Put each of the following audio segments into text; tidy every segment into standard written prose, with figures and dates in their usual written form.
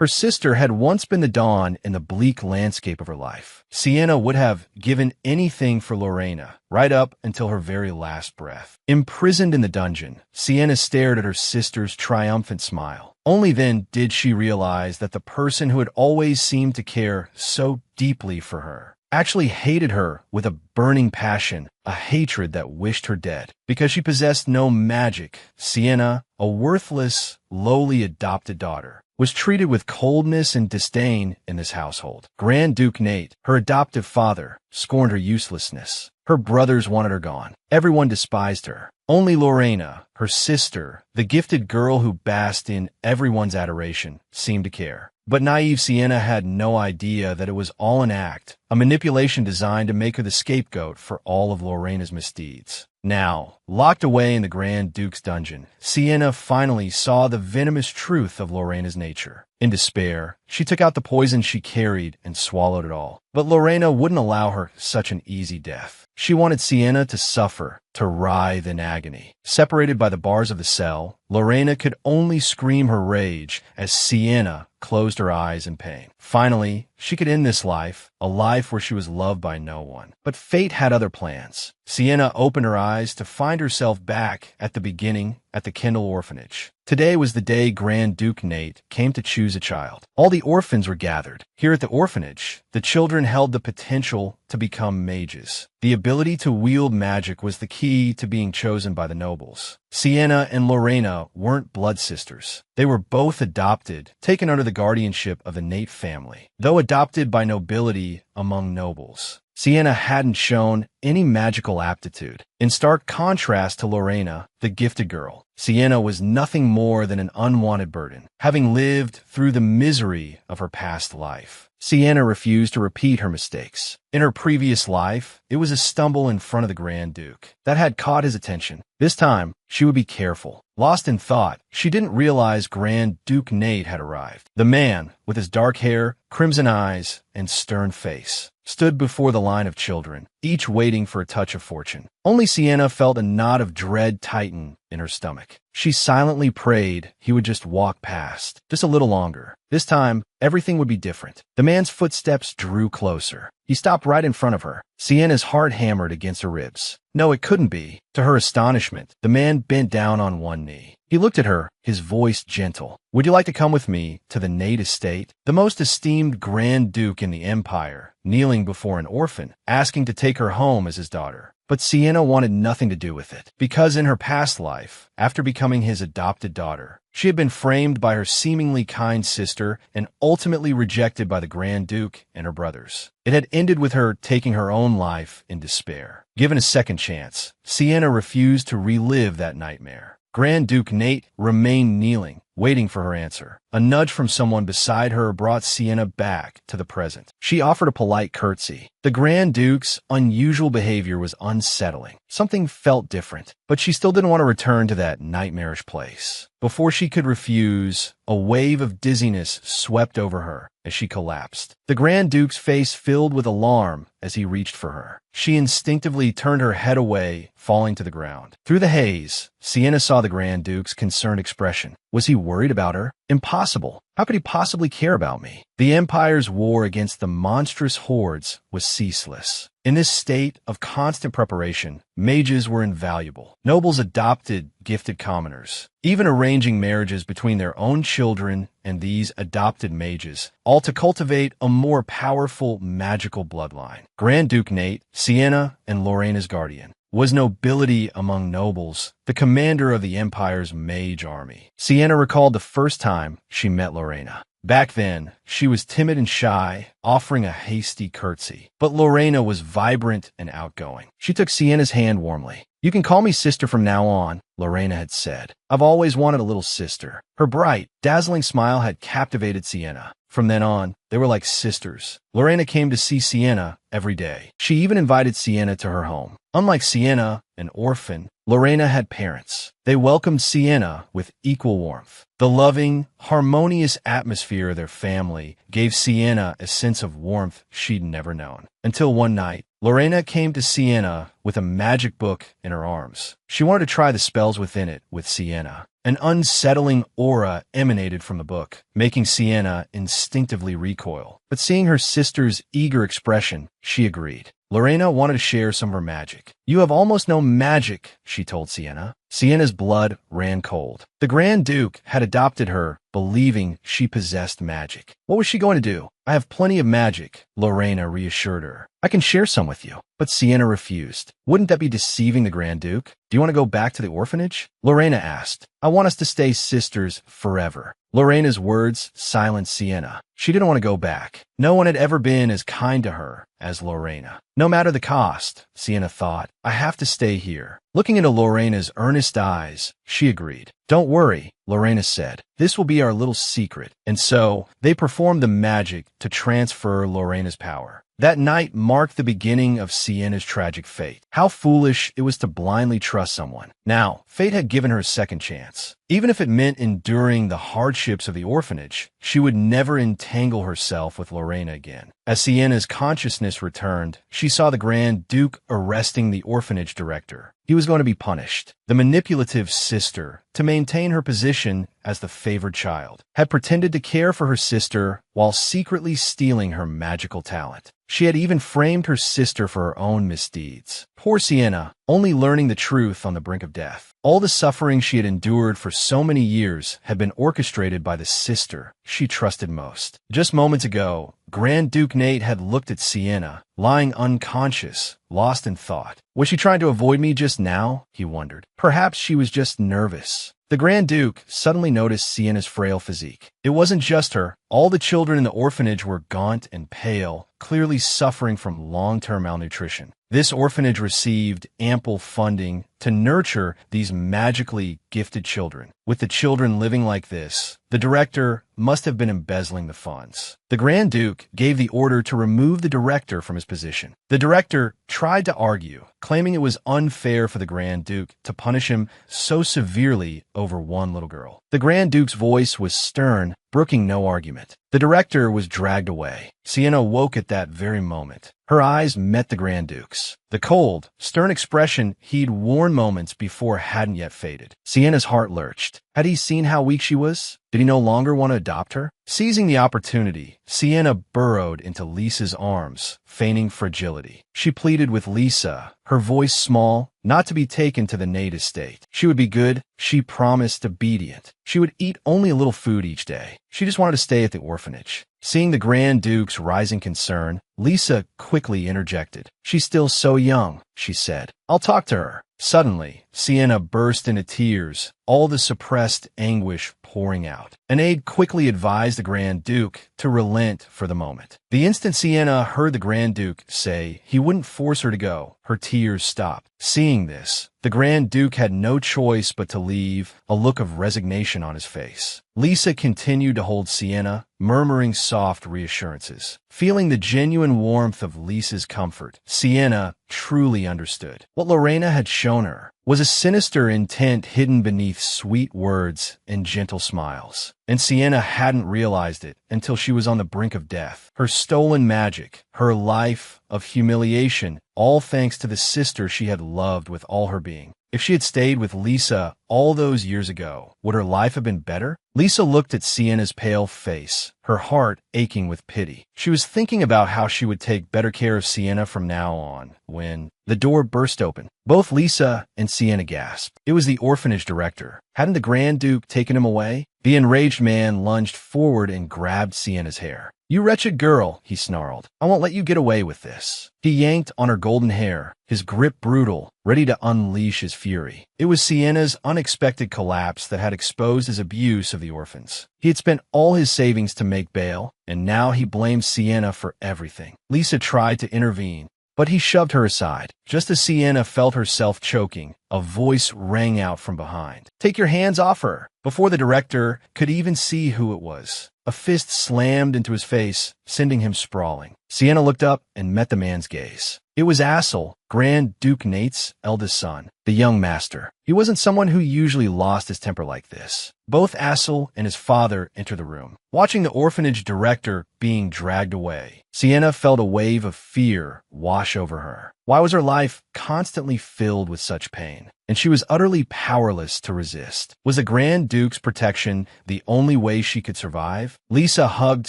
Her sister had once been the dawn in the bleak landscape of her life. Sienna would have given anything for Lorena, right up until her very last breath. Imprisoned in the dungeon, Sienna stared at her sister's triumphant smile. Only then did she realize that the person who had always seemed to care so deeply for her actually hated her with a burning passion, a hatred that wished her dead. Because she possessed no magic, Sienna, a worthless, lowly adopted daughter, was treated with coldness and disdain in this household. Grand Duke Nate, her adoptive father, scorned her uselessness. Her brothers wanted her gone. Everyone despised her. Only Lorena, her sister, the gifted girl who basked in everyone's adoration, seemed to care. But naive Sienna had no idea that it was all an act, a manipulation designed to make her the scapegoat for all of Lorena's misdeeds. Now, locked away in the Grand Duke's dungeon, Sienna finally saw the venomous truth of Lorena's nature. In despair, she took out the poison she carried and swallowed it all. But Lorena wouldn't allow her such an easy death. She wanted Sienna to suffer, to writhe in agony. Separated by the bars of the cell, Lorena could only scream her rage as Sienna closed her eyes in pain. Finally, she could end this life, a life where she was loved by no one. But fate had other plans. Sienna opened her eyes to find herself back at the beginning at the Kendall orphanage. Today was the day Grand Duke Nate came to choose a child. All the orphans were gathered. Here at the orphanage, the children held the potential to become mages. The ability to wield magic was the key to being chosen by the nobles. Sienna and Lorena weren't blood sisters. They were both adopted, taken under the guardianship of the Nate family. Though adopted by nobility among nobles, Sienna hadn't shown any magical aptitude. In stark contrast to Lorena, the gifted girl, Sienna was nothing more than an unwanted burden, having lived through the misery of her past life. Sienna refused to repeat her mistakes. In her previous life, it was a stumble in front of the Grand Duke that had caught his attention. This time, she would be careful. Lost in thought, she didn't realize Grand Duke Nate had arrived. The man, with his dark hair, crimson eyes, and stern face, stood before the line of children, each waiting for a touch of fortune. Only Sienna felt a knot of dread tighten in her stomach. She silently prayed he would just walk past, just a little longer. This time, everything would be different. The man's footsteps drew closer. He stopped right in front of her. Sienna's heart hammered against her ribs. No, it couldn't be. To her astonishment, the man bent down on one knee. He looked at her, his voice gentle. "Would you like to come with me to the Nate estate?" The most esteemed Grand Duke in the Empire, kneeling before an orphan, asking to take her home as his daughter. But Sienna wanted nothing to do with it, because in her past life, after becoming his adopted daughter, she had been framed by her seemingly kind sister and ultimately rejected by the Grand Duke and her brothers. It had ended with her taking her own life in despair. Given a second chance, Sienna refused to relive that nightmare. Grand Duke Nate remained kneeling, waiting for her answer. A nudge from someone beside her brought Sienna back to the present. She offered a polite curtsy. The Grand Duke's unusual behavior was unsettling. Something felt different, but she still didn't want to return to that nightmarish place. Before she could refuse, a wave of dizziness swept over her as she collapsed. The Grand Duke's face filled with alarm as he reached for her. She instinctively turned her head away, falling to the ground. Through the haze, Sienna saw the Grand Duke's concerned expression. Was he worried about her? Impossible. How could he possibly care about me? The Empire's war against the monstrous hordes was ceaseless. In this state of constant preparation, mages were invaluable. Nobles adopted gifted commoners, even arranging marriages between their own children and these adopted mages, all to cultivate a more powerful magical bloodline. Grand Duke Nate, Sienna, and Lorena's guardian, was nobility among nobles, the commander of the Empire's mage army. Sienna recalled the first time she met Lorena. Back then, she was timid and shy, offering a hasty curtsy. But Lorena was vibrant and outgoing. She took Sienna's hand warmly. "You can call me sister from now on," Lorena had said. "I've always wanted a little sister." Her bright, dazzling smile had captivated Sienna. From then on, they were like sisters. Lorena came to see Sienna every day. She even invited Sienna to her home. Unlike Sienna, an orphan, Lorena had parents. They welcomed Sienna with equal warmth. The loving, harmonious atmosphere of their family gave Sienna a sense of warmth she'd never known. Until one night, Lorena came to Sienna with a magic book in her arms. She wanted to try the spells within it with Sienna. An unsettling aura emanated from the book, making Sienna instinctively recoil. But seeing her sister's eager expression, she agreed. Lorena wanted to share some of her magic. "You have almost no magic," she told Sienna. Sienna's blood ran cold. The Grand Duke had adopted her, believing she possessed magic. What was she going to do? "I have plenty of magic," Lorena reassured her. "I can share some with you." But Sienna refused. Wouldn't that be deceiving the Grand Duke? "Do you want to go back to the orphanage?" Lorena asked. "I want us to stay sisters forever." Lorena's words silenced Sienna. She didn't want to go back. No one had ever been as kind to her as Lorena. No matter the cost, Sienna thought, I have to stay here. Looking into Lorena's earnest eyes, she agreed. "Don't worry," Lorena said. "This will be our little secret." And so, they performed the magic to transfer Lorena's power. That night marked the beginning of Sienna's tragic fate. How foolish it was to blindly trust someone. Now, fate had given her a second chance. Even if it meant enduring the hardships of the orphanage, she would never entangle herself with Lorena again. As Sienna's consciousness returned, she saw the Grand Duke arresting the orphanage director. He was going to be punished. The manipulative sister, to maintain her position as the favored child, had pretended to care for her sister while secretly stealing her magical talent. She had even framed her sister for her own misdeeds. Poor Sienna, only learning the truth on the brink of death. All the suffering she had endured for so many years had been orchestrated by the sister she trusted most. Just moments ago, Grand Duke Nate had looked at Sienna, lying unconscious, lost in thought. Was she trying to avoid me just now? He wondered. Perhaps she was just nervous. The Grand Duke suddenly noticed Sienna's frail physique. It wasn't just her. All the children in the orphanage were gaunt and pale, clearly suffering from long-term malnutrition. This orphanage received ample funding to nurture these magically gifted children. With the children living like this, the director must have been embezzling the funds. The Grand Duke gave the order to remove the director from his position. The director tried to argue, claiming it was unfair for the Grand Duke to punish him so severely over one little girl. The Grand Duke's voice was stern, brooking no argument. The director was dragged away. Sienna woke at that very moment. Her eyes met the Grand Duke's. The cold, stern expression he'd worn moments before hadn't yet faded. Sienna's heart lurched. Had he seen how weak she was? Did he no longer want to adopt her? Seizing the opportunity, Sienna burrowed into Lisa's arms, feigning fragility. She pleaded with Lisa, her voice small, not to be taken to the Nate estate. She would be good. She promised obedient. She would eat only a little food each day. She just wanted to stay at the orphanage. Seeing the Grand Duke's rising concern, Lisa quickly interjected. "She's still so young," she said. "I'll talk to her." Suddenly, Sienna burst into tears, all the suppressed anguish pouring out. An aide quickly advised the Grand Duke to relent for the moment. The instant Sienna heard the Grand Duke say he wouldn't force her to go, her tears stopped. Seeing this, the Grand Duke had no choice but to leave, a look of resignation on his face. Lisa continued to hold Sienna, murmuring soft reassurances. Feeling the genuine warmth of Lisa's comfort, Sienna truly understood. What Lorena had shown her was a sinister intent hidden beneath sweet words and gentle smiles. And Sienna hadn't realized it until she was on the brink of death. Her stolen magic, her life of humiliation, all thanks to the sister she had loved with all her being. If she had stayed with Lisa all those years ago, would her life have been better? Lisa looked at Sienna's pale face, her heart aching with pity. She was thinking about how she would take better care of Sienna from now on, when the door burst open. Both Lisa and Sienna gasped. It was the orphanage director. Hadn't the Grand Duke taken him away? The enraged man lunged forward and grabbed Sienna's hair. "You wretched girl," he snarled. "I won't let you get away with this." He yanked on her golden hair, his grip brutal, ready to unleash his fury. It was Sienna's unexpected collapse that had exposed his abuse of the orphans. He had spent all his savings to make bail, and now he blamed Sienna for everything. Lisa tried to intervene, but he shoved her aside. Just as Sienna felt herself choking, a voice rang out from behind. "Take your hands off her!" Before the director could even see who it was, a fist slammed into his face, sending him sprawling. Sienna looked up and met the man's gaze. It was Assel, Grand Duke Nate's eldest son, the young master. He wasn't someone who usually lost his temper like this. Both Assel and his father enter the room. Watching the orphanage director being dragged away, Sienna felt a wave of fear wash over her. Why was her life constantly filled with such pain? And she was utterly powerless to resist. Was the Grand Duke's protection the only way she could survive? Lisa hugged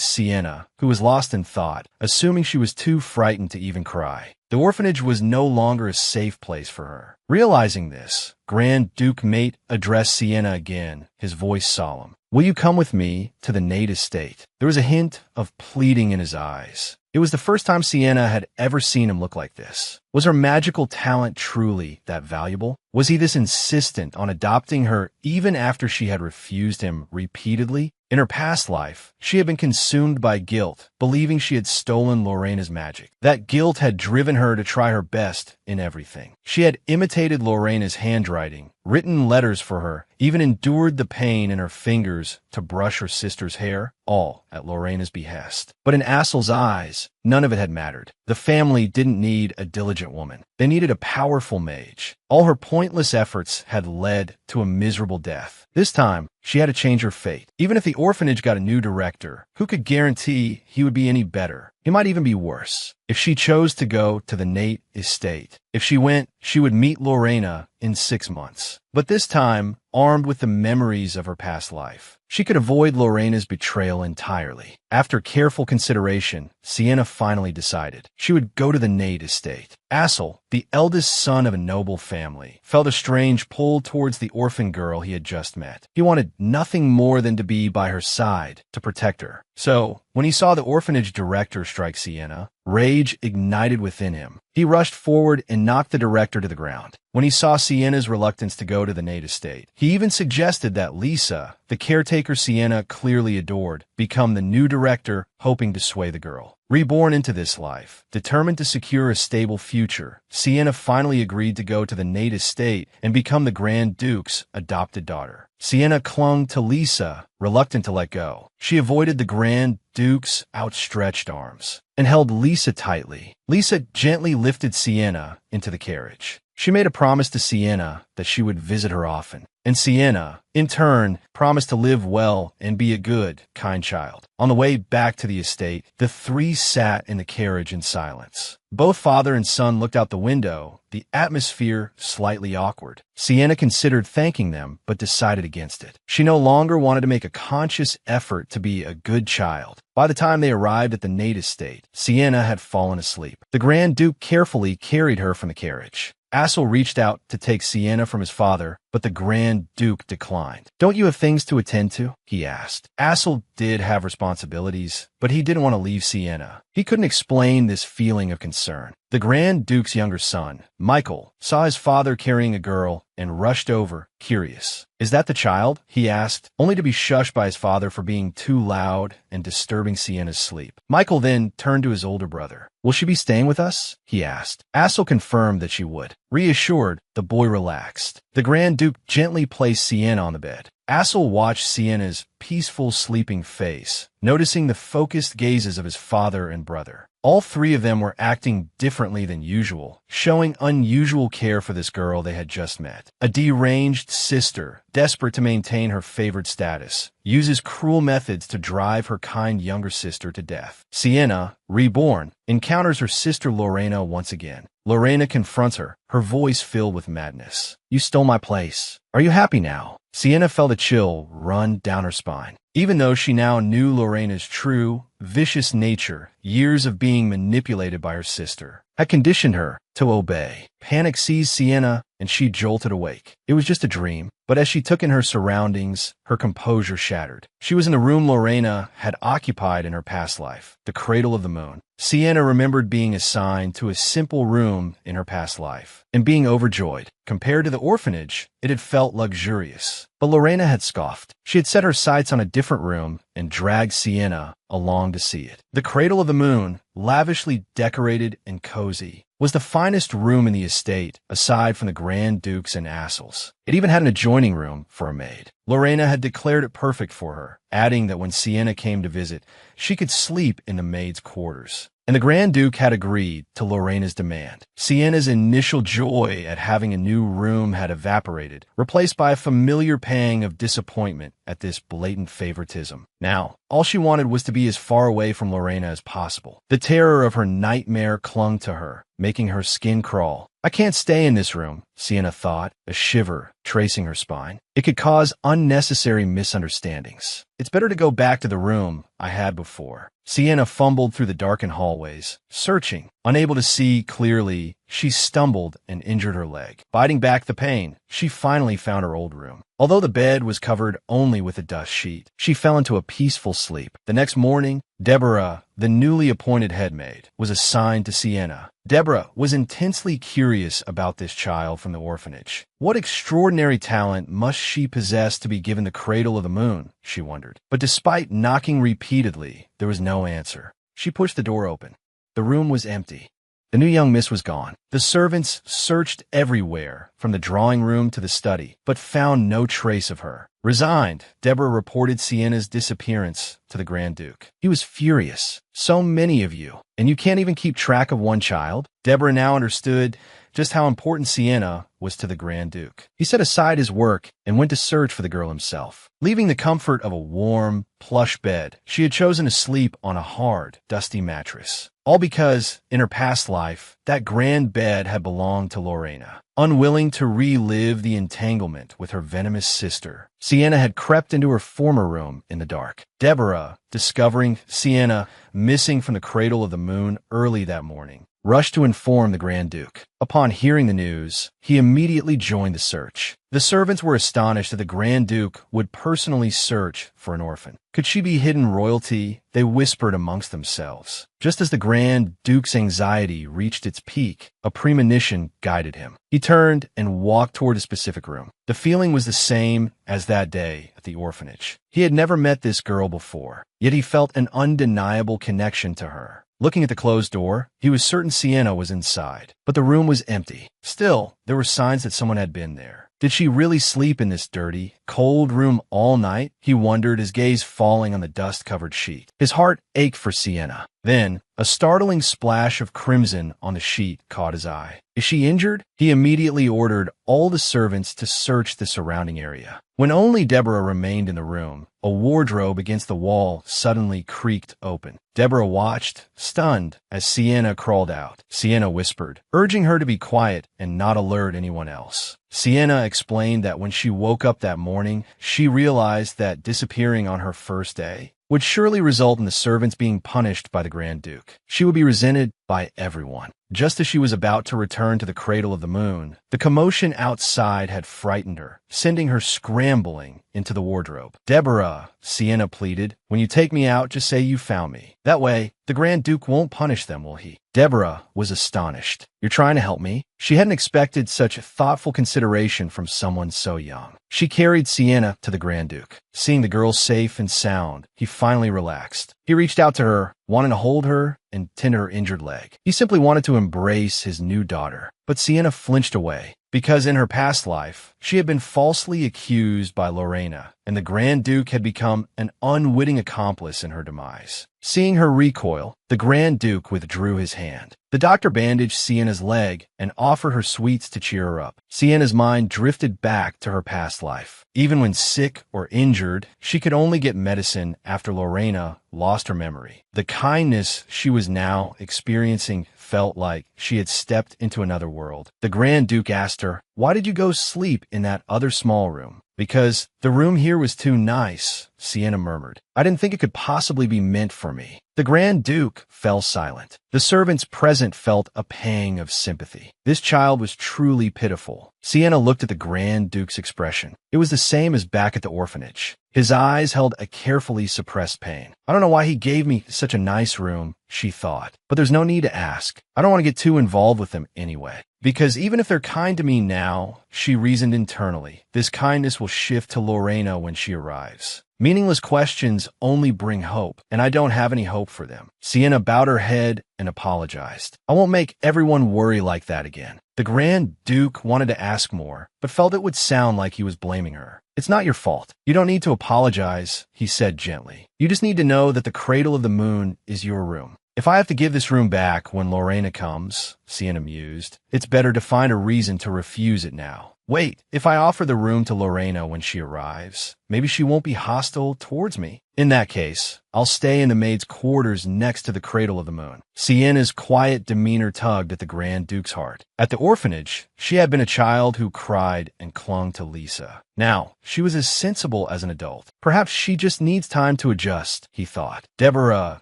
Sienna, who was lost in thought, assuming she was too frightened to even cry. The orphanage was no longer a safe place for her. Realizing this, Grand Duke Mate addressed Sienna again, his voice solemn. "Will you come with me to the Nate estate?" There was a hint of pleading in his eyes. It was the first time Sienna had ever seen him look like this. Was her magical talent truly that valuable? Was he this insistent on adopting her even after she had refused him repeatedly? In her past life, she had been consumed by guilt, believing she had stolen Lorena's magic. That guilt had driven her to try her best in everything. She had imitated Lorena's handwriting, written letters for her, even endured the pain in her fingers to brush her sister's hair, all at Lorena's behest. But in Assel's eyes, none of it had mattered. The family didn't need a diligent woman. They needed a powerful mage. All her pointless efforts had led to a miserable death. This time, she had to change her fate. Even if the orphanage got a new director, who could guarantee he would be any better? He might even be worse. If she chose to go to the Nate estate, if she went, she would meet Lorena in 6 months. But this time, armed with the memories of her past life, she could avoid Lorena's betrayal entirely. After careful consideration, Sienna finally decided she would go to the Nate estate. Assel, the eldest son of a noble family, felt a strange pull towards the orphan girl he had just met. He wanted nothing more than to be by her side to protect her. So, when he saw the orphanage director strike Sienna, rage ignited within him. He rushed forward and knocked the director to the ground. When he saw Sienna's reluctance to go to the Nate estate, he even suggested that Lisa, the caretaker Sienna clearly adored, become the new director, hoping to sway the girl. Reborn into this life, determined to secure a stable future, Sienna finally agreed to go to the Nate estate and become the Grand Duke's adopted daughter. Sienna clung to Lisa, reluctant to let go. She avoided the Grand Duke's outstretched arms and held Lisa tightly. Lisa gently lifted Sienna into the carriage. She made a promise to Sienna that she would visit her often, and Sienna, in turn, promised to live well and be a good, kind child. On the way back to the estate, the three sat in the carriage in silence. Both father and son looked out the window, the atmosphere slightly awkward. Sienna considered thanking them, but decided against it. She no longer wanted to make a conscious effort to be a good child. By the time they arrived at the Nate estate, Sienna had fallen asleep. The Grand Duke carefully carried her from the carriage. Assel reached out to take Sienna from his father, but the Grand Duke declined. "Don't you have things to attend to?" he asked. Assel did have responsibilities, but he didn't want to leave Sienna. He couldn't explain this feeling of concern. The Grand Duke's younger son, Michael, saw his father carrying a girl and rushed over, curious. "Is that the child?" he asked, only to be shushed by his father for being too loud and disturbing Sienna's sleep. Michael then turned to his older brother. "Will she be staying with us?" he asked. Assel confirmed that she would. Reassured, the boy relaxed. The Grand Duke gently placed Sienna on the bed. Assel watched Sienna's peaceful sleeping face, noticing the focused gazes of his father and brother. All three of them were acting differently than usual, showing unusual care for this girl they had just met. A deranged sister, desperate to maintain her favored status, uses cruel methods to drive her kind younger sister to death. Sienna, reborn, encounters her sister Lorena once again. Lorena confronts her, her voice filled with madness. "You stole my place. Are you happy now?" Sienna felt a chill run down her spine. Even though she now knew Lorena's true, vicious nature, years of being manipulated by her sister had conditioned her to obey. Panic seized Sienna, and she jolted awake. It was just a dream, but as she took in her surroundings, her composure shattered. She was in the room Lorena had occupied in her past life, the Cradle of the Moon. Sienna remembered being assigned to a simple room in her past life, and being overjoyed. Compared to the orphanage, it had felt luxurious. But Lorena had scoffed. She had set her sights on a different room and dragged Sienna along to see it. The Cradle of the Moon, lavishly decorated and cozy, was the finest room in the estate, aside from the Grand Dukes and Assel's. It even had an adjoining room for a maid. Lorena had declared it perfect for her, adding that when Sienna came to visit, she could sleep in the maid's quarters. and the Grand Duke had agreed to Lorena's demand. Siena's initial joy at having a new room had evaporated, replaced by a familiar pang of disappointment at this blatant favoritism. Now, all she wanted was to be as far away from Lorena as possible. The terror of her nightmare clung to her, making her skin crawl. I can't stay in this room, Sienna thought, a shiver tracing her spine. It could cause unnecessary misunderstandings. It's better to go back to the room I had before. Sienna fumbled through the darkened hallways, searching. Unable to see clearly, she stumbled and injured her leg. Biting back the pain, she finally found her old room. Although the bed was covered only with a dust sheet, she fell into a peaceful sleep. The next morning, Deborah, the newly appointed headmaid, was assigned to Sienna. Deborah was intensely curious about this child from the orphanage. What extraordinary talent must she possess to be given the cradle of the moon, she wondered. But despite knocking repeatedly, there was no answer. She pushed the door open. The room was empty. The new young miss was gone. The servants searched everywhere, from the drawing room to the study, but found no trace of her. Resigned, Deborah reported Sienna's disappearance to the Grand Duke. He was furious. So many of you, and you can't even keep track of one child? Deborah now understood just how important Sienna was to the Grand Duke. He set aside his work and went to search for the girl himself. Leaving the comfort of a warm, plush bed, she had chosen to sleep on a hard, dusty mattress. All because, in her past life, that grand bed had belonged to Lorena. Unwilling to relive the entanglement with her venomous sister, Sienna had crept into her former room in the dark. Deborah, discovering Sienna missing from the cradle of the moon early that morning, rushed to inform the Grand Duke. Upon hearing the news, he immediately joined the search. The servants were astonished that the Grand Duke would personally search for an orphan. Could she be hidden royalty? They whispered amongst themselves. Just as the Grand Duke's anxiety reached its peak, a premonition guided him. He turned and walked toward a specific room. The feeling was the same as that day at the orphanage. He had never met this girl before, yet he felt an undeniable connection to her. Looking at the closed door, he was certain Sienna was inside, but the room was empty. Still, there were signs that someone had been there. Did she really sleep in this dirty, cold room all night? He wondered, his gaze falling on the dust-covered sheet. His heart ached for Sienna. Then, a startling splash of crimson on the sheet caught his eye. Is she injured? He immediately ordered all the servants to search the surrounding area. When only Deborah remained in the room, a wardrobe against the wall suddenly creaked open. Deborah watched, stunned, as Sienna crawled out. Sienna whispered, urging her to be quiet and not alert anyone else. Sienna explained that when she woke up that morning, she realized that disappearing on her first day would surely result in the servants being punished by the Grand Duke. She would be resented by everyone. Just as she was about to return to the cradle of the moon, the commotion outside had frightened her, sending her scrambling into the wardrobe. Deborah, Sienna pleaded, when you take me out, just say you found me. That way, the Grand Duke won't punish them, will he? Deborah was astonished. You're trying to help me? She hadn't expected such thoughtful consideration from someone so young. She carried Sienna to the Grand Duke. Seeing the girl safe and sound, he finally relaxed. He reached out to her, wanting to hold her and tend her injured leg. He simply wanted to embrace his new daughter. But Sienna flinched away, because in her past life, she had been falsely accused by Lorena, and the Grand Duke had become an unwitting accomplice in her demise. Seeing her recoil, the Grand Duke withdrew his hand. The doctor bandaged Sienna's leg and offered her sweets to cheer her up. Sienna's mind drifted back to her past life. Even when sick or injured, she could only get medicine after Lorena lost her memory. The kindness she was now experiencing felt like she had stepped into another world. The Grand Duke asked her, "Why did you go sleep in that other small room?" "Because the room here was too nice," Sienna murmured. "I didn't think it could possibly be meant for me." The Grand Duke fell silent. The servants present felt a pang of sympathy. This child was truly pitiful. Sienna looked at the Grand Duke's expression. It was the same as back at the orphanage. His eyes held a carefully suppressed pain. I don't know why he gave me such a nice room, she thought, but there's no need to ask. I don't want to get too involved with them anyway. Because even if they're kind to me now, she reasoned internally, this kindness will shift to Lorena when she arrives. Meaningless questions only bring hope, and I don't have any hope for them. Sienna bowed her head and apologized. I won't make everyone worry like that again. The Grand Duke wanted to ask more, but felt it would sound like he was blaming her. It's not your fault. You don't need to apologize, he said gently. You just need to know that the cradle of the moon is your room. If I have to give this room back when Lorena comes, Sienna mused, it's better to find a reason to refuse it now. Wait, if I offer the room to Lorena when she arrives, maybe she won't be hostile towards me. In that case, I'll stay in the maid's quarters next to the cradle of the moon. Sienna's quiet demeanor tugged at the Grand Duke's heart. At the orphanage, she had been a child who cried and clung to Lisa. Now, she was as sensible as an adult. Perhaps she just needs time to adjust, he thought. Deborah,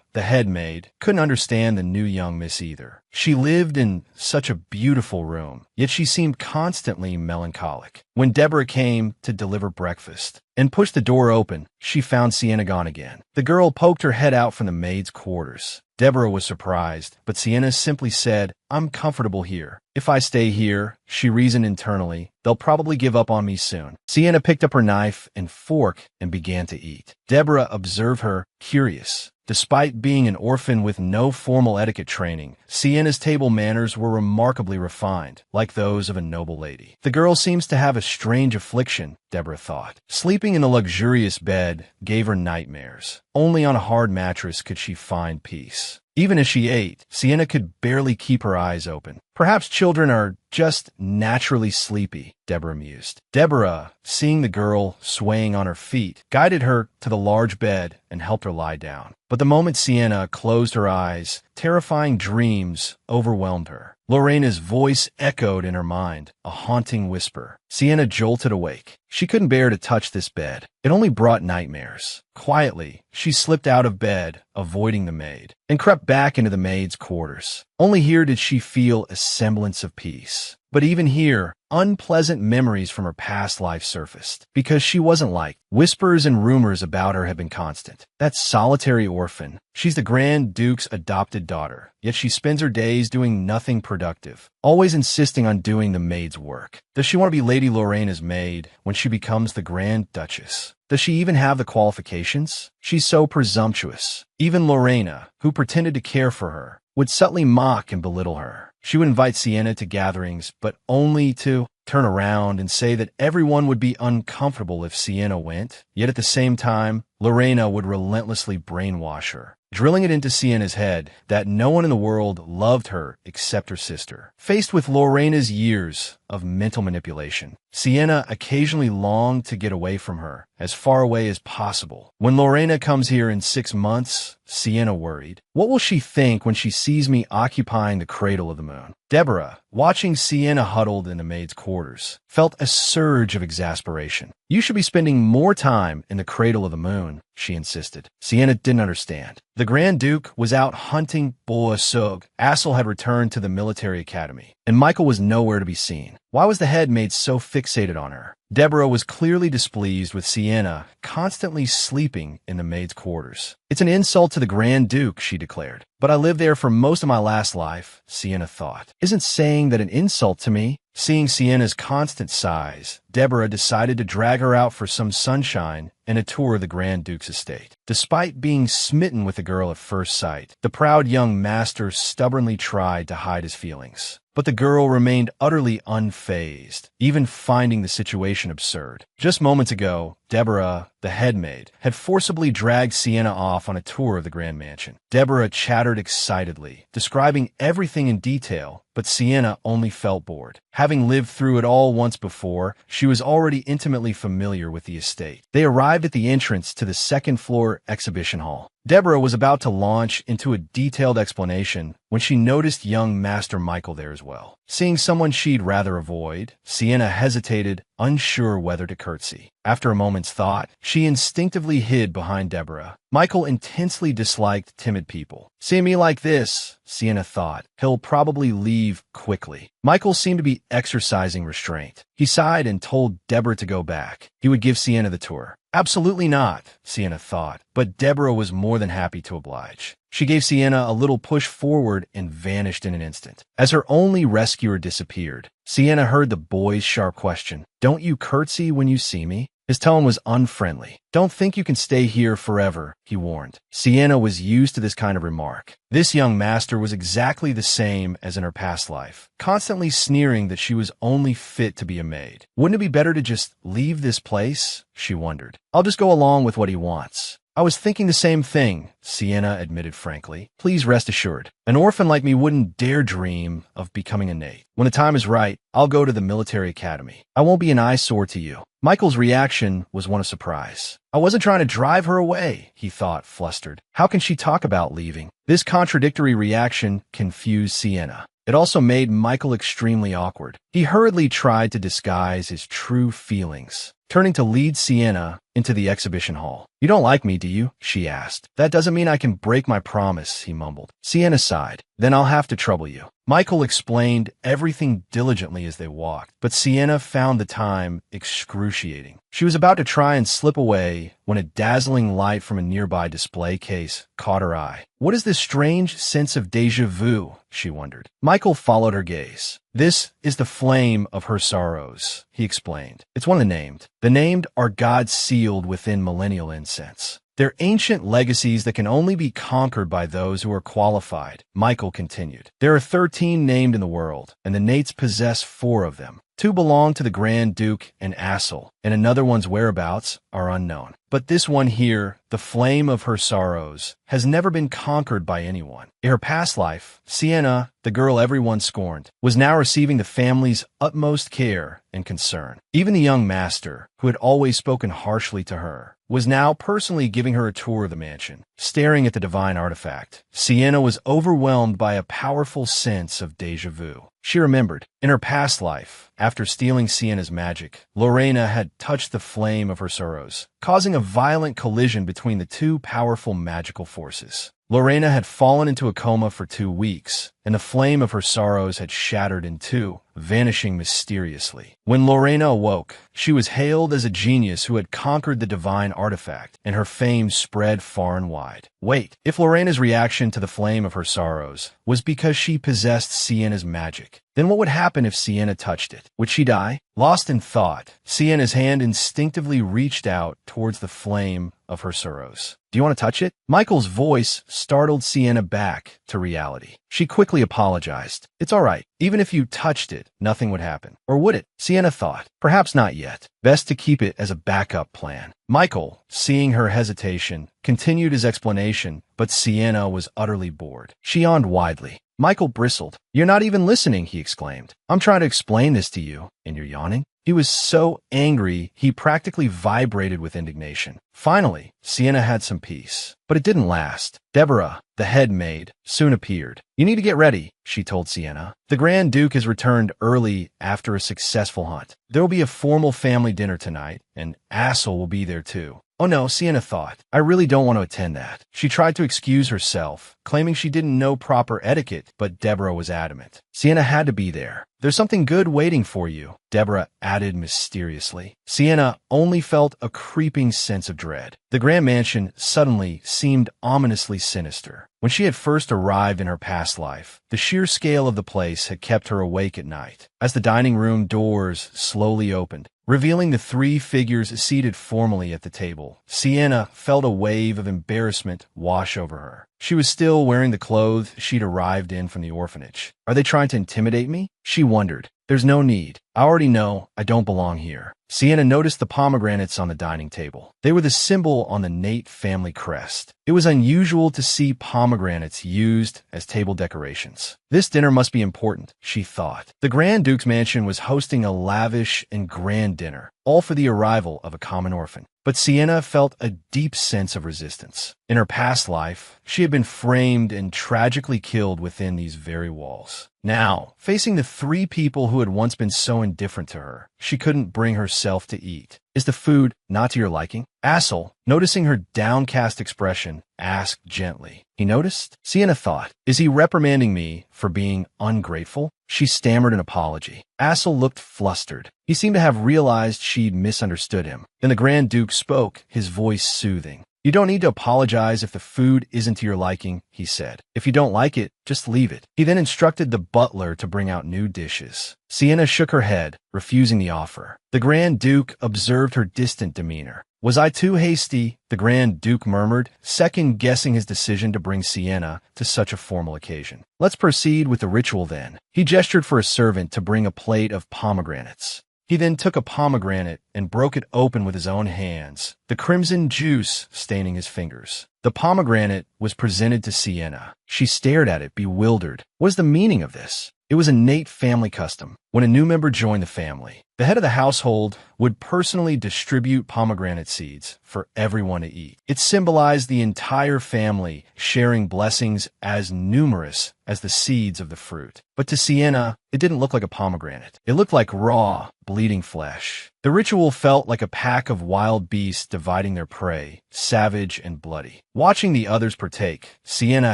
the head maid, couldn't understand the new young miss either. She lived in such a beautiful room, yet she seemed constantly melancholic. When Deborah came to deliver breakfast and pushed the door open, she found Sienna gone again. The girl poked her head out from the maid's quarters. Deborah was surprised, but Sienna simply said, "I'm comfortable here. If I stay here," she reasoned internally, "they'll probably give up on me soon." Sienna picked up her knife and fork and began to eat. Deborah observed her, curious. Despite being an orphan with no formal etiquette training, Sienna's table manners were remarkably refined, like those of a noble lady. The girl seems to have a strange affliction, Deborah thought. Sleeping in a luxurious bed gave her nightmares. Only on a hard mattress could she find peace. Even as she ate, Sienna could barely keep her eyes open. Perhaps children are just naturally sleepy, Deborah mused. Deborah, seeing the girl swaying on her feet, guided her to the large bed and helped her lie down. But the moment Sienna closed her eyes, terrifying dreams overwhelmed her. Lorena's voice echoed in her mind, a haunting whisper. Sienna jolted awake. She couldn't bear to touch this bed. It only brought nightmares. Quietly, she slipped out of bed, avoiding the maid, and crept back into the maid's quarters. Only here did she feel a semblance of peace. But even here, unpleasant memories from her past life surfaced. Because she wasn't liked. Whispers and rumors about her had been constant. That solitary orphan. She's the Grand Duke's adopted daughter, yet she spends her days doing nothing productive, always insisting on doing the maid's work. Does she want to be Lady Lorena's maid when she becomes the Grand Duchess? Does she even have the qualifications? She's so presumptuous. Even Lorena, who pretended to care for her, would subtly mock and belittle her. She would invite Sienna to gatherings, but only to turn around and say that everyone would be uncomfortable if Sienna went. Yet at the same time, Lorena would relentlessly brainwash her, drilling it into Sienna's head that no one in the world loved her except her sister. Faced with Lorena's years of mental manipulation, Sienna occasionally longed to get away from her, as far away as possible. When Lorena comes here in 6 months, Sienna worried, what will she think when she sees me occupying the cradle of the moon? Deborah, watching Sienna huddled in the maid's quarters, felt a surge of exasperation. You should be spending more time in the cradle of the moon, she insisted. Sienna didn't understand. The Grand Duke was out hunting Boasug. Assel had returned to the military academy, and Michael was nowhere to be seen. Why was the head maid so fixated on her? Deborah was clearly displeased with Sienna constantly sleeping in the maid's quarters. It's an insult to the Grand Duke, she declared. But I lived there for most of my last life, Sienna thought. Isn't saying that an insult to me? Seeing Sienna's constant sighs, Deborah decided to drag her out for some sunshine and a tour of the Grand Duke's estate. Despite being smitten with the girl at first sight, the proud young master stubbornly tried to hide his feelings. But the girl remained utterly unfazed, even finding the situation absurd. Just moments ago, Deborah, the head maid, had forcibly dragged Sienna off on a tour of the Grand Mansion. Deborah chattered excitedly, describing everything in detail, but Sienna only felt bored. Having lived through it all once before, she was already intimately familiar with the estate. They arrived at the entrance to the second-floor exhibition hall. Deborah was about to launch into a detailed explanation when she noticed young Master Michael there as well. Seeing someone she'd rather avoid, Sienna hesitated, unsure whether to curtsy. After a moment's thought, she instinctively hid behind Deborah. Michael intensely disliked timid people. Seeing me like this, Sienna thought, he'll probably leave quickly. Michael seemed to be exercising restraint. He sighed and told Deborah to go back. He would give Sienna the tour. Absolutely not, Sienna thought, but Deborah was more than happy to oblige. She gave Sienna a little push forward and vanished in an instant. As her only rescuer disappeared, Sienna heard the boy's sharp question, "Don't you curtsy when you see me?" His tone was unfriendly. "Don't think you can stay here forever," he warned. Sienna was used to this kind of remark. This young master was exactly the same as in her past life, constantly sneering that she was only fit to be a maid. Wouldn't it be better to just leave this place? She wondered. I'll just go along with what he wants. I was thinking the same thing, Sienna admitted frankly. Please rest assured. An orphan like me wouldn't dare dream of becoming a Nate. When the time is right, I'll go to the military academy. I won't be an eyesore to you. Michael's reaction was one of surprise. I wasn't trying to drive her away, he thought, flustered. How can she talk about leaving? This contradictory reaction confused Sienna. It also made Michael extremely awkward. He hurriedly tried to disguise his true feelings, turning to lead Sienna into the exhibition hall. You don't like me, do you? She asked. That doesn't mean I can break my promise, he mumbled. Sienna sighed. Then I'll have to trouble you. Michael explained everything diligently as they walked, but Sienna found the time excruciating. She was about to try and slip away when a dazzling light from a nearby display case caught her eye. What is this strange sense of déjà vu? She wondered. Michael followed her gaze. This is the flame of her sorrows, he explained. It's one of the named. The named are gods sealed within millennial incense. They're ancient legacies that can only be conquered by those who are qualified, Michael continued. There are 13 named in the world, and the Nates possess 4 of them. 2 belong to the Grand Duke and Assel, and another one's whereabouts are unknown. But this one here, the flame of her sorrows, has never been conquered by anyone. In her past life, Sienna, the girl everyone scorned, was now receiving the family's utmost care and concern. Even the young master, who had always spoken harshly to her, was now personally giving her a tour of the mansion. Staring at the divine artifact, Sienna was overwhelmed by a powerful sense of déjà vu. She remembered, in her past life, after stealing Sienna's magic, Lorena had touched the flame of her sorrows, causing a violent collision between the 2 powerful magical forces. Lorena had fallen into a coma for 2 weeks, and the flame of her sorrows had shattered in 2, vanishing mysteriously. When Lorena awoke, she was hailed as a genius who had conquered the divine artifact, and her fame spread far and wide. Wait, if Lorena's reaction to the flame of her sorrows was because she possessed Sienna's magic, then what would happen if Sienna touched it? Would she die? Lost in thought, Sienna's hand instinctively reached out towards the flame of her sorrows. Do you want to touch it? Michael's voice startled Sienna back to reality. She quickly apologized. It's all right. Even if you touched it, nothing would happen. Or would it? Sienna thought. Perhaps not yet. Best to keep it as a backup plan. Michael, seeing her hesitation, continued his explanation, but Sienna was utterly bored. She yawned widely. Michael bristled. You're not even listening, he exclaimed. I'm trying to explain this to you, and you're yawning? He was so angry, he practically vibrated with indignation. Finally, Sienna had some peace, but it didn't last. Deborah, the head maid, soon appeared. You need to get ready, she told Sienna. The Grand Duke has returned early after a successful hunt. There will be a formal family dinner tonight, and Assel will be there too. Oh no, Sienna thought. I really don't want to attend that. She tried to excuse herself, claiming she didn't know proper etiquette, but Deborah was adamant. Sienna had to be there. There's something good waiting for you, Deborah added mysteriously. Sienna only felt a creeping sense of dread. The grand mansion suddenly seemed ominously sinister. When she had first arrived in her past life, the sheer scale of the place had kept her awake at night. As the dining room doors slowly opened, revealing the 3 figures seated formally at the table, Sienna felt a wave of embarrassment wash over her. She was still wearing the clothes she'd arrived in from the orphanage. Are they trying to intimidate me? She wondered. There's no need. I already know I don't belong here. Sienna noticed the pomegranates on the dining table. They were the symbol on the Nate family crest. It was unusual to see pomegranates used as table decorations. This dinner must be important, she thought. The Grand Duke's mansion was hosting a lavish and grand dinner, all for the arrival of a common orphan. But Sienna felt a deep sense of resistance. In her past life, she had been framed and tragically killed within these very walls. Now, facing the 3 people who had once been so indifferent to her, she couldn't bring herself to eat. Is the food not to your liking? Assel, noticing her downcast expression, asked gently. He noticed? Sienna thought, is he reprimanding me for being ungrateful? She stammered an apology. Assel looked flustered. He seemed to have realized she'd misunderstood him. Then the Grand Duke spoke, his voice soothing. You don't need to apologize if the food isn't to your liking, he said. If you don't like it, just leave it. He then instructed the butler to bring out new dishes. Sienna shook her head, refusing the offer. The Grand Duke observed her distant demeanor. Was I too hasty? The Grand Duke murmured, second-guessing his decision to bring Sienna to such a formal occasion. Let's proceed with the ritual then. He gestured for a servant to bring a plate of pomegranates. He then took a pomegranate and broke it open with his own hands, the crimson juice staining his fingers. The pomegranate was presented to Sienna. She stared at it, bewildered. What is the meaning of this? It was a innate family custom. When a new member joined the family, the head of the household would personally distribute pomegranate seeds for everyone to eat. It symbolized the entire family sharing blessings as numerous as the seeds of the fruit. But to Sienna, it didn't look like a pomegranate. It looked like raw, bleeding flesh. The ritual felt like a pack of wild beasts dividing their prey, savage and bloody. Watching the others partake, Sienna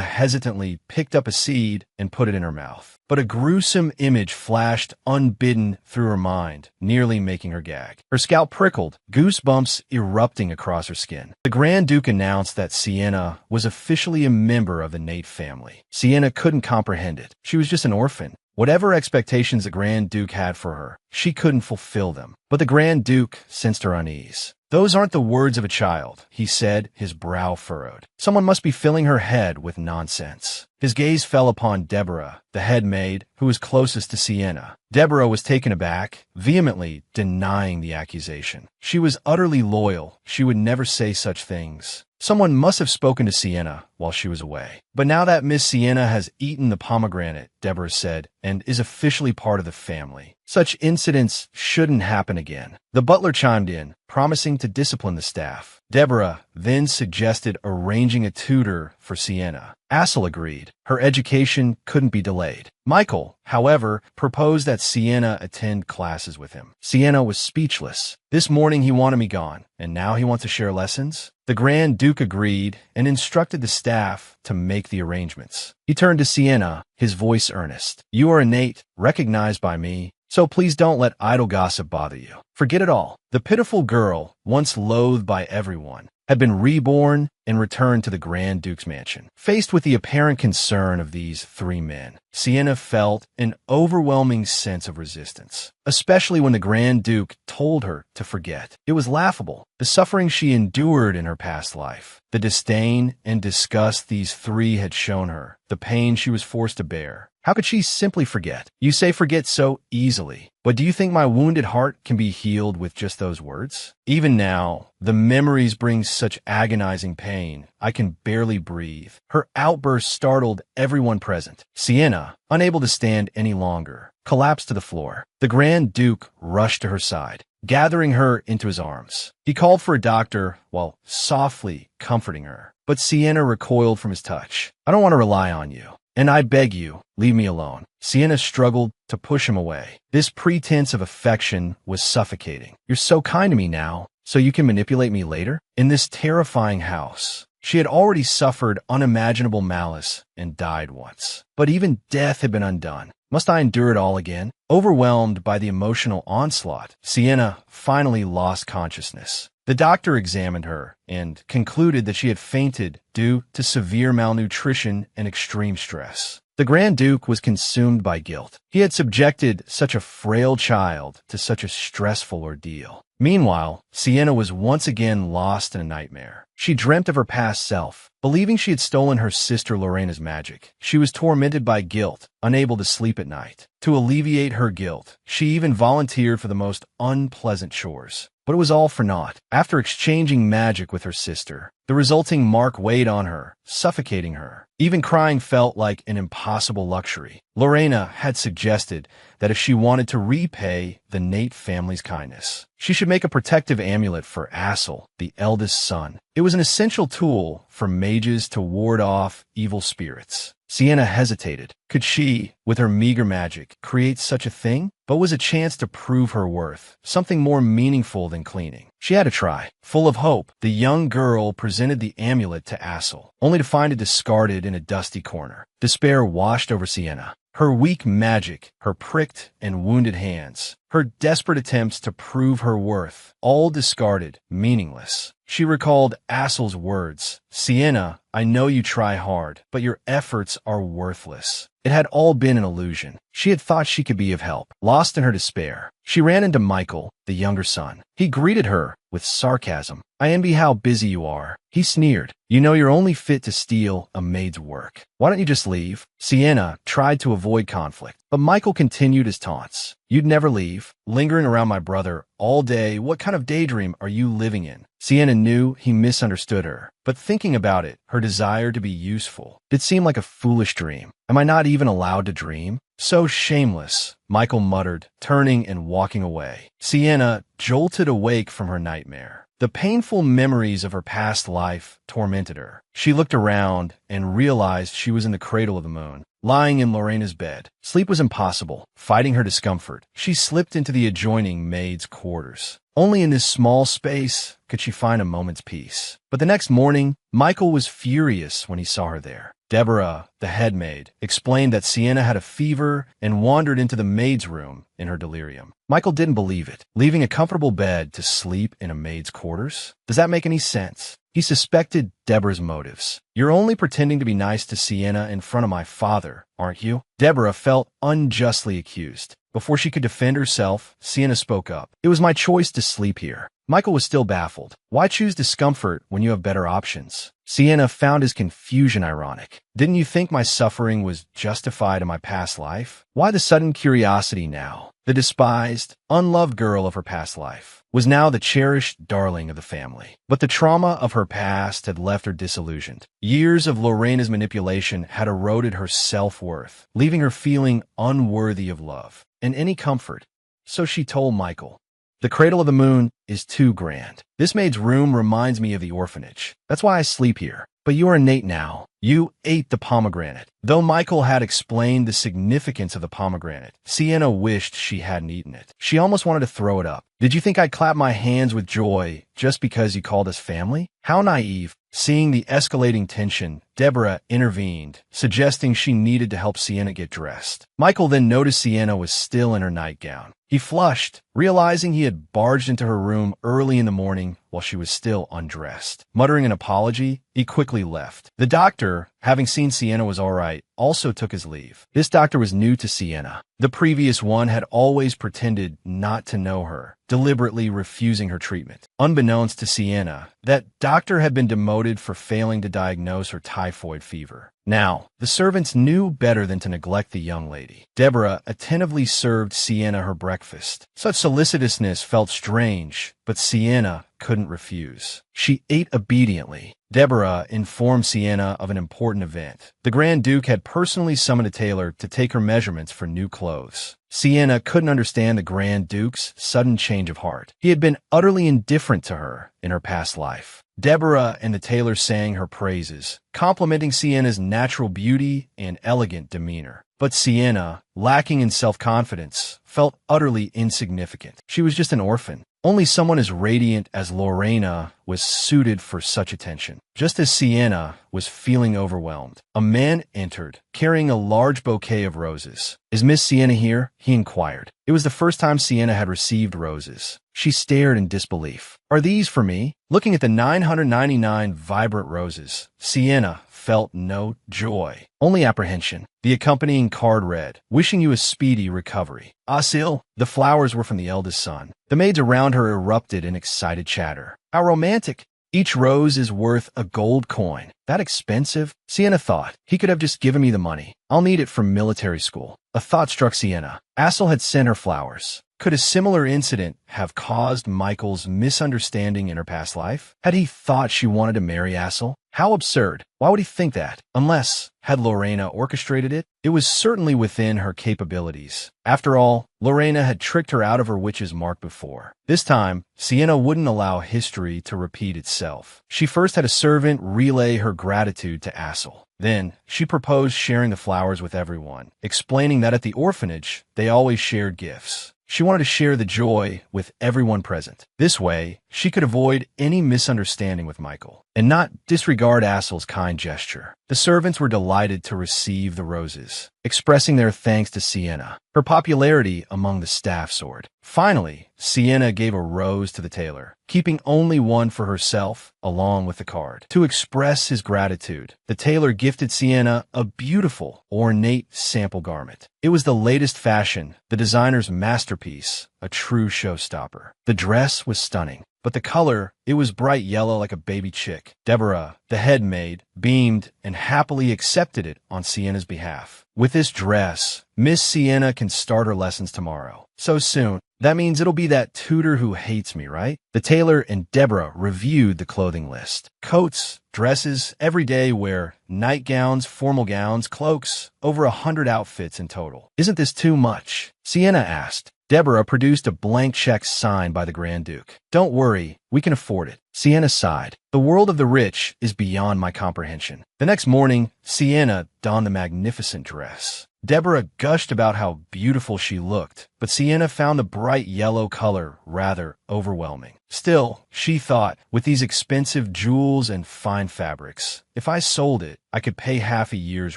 hesitantly picked up a seed and put it in her mouth. But a gruesome image flashed unbidden through her mind, nearly making her gag. Her scalp prickled, goosebumps erupting across her skin. The Grand Duke announced that Sienna was officially a member of the Nate family. Sienna couldn't comprehend it. She was just an orphan. Whatever expectations the Grand Duke had for her, she couldn't fulfill them. But the Grand Duke sensed her unease. "Those aren't the words of a child," he said, his brow furrowed. "Someone must be filling her head with nonsense." His gaze fell upon Deborah, the head maid, who was closest to Sienna. Deborah was taken aback, vehemently denying the accusation. She was utterly loyal. She would never say such things. Someone must have spoken to Sienna while she was away. "But now that Miss Sienna has eaten the pomegranate," Deborah said, "and is officially part of the family, such incidents shouldn't happen again." The butler chimed in, promising to discipline the staff. Deborah then suggested arranging a tutor for Sienna. Assel agreed. Her education couldn't be delayed. Michael, however, proposed that Sienna attend classes with him. Sienna was speechless. This morning he wanted me gone, and now he wants to share lessons? The Grand Duke agreed and instructed the staff to make the arrangements. He turned to Sienna, his voice earnest. "You are innate, recognized by me, so please don't let idle gossip bother you. Forget it all." The pitiful girl, once loathed by everyone, had been reborn and returned to the Grand Duke's mansion. Faced with the apparent concern of these three men, Sienna felt an overwhelming sense of resistance, especially when the Grand Duke told her to forget. It was laughable. The suffering she endured in her past life, the disdain and disgust these three had shown her, the pain she was forced to bear. How could she simply forget? You say forget so easily, but do you think my wounded heart can be healed with just those words? Even now, the memories bring such agonizing pain, I can barely breathe. Her outburst startled everyone present. Sienna, unable to stand any longer, collapsed to the floor. The Grand Duke rushed to her side, gathering her into his arms. He called for a doctor while softly comforting her. But Sienna recoiled from his touch. "I don't want to rely on you. And I beg you, leave me alone." Sienna struggled to push him away. This pretense of affection was suffocating. "You're so kind to me now, so you can manipulate me later?" In this terrifying house, she had already suffered unimaginable malice and died once. But even death had been undone. Must I endure it all again? Overwhelmed by the emotional onslaught, Sienna finally lost consciousness. The doctor examined her and concluded that she had fainted due to severe malnutrition and extreme stress. The Grand Duke was consumed by guilt. He had subjected such a frail child to such a stressful ordeal. Meanwhile, Sienna was once again lost in a nightmare. She dreamt of her past self, believing she had stolen her sister Lorena's magic. She was tormented by guilt, unable to sleep at night. To alleviate her guilt, she even volunteered for the most unpleasant chores. But it was all for naught. After exchanging magic with her sister, the resulting mark weighed on her, suffocating her. Even crying felt like an impossible luxury. Lorena had suggested that if she wanted to repay the Nate family's kindness, she should make a protective amulet for Assel, the eldest son. It was an essential tool for mages to ward off evil spirits. Sienna hesitated. Could she, with her meager magic, create such a thing? But was a chance to prove her worth, something more meaningful than cleaning. She had to try. Full of hope, the young girl presented the amulet to Assel, only to find it discarded in a dusty corner. Despair washed over Sienna. Her weak magic, her pricked and wounded hands, her desperate attempts to prove her worth, all discarded, meaningless. She recalled Assel's words, "Sienna, I know you try hard, but your efforts are worthless." It had all been an illusion. She had thought she could be of help. Lost in her despair, she ran into Michael, the younger son. He greeted her, with sarcasm. I envy how busy you are. He sneered. You know you're only fit to steal a maid's work. Why don't you just leave? Sienna tried to avoid conflict, but Michael continued his taunts. You'd never leave, lingering around my brother all day. What kind of daydream are you living in? Sienna knew he misunderstood her, but thinking about it, her desire to be useful did seem like a foolish dream. Am I not even allowed to dream? So shameless, Michael muttered, turning and walking away. Sienna jolted awake from her nightmare. The painful memories of her past life tormented her. She looked around and realized she was in the cradle of the moon, lying in Lorena's bed. Sleep was impossible. Fighting her discomfort, she slipped into the adjoining maid's quarters. Only in this small space could she find a moment's peace. But the next morning, Michael was furious when he saw her there. Deborah, the head maid, explained that Sienna had a fever and wandered into the maid's room in her delirium. Michael didn't believe it. Leaving a comfortable bed to sleep in a maid's quarters? Does that make any sense? He suspected Deborah's motives. You're only pretending to be nice to Sienna in front of my father, aren't you? Deborah felt unjustly accused. Before she could defend herself, Sienna spoke up. It was my choice to sleep here. Michael was still baffled. Why choose discomfort when you have better options? Sienna found his confusion ironic. Didn't you think my suffering was justified in my past life? Why the sudden curiosity now? The despised, unloved girl of her past life was now the cherished darling of the family. But the trauma of her past had left her disillusioned. Years of Lorena's manipulation had eroded her self-worth, leaving her feeling unworthy of love and any comfort. So she told Michael, the cradle of the moon is too grand. This maid's room reminds me of the orphanage. That's why I sleep here. But you are innate now. You ate the pomegranate. Though Michael had explained the significance of the pomegranate, Sienna wished she hadn't eaten it. She almost wanted to throw it up. Did you think I'd clap my hands with joy just because you called us family? How naive. Seeing the escalating tension, Deborah intervened, suggesting she needed to help Sienna get dressed. Michael then noticed Sienna was still in her nightgown. He flushed, realizing he had barged into her room early in the morning while she was still undressed. Muttering an apology, he quickly left. The doctor, having seen Sienna was all right, also took his leave. This doctor was new to Sienna. The previous one had always pretended not to know her, deliberately refusing her treatment. Unbeknownst to Sienna, that doctor had been demoted for failing to diagnose her typhoid fever. Now, the servants knew better than to neglect the young lady. Deborah attentively served Sienna her breakfast. Such solicitousness felt strange, but Sienna couldn't refuse. She ate obediently. Deborah informed Sienna of an important event. The Grand Duke had personally summoned a tailor to take her measurements for new clothes. Sienna couldn't understand the Grand Duke's sudden change of heart. He had been utterly indifferent to her in her past life. Deborah and the tailor sang her praises, complimenting Sienna's natural beauty and elegant demeanor. But Sienna, lacking in self-confidence, felt utterly insignificant. She was just an orphan. Only someone as radiant as Lorena was suited for such attention. Just as Sienna was feeling overwhelmed, a man entered, carrying a large bouquet of roses. Is Miss Sienna here? He inquired. It was the first time Sienna had received roses. She stared in disbelief. Are these for me? Looking at the 999 vibrant roses, Sienna felt no joy, only apprehension. The accompanying card read, wishing you a speedy recovery. Asil, the flowers were from the eldest son. The maids around her erupted in excited chatter. How romantic. Each rose is worth a gold coin. That expensive? Sienna thought. He could have just given me the money. I'll need it for military school. A thought struck Sienna. Asil had sent her flowers. Could a similar incident have caused Michael's misunderstanding in her past life? Had he thought she wanted to marry Asil? How absurd. Why would he think that? Unless, had Lorena orchestrated it? It was certainly within her capabilities. After all, Lorena had tricked her out of her witch's mark before. This time, Sienna wouldn't allow history to repeat itself. She first had a servant relay her gratitude to Asil. Then, she proposed sharing the flowers with everyone, explaining that at the orphanage, they always shared gifts. She wanted to share the joy with everyone present. This way, she could avoid any misunderstanding with Michael and not disregard Asil's kind gesture. The servants were delighted to receive the roses, expressing their thanks to Sienna. Her popularity among the staff soared. Finally, Sienna gave a rose to the tailor, keeping only one for herself, along with the card. To express his gratitude, the tailor gifted Sienna a beautiful, ornate sample garment. It was the latest fashion, the designer's masterpiece, a true showstopper. The dress was stunning. but the color, it was bright yellow like a baby chick. Deborah, the head maid, beamed and happily accepted it on Sienna's behalf. With this dress, Miss Sienna can start her lessons tomorrow. So soon. That means it'll be that tutor who hates me, right? The tailor and Deborah reviewed the clothing list. Coats, dresses, everyday wear, nightgowns, formal gowns, cloaks, over 100 outfits in total. Isn't this too much? Sienna asked. Deborah produced a blank check signed by the Grand Duke. Don't worry, we can afford it. Sienna sighed. The world of the rich is beyond my comprehension. The next morning, Sienna donned the magnificent dress. Deborah gushed about how beautiful she looked, but Sienna found the bright yellow color rather overwhelming. Still, she thought, with these expensive jewels and fine fabrics, if I sold it, I could pay half a year's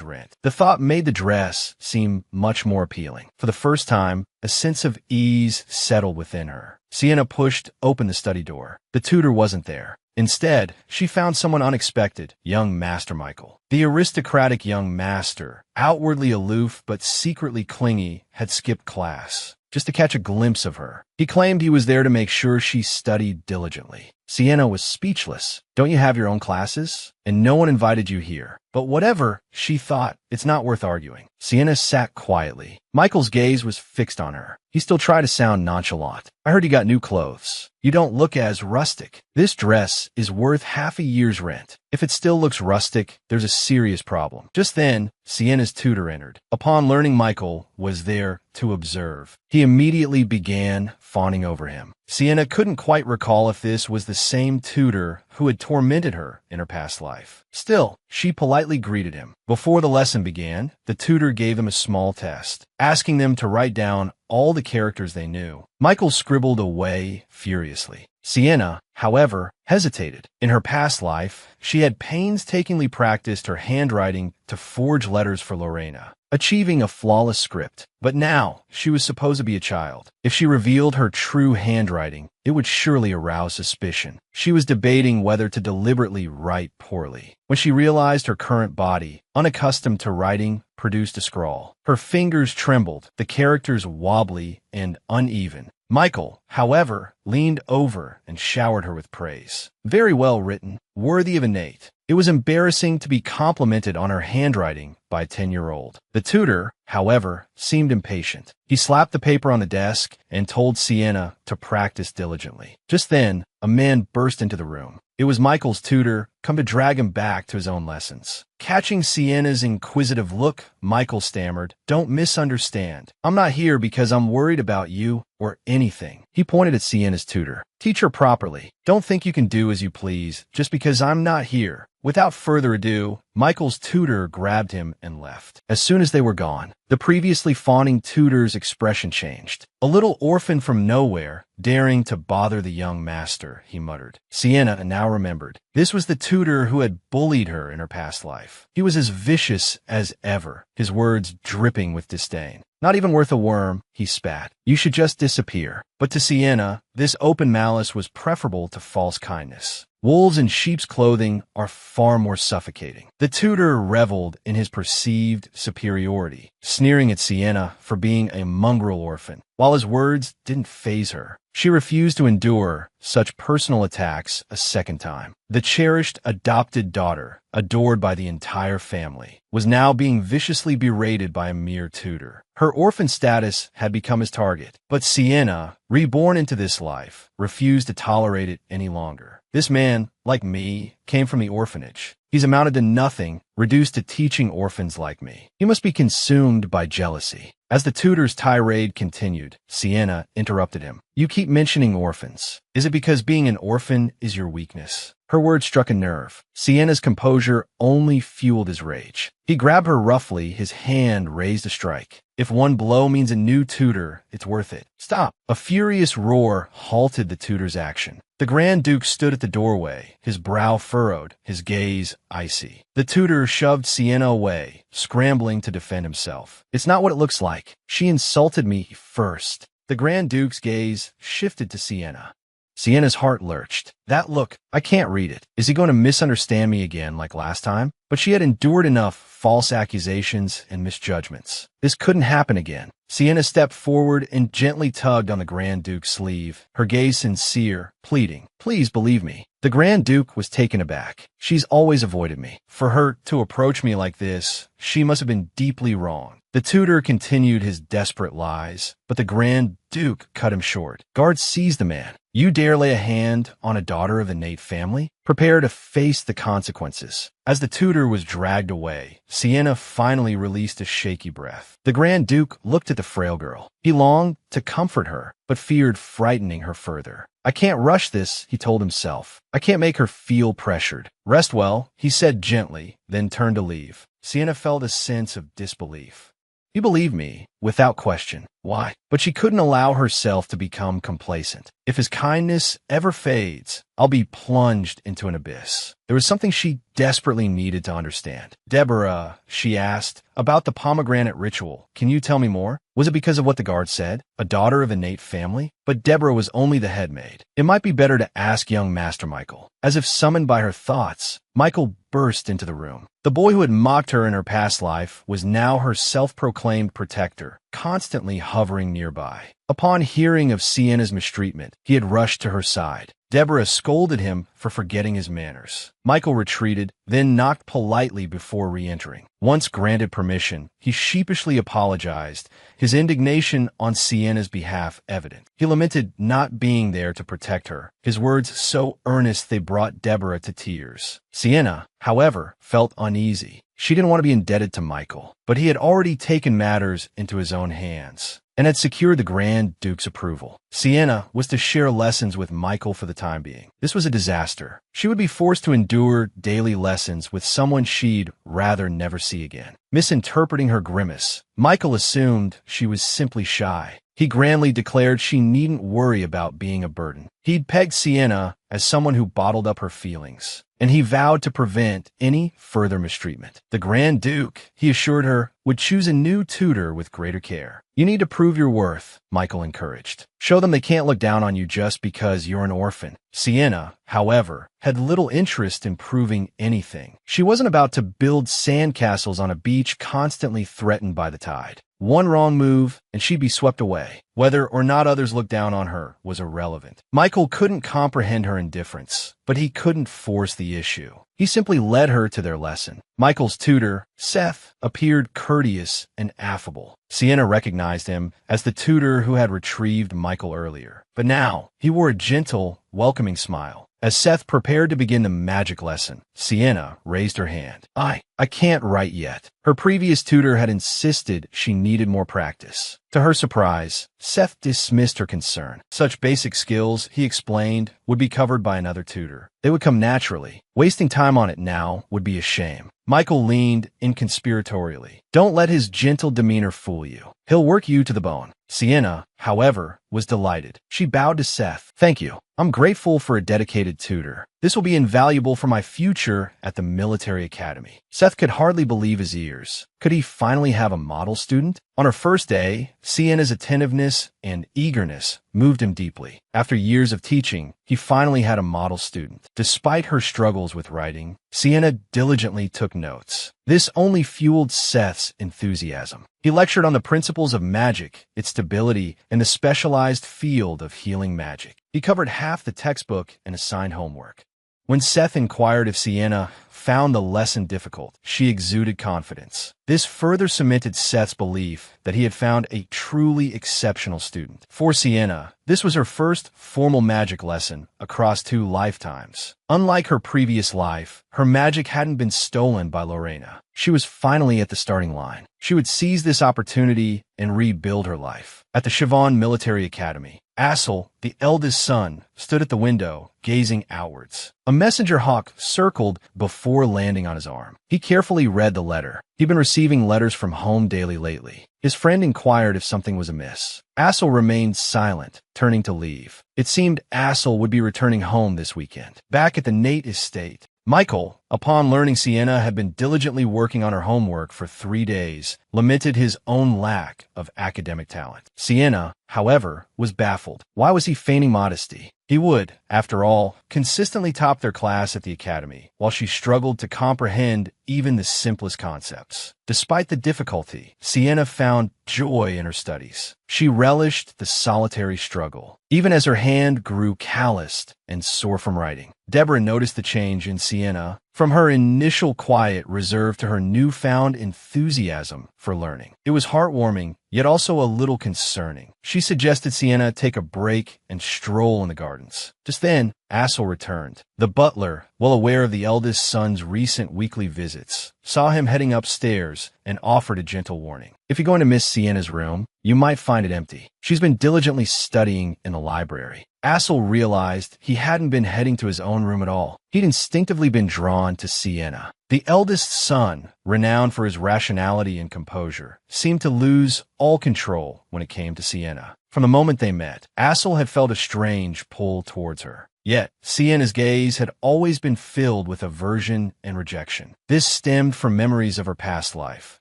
rent. The thought made the dress seem much more appealing. For the first time, a sense of ease settled within her. Sienna pushed open the study door. The tutor wasn't there. Instead, she found someone unexpected, young Master Michael. The aristocratic young master, outwardly aloof but secretly clingy, had skipped class, just to catch a glimpse of her. He claimed he was there to make sure she studied diligently. Sienna was speechless. Don't you have your own classes? And no one invited you here. But whatever, she thought, it's not worth arguing. Sienna sat quietly. Michael's gaze was fixed on her. He still tried to sound nonchalant. I heard you got new clothes. You don't look as rustic. This dress is worth half a year's rent. If it still looks rustic, there's a serious problem. Just then, Sienna's tutor entered. Upon learning Michael was there to observe, he immediately began fawning over him. Sienna couldn't quite recall if this was the same tutor who had tormented her in her past life. Still, she politely greeted him. Before the lesson began, the tutor gave them a small test, asking them to write down all the characters they knew. Michael scribbled away furiously. Sienna, however, hesitated. In her past life, she had painstakingly practiced her handwriting to forge letters for Lorena, achieving a flawless script. But now, she was supposed to be a child. If she revealed her true handwriting, it would surely arouse suspicion. She was debating whether to deliberately write poorly, when she realized her current body, unaccustomed to writing, produced a scrawl. Her fingers trembled, the characters wobbly and uneven. Michael, however, leaned over and showered her with praise. Very well written, worthy of an 8. It was embarrassing to be complimented on her handwriting by a 10-year-old. The tutor, however, seemed impatient. He slapped the paper on the desk and told Sienna to practice diligently. Just then, a man burst into the room. It was Michael's tutor, come to drag him back to his own lessons. Catching Sienna's inquisitive look, Michael stammered, "Don't misunderstand. I'm not here because I'm worried about you or anything." He pointed at Sienna's tutor. "Teach her properly. Don't think you can do as you please just because I'm not here." Without further ado, Michael's tutor grabbed him and left. As soon as they were gone, the previously fawning tutor's expression changed. "A little orphan from nowhere, daring to bother the young master," he muttered. Sienna now remembered. This was the tutor who had bullied her in her past life. He was as vicious as ever, his words dripping with disdain. "Not even worth a worm," he spat. "You should just disappear." But to Sienna, this open malice was preferable to false kindness. Wolves in sheep's clothing are far more suffocating. The tutor reveled in his perceived superiority, sneering at Sienna for being a mongrel orphan. While his words didn't faze her, she refused to endure such personal attacks a second time. The cherished adopted daughter, adored by the entire family, was now being viciously berated by a mere tutor. Her orphan status had become his target, but Sienna, reborn into this life, refused to tolerate it any longer. This man, like me, came from the orphanage. He's amounted to nothing, reduced to teaching orphans like me. He must be consumed by jealousy. As the tutor's tirade continued, Sienna interrupted him. "You keep mentioning orphans. Is it because being an orphan is your weakness?" Her words struck a nerve. Sienna's composure only fueled his rage. He grabbed her roughly, his hand raised to strike. "If one blow means a new tutor, it's worth it. Stop!" A furious roar halted the tutor's action. The Grand Duke stood at the doorway, his brow furrowed, his gaze icy. The tutor shoved Sienna away, scrambling to defend himself. "It's not what it looks like. She insulted me first." The Grand Duke's gaze shifted to Sienna. Sienna's heart lurched. That look, I can't read it. Is he going to misunderstand me again like last time? But she had endured enough false accusations and misjudgments. This couldn't happen again. Sienna stepped forward and gently tugged on the Grand Duke's sleeve, her gaze sincere, pleading, "Please believe me." The Grand Duke was taken aback. She's always avoided me. For her to approach me like this, she must have been deeply wrong. The tutor continued his desperate lies, but the Grand Duke cut him short. Guards seized the man. "You dare lay a hand on a daughter of the Nate family? Prepare to face the consequences." As the tutor was dragged away, Sienna finally released a shaky breath. The Grand Duke looked at the frail girl. He longed to comfort her, but feared frightening her further. "I can't rush this," he told himself. "I can't make her feel pressured." "Rest well," he said gently, then turned to leave. Sienna felt a sense of disbelief. "You believe me, without question. Why?" But she couldn't allow herself to become complacent. If his kindness ever fades, I'll be plunged into an abyss. There was something she desperately needed to understand. "Deborah," she asked, "about the pomegranate ritual. Can you tell me more? Was it because of what the guard said? A daughter of a Nate family?" But Deborah was only the head maid. "It might be better to ask young Master Michael." As if summoned by her thoughts, Michael burst into the room. The boy who had mocked her in her past life was now her self-proclaimed protector, constantly hovering nearby. Upon hearing of Sienna's mistreatment, he had rushed to her side. Deborah scolded him for forgetting his manners. Michael retreated, then knocked politely before re-entering. Once granted permission, he sheepishly apologized, his indignation on Sienna's behalf evident. He lamented not being there to protect her, his words so earnest they brought Deborah to tears. Sienna, however, felt uneasy. She didn't want to be indebted to Michael, but he had already taken matters into his own hands and had secured the Grand Duke's approval. Sienna was to share lessons with Michael for the time being. This was a disaster. She would be forced to endure daily lessons with someone she'd rather never see again. Misinterpreting her grimace, Michael assumed she was simply shy. He grandly declared she needn't worry about being a burden. He'd pegged Sienna as someone who bottled up her feelings, and he vowed to prevent any further mistreatment. The Grand Duke, he assured her, would choose a new tutor with greater care. "You need to prove your worth," Michael encouraged. "Show them they can't look down on you just because you're an orphan." Sienna, however, had little interest in proving anything. She wasn't about to build sandcastles on a beach constantly threatened by the tide. One wrong move, and she'd be swept away. Whether or not others looked down on her was irrelevant. Michael couldn't comprehend her indifference, but he couldn't force the issue. He simply led her to their lesson. Michael's tutor, Seth, appeared courteous and affable. Sienna recognized him as the tutor who had retrieved Michael earlier. But now, he wore a gentle, welcoming smile. As Seth prepared to begin the magic lesson, Sienna raised her hand. I can't write yet." Her previous tutor had insisted she needed more practice. To her surprise, Seth dismissed her concern. Such basic skills, he explained, would be covered by another tutor. They would come naturally. Wasting time on it now would be a shame. Michael leaned inconspiratorially. "Don't let his gentle demeanor fool you. He'll work you to the bone." Sienna, however, was delighted. She bowed to Seth. "Thank you. I'm grateful for a dedicated tutor. This will be invaluable for my future at the military academy." Seth could hardly believe his ears. Could he finally have a model student? On her first day, Sienna's attentiveness and eagerness moved him deeply. After years of teaching, he finally had a model student. Despite her struggles with writing, Sienna diligently took notes. This only fueled Seth's enthusiasm. He lectured on the principles of magic, its stability, and the specialized field of healing magic. He covered half the textbook and assigned homework. When Seth inquired if Sienna found the lesson difficult, she exuded confidence. This further cemented Seth's belief that he had found a truly exceptional student. For Sienna, this was her first formal magic lesson across 2 lifetimes. Unlike her previous life, her magic hadn't been stolen by Lorena. She was finally at the starting line. She would seize this opportunity and rebuild her life. At the Siobhan Military Academy, Assel, the eldest son, stood at the window, gazing outwards. A messenger hawk circled before landing on his arm. He carefully read the letter. He'd been receiving letters from home daily lately. His friend inquired if something was amiss. Assel remained silent, turning to leave. It seemed Assel would be returning home this weekend. Back at the Nate estate, Michael, upon learning Sienna had been diligently working on her homework for 3 days, lamented his own lack of academic talent. Sienna, however, was baffled. Why was he feigning modesty? He would, after all, consistently top their class at the academy, while she struggled to comprehend even the simplest concepts. Despite the difficulty, Sienna found joy in her studies. She relished the solitary struggle, even as her hand grew calloused and sore from writing. Deborah noticed the change in Sienna, from her initial quiet reserved to her newfound enthusiasm for learning. It was heartwarming, yet also a little concerning. She suggested Sienna take a break and stroll in the gardens. Just then, Assel returned. The butler, well aware of the eldest son's recent weekly visits, saw him heading upstairs and offered a gentle warning. If you're going to miss Sienna's room, you might find it empty. She's been diligently studying in the library. Assel realized he hadn't been heading to his own room at all. He'd instinctively been drawn to Sienna. The eldest son, renowned for his rationality and composure, seemed to lose all control when it came to Sienna. From the moment they met, Assel had felt a strange pull towards her. Yet, Sienna's gaze had always been filled with aversion and rejection. This stemmed from memories of her past life,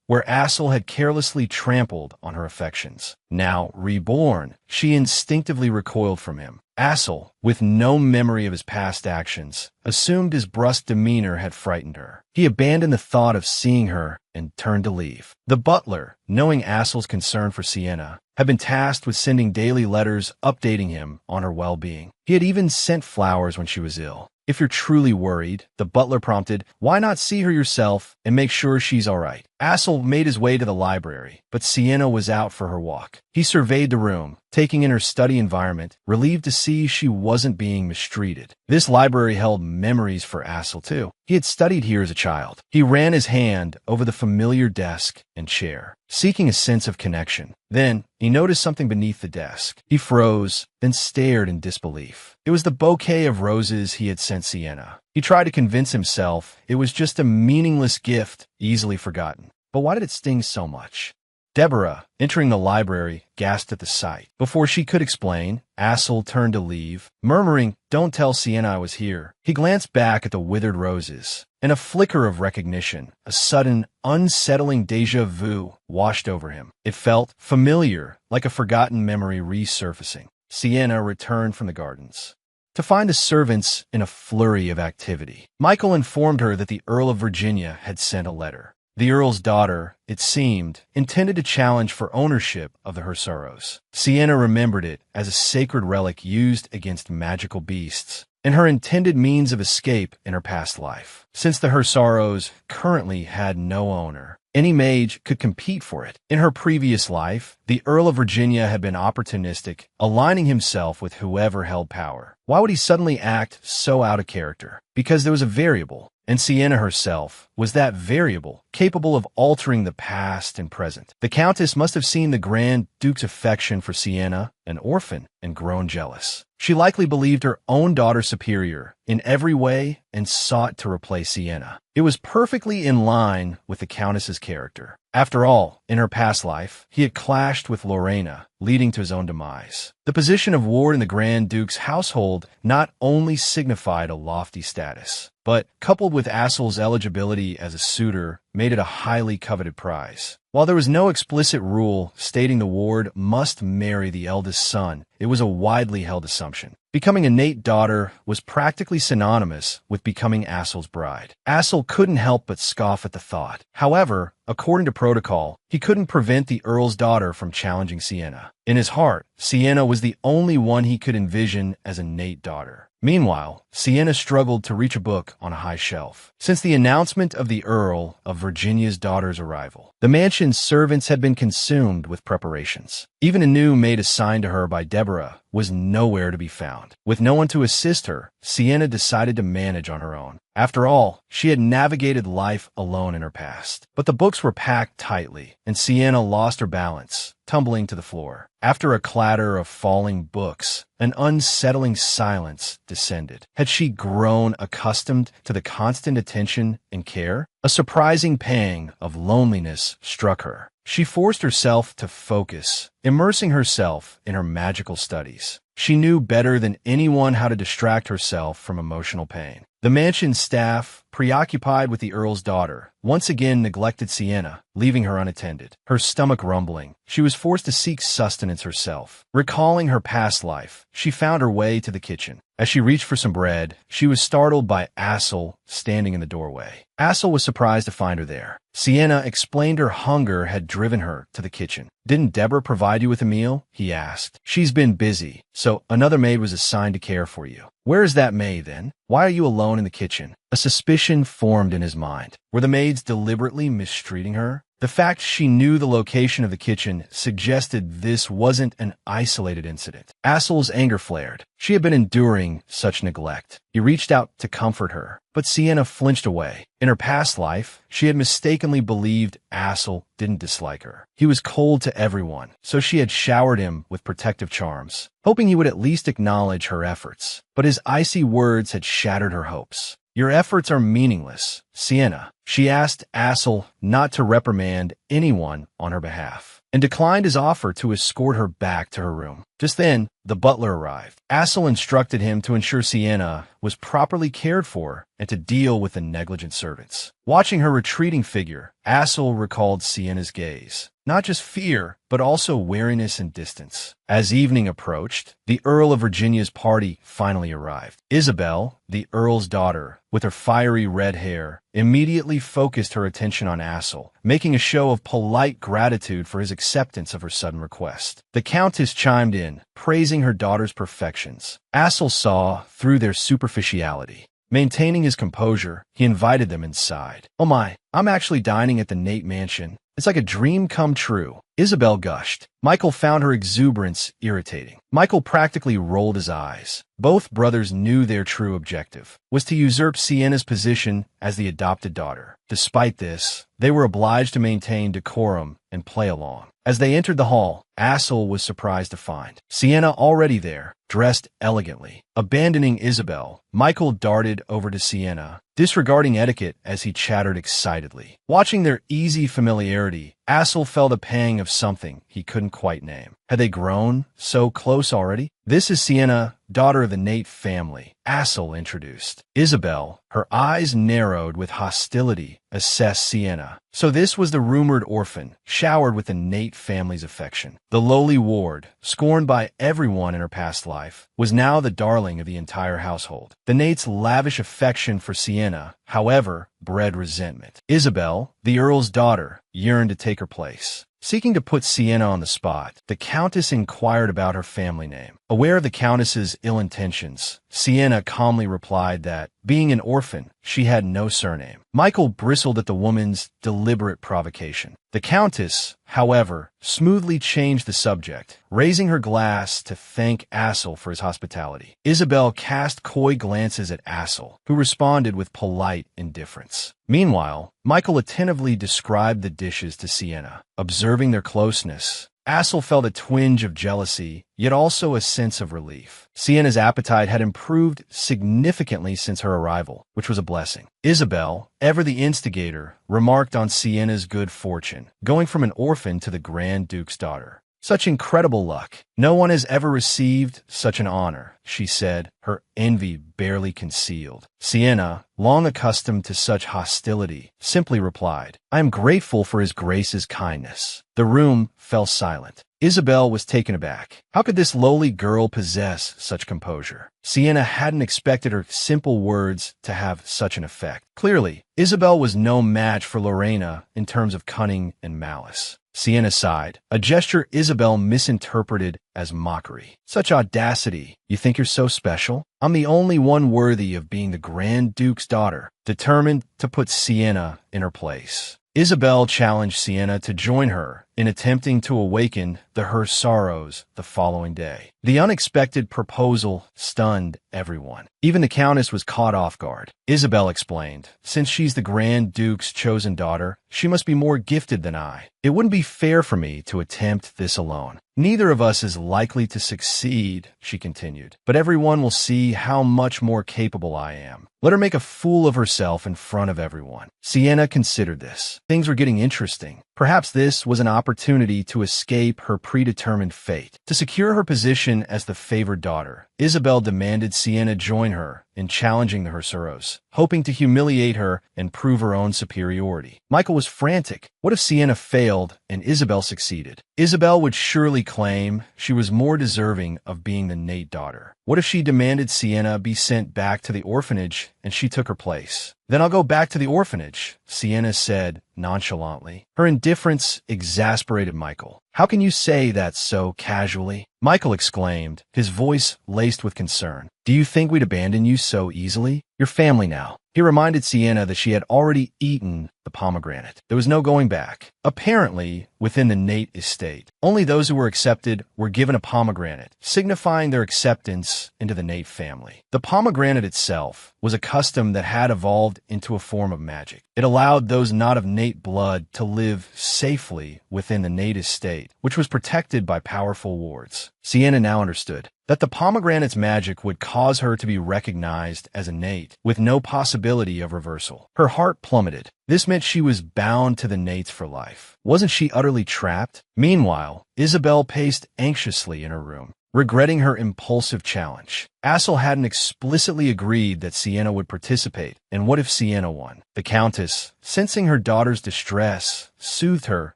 where Assel had carelessly trampled on her affections. Now reborn, she instinctively recoiled from him. Assel, with no memory of his past actions, assumed his brusque demeanor had frightened her. He abandoned the thought of seeing her and turned to leave. The butler, knowing Assel's concern for Sienna, had been tasked with sending daily letters updating him on her well-being. He had even sent flowers when she was ill. If you're truly worried, the butler prompted, why not see her yourself and make sure she's all right? Assel made his way to the library, but Sienna was out for her walk. He surveyed the room, taking in her study environment, relieved to see she wasn't being mistreated. This library held memories for Assel, too. He had studied here as a child. He ran his hand over the familiar desk and chair, seeking a sense of connection. Then, he noticed something beneath the desk. He froze, then stared in disbelief. It was the bouquet of roses he had sent Sienna. He tried to convince himself it was just a meaningless gift, easily forgotten. But why did it sting so much? Deborah, entering the library, gasped at the sight. Before she could explain, Assel turned to leave, murmuring, don't tell Sienna I was here. He glanced back at the withered roses, and a flicker of recognition, a sudden, unsettling déjà vu washed over him. It felt familiar, like a forgotten memory resurfacing. Sienna returned from the gardens to find the servants in a flurry of activity. Michael informed her that the Earl of Virginia had sent a letter. The Earl's daughter, it seemed, intended to challenge for ownership of the Hersaros. Sienna remembered it as a sacred relic used against magical beasts, and her intended means of escape in her past life. Since the Hersaros currently had no owner, any mage could compete for it. In her previous life, the Earl of Virginia had been opportunistic, aligning himself with whoever held power. Why would he suddenly act so out of character? Because there was a variable, and Sienna herself was that variable, capable of altering the past and present. The Countess must have seen the Grand Duke's affection for Sienna, an orphan, and grown jealous. She likely believed her own daughter superior in every way and sought to replace Sienna. It was perfectly in line with the Countess's character. After all, in her past life, he had clashed with Lorena, leading to his own demise. The position of ward in the Grand Duke's household not only signified a lofty status, but, coupled with Assel's eligibility as a suitor, made it a highly coveted prize. While there was no explicit rule stating the ward must marry the eldest son, it was a widely held assumption. Becoming a Nate daughter was practically synonymous with becoming Assel's bride. Assel couldn't help but scoff at the thought. However, according to protocol, he couldn't prevent the Earl's daughter from challenging Sienna. In his heart, Sienna was the only one he could envision as a Nate daughter. Meanwhile, Sienna struggled to reach a book on a high shelf. Since the announcement of the Earl of Virginia's daughter's arrival, the mansion's servants had been consumed with preparations. Even a new maid assigned to her by Deborah was nowhere to be found. With no one to assist her, Sienna decided to manage on her own. After all, she had navigated life alone in her past. But the books were packed tightly, and Sienna lost her balance, tumbling to the floor. After a clatter of falling books, an unsettling silence descended. Had she grown accustomed to the constant attention and care? A surprising pang of loneliness struck her. She forced herself to focus, immersing herself in her magical studies. She knew better than anyone how to distract herself from emotional pain. The mansion staff, preoccupied with the Earl's daughter, once again neglected Sienna, leaving her unattended. Her stomach rumbling, she was forced to seek sustenance herself. Recalling her past life, she found her way to the kitchen. As she reached for some bread, she was startled by Assel standing in the doorway. Assel was surprised to find her there. Sienna explained her hunger had driven her to the kitchen. "Didn't Deborah provide you with a meal?" he asked. "She's been busy, so another maid was assigned to care for you." "Where is that maid, then? Why are you alone in the kitchen?" A suspicion formed in his mind. Were the maids deliberately mistreating her? The fact she knew the location of the kitchen suggested this wasn't an isolated incident. Assel's anger flared. She had been enduring such neglect. He reached out to comfort her, but Sienna flinched away. In her past life, she had mistakenly believed Assel didn't dislike her. He was cold to everyone, so she had showered him with protective charms, hoping he would at least acknowledge her efforts. But his icy words had shattered her hopes. "Your efforts are meaningless, Sienna." She asked Assel not to reprimand anyone on her behalf, and declined his offer to escort her back to her room. Just then, the butler arrived. Assel instructed him to ensure Sienna was properly cared for and to deal with the negligent servants. Watching her retreating figure, Assel recalled Sienna's gaze. Not just fear, but also wariness and distance. As evening approached, the Earl of Virginia's party finally arrived. Isabel, the Earl's daughter, with her fiery red hair, immediately focused her attention on Assel, making a show of polite gratitude for his acceptance of her sudden request. The Countess chimed in, praising her daughter's perfections. Assel saw through their superficiality. Maintaining his composure, he invited them inside. "Oh my, I'm actually dining at the Nate Mansion. It's like a dream come true," Isabel gushed. Michael found her exuberance irritating. Michael practically rolled his eyes. Both brothers knew their true objective was to usurp Sienna's position as the adopted daughter. Despite this, they were obliged to maintain decorum and play along. As they entered the hall, Assel was surprised to find Sienna already there, dressed elegantly. Abandoning Isabel, Michael darted over to Sienna, disregarding etiquette as he chattered excitedly. Watching their easy familiarity, Assel felt a pang of something he couldn't quite name. Had they grown so close already? "This is Sienna, daughter of the Nate family," Assel introduced. Isabel, her eyes narrowed with hostility, assessed Sienna. So this was the rumored orphan, showered with the Nate family's affection. The lowly ward, scorned by everyone in her past life, was now the darling of the entire household. The Nates' lavish affection for Sienna, however, bred resentment. Isabel, the Earl's daughter, yearned to take her place. Seeking to put Sienna on the spot, the Countess inquired about her family name. Aware of the Countess's ill intentions, Sienna calmly replied that, being an orphan, she had no surname. Michael bristled at the woman's deliberate provocation. The Countess, however, smoothly changed the subject, raising her glass to thank Assel for his hospitality. Isabel cast coy glances at Assel, who responded with polite indifference. Meanwhile, Michael attentively described the dishes to Sienna. Observing their closeness, Assel felt a twinge of jealousy, yet also a sense of relief. Sienna's appetite had improved significantly since her arrival, which was a blessing. Isabel, ever the instigator, remarked on Sienna's good fortune, going from an orphan to the Grand Duke's daughter. "Such incredible luck. No one has ever received such an honor," she said, her envy barely concealed. Sienna, long accustomed to such hostility, simply replied, "I am grateful for His Grace's kindness." The room fell silent. Isabel was taken aback. How could this lowly girl possess such composure? Sienna hadn't expected her simple words to have such an effect. Clearly, Isabel was no match for Lorena in terms of cunning and malice. Sienna sighed, a gesture Isabel misinterpreted as mockery. "Such audacity. You think you're so special? I'm the only one worthy of being the Grand Duke's daughter." Determined to put Sienna in her place, Isabel challenged Sienna to join her in attempting to awaken her sorrows the following day. The unexpected proposal stunned everyone. Even the Countess was caught off guard. Isabel explained, "Since she's the Grand Duke's chosen daughter, she must be more gifted than I. It wouldn't be fair for me to attempt this alone. Neither of us is likely to succeed," she continued, "but everyone will see how much more capable I am. Let her make a fool of herself in front of everyone." Sienna considered this. Things were getting interesting. Perhaps this was an opportunity to escape her predetermined fate. To secure her position as the favored daughter, Isabel demanded Sienna join her in challenging the Hersuros, hoping to humiliate her and prove her own superiority. Michael was frantic. What if Sienna failed and Isabel succeeded? Isabel would surely claim she was more deserving of being the Nate daughter. What if she demanded Sienna be sent back to the orphanage and she took her place? Then I'll go back to the orphanage, Sienna said nonchalantly. Her indifference exasperated Michael. How can you say that so casually? Michael exclaimed, his voice laced with concern. Do you think we'd abandon you so easily? You're family now. He reminded Sienna that she had already eaten the pomegranate. There was no going back. Apparently, within the Nate estate, only those who were accepted were given a pomegranate, signifying their acceptance into the Nate family. The pomegranate itself was a custom that had evolved into a form of magic. It allowed those not of Nate blood to live safely within the Nate estate, which was protected by powerful wards. Sienna now understood that the pomegranate's magic would cause her to be recognized as a Nate, with no possibility of reversal. Her heart plummeted. This meant she was bound to the Nates for life. Wasn't she utterly trapped? Meanwhile, Isabel paced anxiously in her room, regretting her impulsive challenge. Assel hadn't explicitly agreed that Sienna would participate, and what if Sienna won? The Countess, sensing her daughter's distress, soothed her.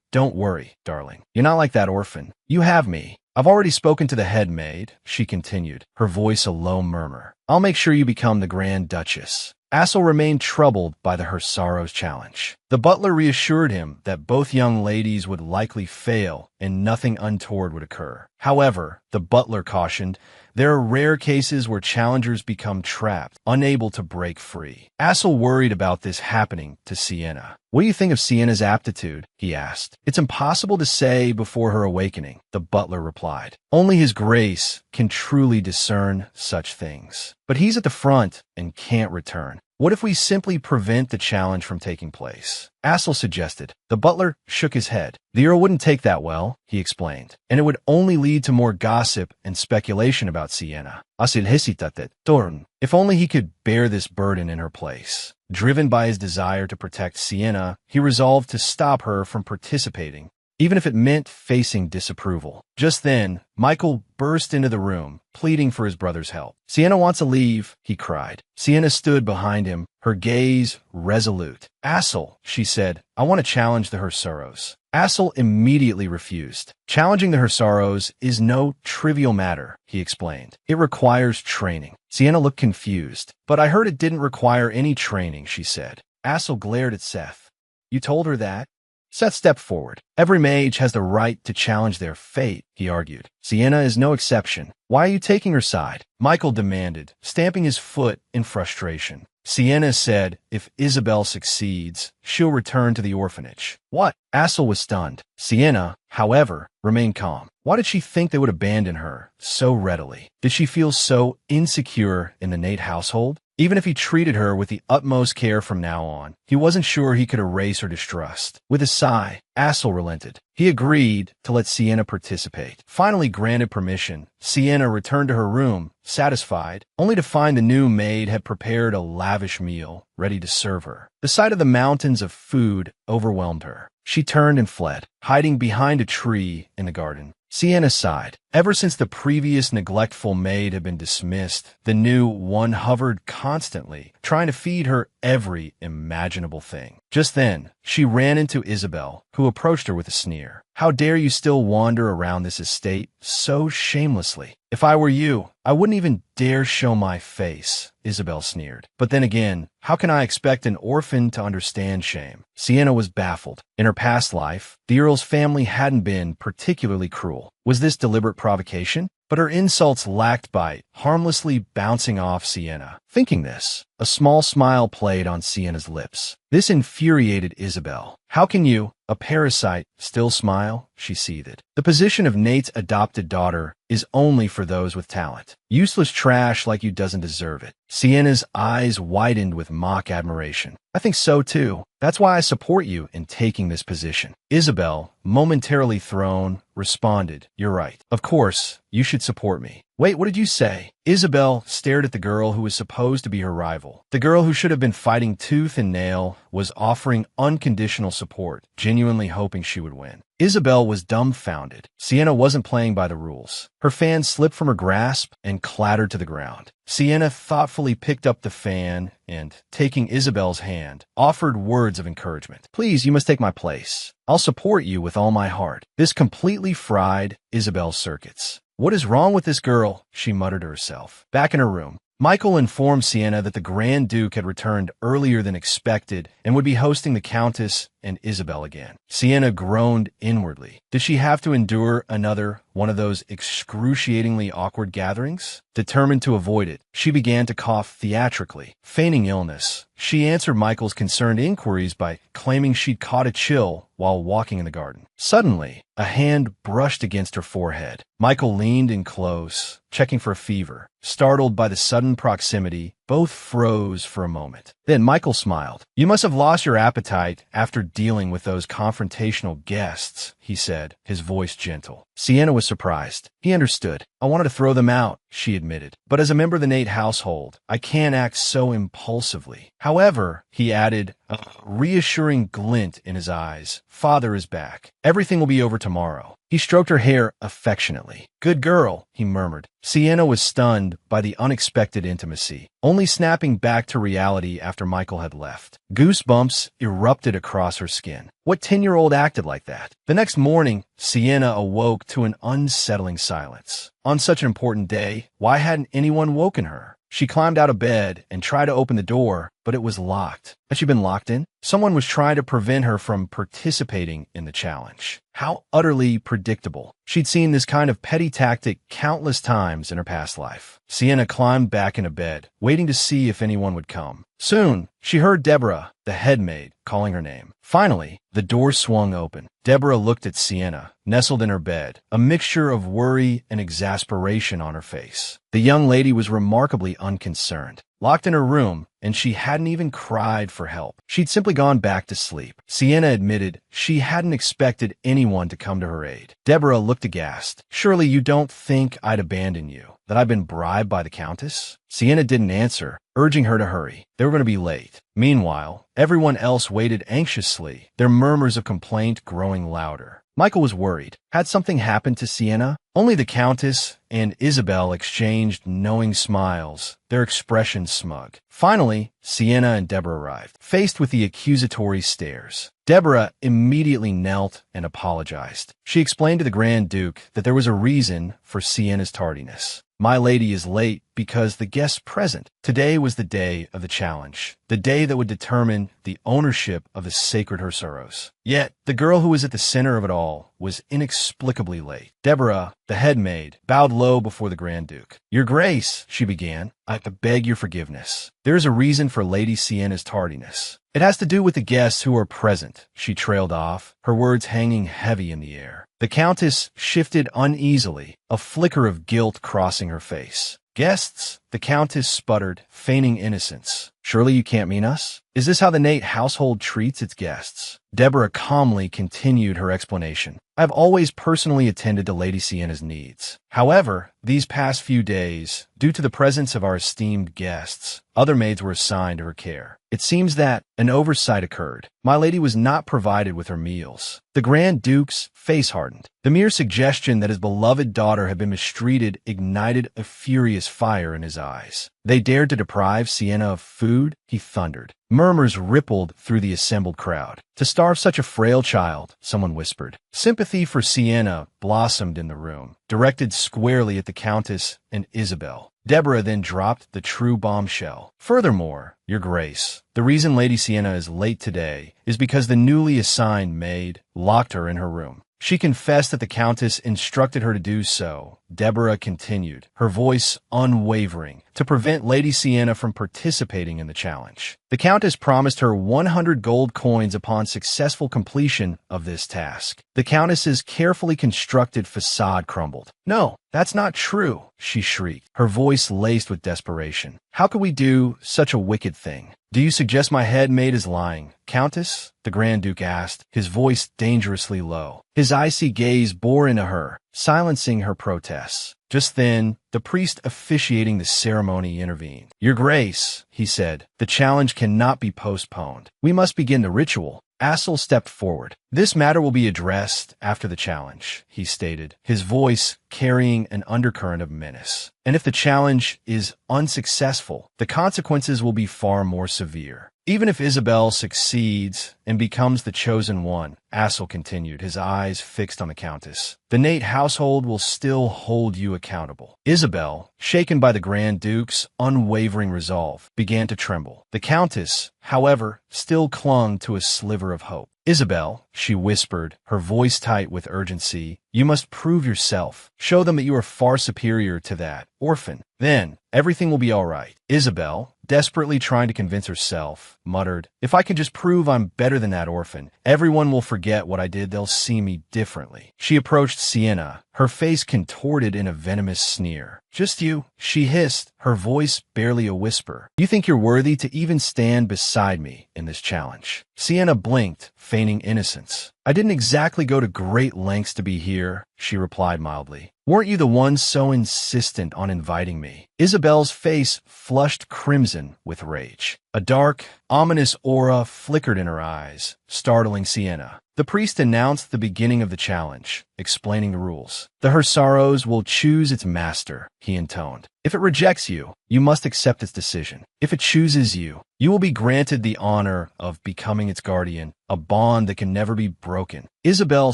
Don't worry, darling. You're not like that orphan. You have me. I've already spoken to the head maid, she continued, her voice a low murmur. I'll make sure you become the Grand Duchess. Assel remained troubled by the Hersaro's challenge. The butler reassured him that both young ladies would likely fail and nothing untoward would occur. However, the butler cautioned, there are rare cases where challengers become trapped, unable to break free. Assel worried about this happening to Sienna. What do you think of Sienna's aptitude? He asked. It's impossible to say before her awakening, the butler replied. Only His Grace can truly discern such things. But he's at the front and can't return. What if we simply prevent the challenge from taking place? Assel suggested. The butler shook his head. The Earl wouldn't take that well, he explained, and it would only lead to more gossip and speculation about Sienna. Asil hesitated. Torn. If only he could bear this burden in her place. Driven by his desire to protect Sienna, he resolved to stop her from participating, even if it meant facing disapproval. Just then, Michael burst into the room, pleading for his brother's help. Sienna wants to leave, he cried. Sienna stood behind him, her gaze resolute. Assel, she said, I want to challenge the Hersaros. Assel immediately refused. Challenging the Hersaros is no trivial matter, he explained. It requires training. Sienna looked confused. But I heard it didn't require any training, she said. Assel glared at Seth. You told her that? Seth stepped forward. Every mage has the right to challenge their fate, he argued. Sienna is no exception. Why are you taking her side? Michael demanded, stamping his foot in frustration. Sienna said if Isabel succeeds, she'll return to the orphanage. What? Assel was stunned. Sienna, however, remained calm. Why did she think they would abandon her so readily? Did she feel so insecure in the Nate household? Even if he treated her with the utmost care from now on, he wasn't sure he could erase her distrust. With a sigh, Assel relented. He agreed to let Sienna participate. Finally granted permission, Sienna returned to her room, satisfied, only to find the new maid had prepared a lavish meal, ready to serve her. The sight of the mountains of food overwhelmed her. She turned and fled, hiding behind a tree in the garden. Sienna sighed. Ever since the previous neglectful maid had been dismissed, the new one hovered constantly, trying to feed her every imaginable thing. Just then, she ran into Isabel, who approached her with a sneer. How dare you still wander around this estate so shamelessly? If I were you, I wouldn't even dare show my face, Isabel sneered. But then again, how can I expect an orphan to understand shame? Sienna was baffled. In her past life, the Earl's family hadn't been particularly cruel. Was this deliberate provocation? But her insults lacked bite, harmlessly bouncing off Sienna. Thinking this, a small smile played on Sienna's lips. This infuriated Isabel. How can you, a parasite, still smile? She seethed. The position of Nate's adopted daughter is only for those with talent. Useless trash like you doesn't deserve it. Sienna's eyes widened with mock admiration. I think so too. That's why I support you in taking this position. Isabel, momentarily thrown, responded, You're right. Of course, you should support me. Wait, what did you say? Isabel stared at the girl who was supposed to be her rival. The girl who should have been fighting tooth and nail was offering unconditional support, genuinely hoping she would win. Isabel was dumbfounded. Sienna wasn't playing by the rules. Her fan slipped from her grasp and clattered to the ground. Sienna thoughtfully picked up the fan and, taking Isabel's hand, offered words of encouragement. Please, you must take my place. I'll support you with all my heart. This completely fried Isabel's circuits. What is wrong with this girl? She muttered to herself. Back in her room, Michael informed Sienna that the Grand Duke had returned earlier than expected and would be hosting the Countess and Isabel again. Sienna groaned inwardly. Did she have to endure another one of those excruciatingly awkward gatherings? Determined to avoid it, she began to cough theatrically, feigning illness. She answered Michael's concerned inquiries by claiming she'd caught a chill while walking in the garden. Suddenly, a hand brushed against her forehead. Michael leaned in close, checking for a fever. Startled by the sudden proximity, both froze for a moment. Then Michael smiled. You must have lost your appetite after dealing with those confrontational guests, he said, his voice gentle. Sienna was surprised. He understood. I wanted to throw them out, she admitted. But as a member of the Nate household, I can't act so impulsively. However, he added, a reassuring glint in his eyes, Father is back. Everything will be over tomorrow. He stroked her hair affectionately. Good girl, he murmured. Sienna was stunned by the unexpected intimacy, only snapping back to reality after Michael had left. Goosebumps erupted across her skin. What 10-year-old acted like that? The next morning, Sienna awoke to an unsettling silence. On such an important day, why hadn't anyone woken her? She climbed out of bed and tried to open the door, but it was locked. Had she been locked in? Someone was trying to prevent her from participating in the challenge. How utterly predictable. She'd seen this kind of petty tactic countless times in her past life. Sienna climbed back into bed, waiting to see if anyone would come. Soon, she heard Deborah, the head maid, calling her name. Finally, the door swung open. Deborah looked at Sienna, nestled in her bed, a mixture of worry and exasperation on her face. The young lady was remarkably unconcerned. Locked in her room, and she hadn't even cried for help. She'd simply gone back to sleep. Sienna admitted she hadn't expected anyone to come to her aid. Deborah looked aghast. Surely you don't think I'd abandon you, that I've been bribed by the Countess? Sienna didn't answer, urging her to hurry. They were going to be late. Meanwhile, everyone else waited anxiously, their murmurs of complaint growing louder. Michael was worried. Had something happened to Sienna? Only the Countess and Isabel exchanged knowing smiles, their expressions smug. Finally, Sienna and Deborah arrived, faced with the accusatory stares. Deborah immediately knelt and apologized. She explained to the Grand Duke that there was a reason for Sienna's tardiness. My lady is late because the guests present. Today was the day of the challenge, the day that would determine the ownership of the sacred Hersuros. Yet, the girl who was at the center of it all was inexplicably late. Deborah, the head maid, bowed low before the Grand Duke. Your Grace, she began, I beg your forgiveness. There is a reason for Lady Sienna's tardiness. It has to do with the guests who are present, she trailed off, her words hanging heavy in the air. The Countess shifted uneasily, a flicker of guilt crossing her face. Guests? The Countess sputtered, feigning innocence. Surely you can't mean us? Is this how the Nate household treats its guests? Deborah calmly continued her explanation. I've always personally attended to Lady Sienna's needs. However, these past few days, due to the presence of our esteemed guests, other maids were assigned to her care. It seems that an oversight occurred. My lady was not provided with her meals. The Grand Duke's face hardened. The mere suggestion that his beloved daughter had been mistreated ignited a furious fire in his eyes. They dared to deprive Sienna of food? He thundered. Murmurs rippled through the assembled crowd. To starve such a frail child, someone whispered. Sympathy for Sienna blossomed in the room, directed squarely at the Countess and Isabel. Deborah then dropped the true bombshell. Furthermore, Your Grace, the reason Lady Sienna is late today is because the newly assigned maid locked her in her room. She confessed that the Countess instructed her to do so. Deborah continued, her voice unwavering, to prevent Lady Sienna from participating in the challenge. The Countess promised her 100 gold coins upon successful completion of this task. The Countess's carefully constructed facade crumbled. No, that's not true, she shrieked, her voice laced with desperation. How could we do such a wicked thing? Do you suggest my headmate is lying, Countess? The Grand Duke asked, his voice dangerously low. His icy gaze bore into her, silencing her protests. Just then, the priest officiating the ceremony intervened. Your Grace, he said, the challenge cannot be postponed. We must begin the ritual. Assel stepped forward. This matter will be addressed after the challenge, he stated, his voice carrying an undercurrent of menace. And if the challenge is unsuccessful, the consequences will be far more severe. Even if Isabel succeeds and becomes the chosen one, Assel continued, his eyes fixed on the Countess, the Nate household will still hold you accountable. Isabel, shaken by the Grand Duke's unwavering resolve, began to tremble. The Countess, however, still clung to a sliver of hope. Isabel, she whispered, her voice tight with urgency, you must prove yourself. Show them that you are far superior to that orphan. Then, everything will be all right. Isabel, desperately trying to convince herself, muttered, if I can just prove I'm better than that orphan, everyone will forget what I did, they'll see me differently. She approached Sienna, her face contorted in a venomous sneer. Just you, she hissed, her voice barely a whisper. You think you're worthy to even stand beside me in this challenge? Sienna blinked, feigning innocence. I didn't exactly go to great lengths to be here, she replied mildly. Weren't you the one so insistent on inviting me? Isabel's face flushed crimson with rage. A dark, ominous aura flickered in her eyes, startling Sienna. The priest announced the beginning of the challenge, explaining the rules. The Hersaros will choose its master, he intoned. If it rejects you, you must accept its decision. If it chooses you, you will be granted the honor of becoming its guardian, a bond that can never be broken. Isabel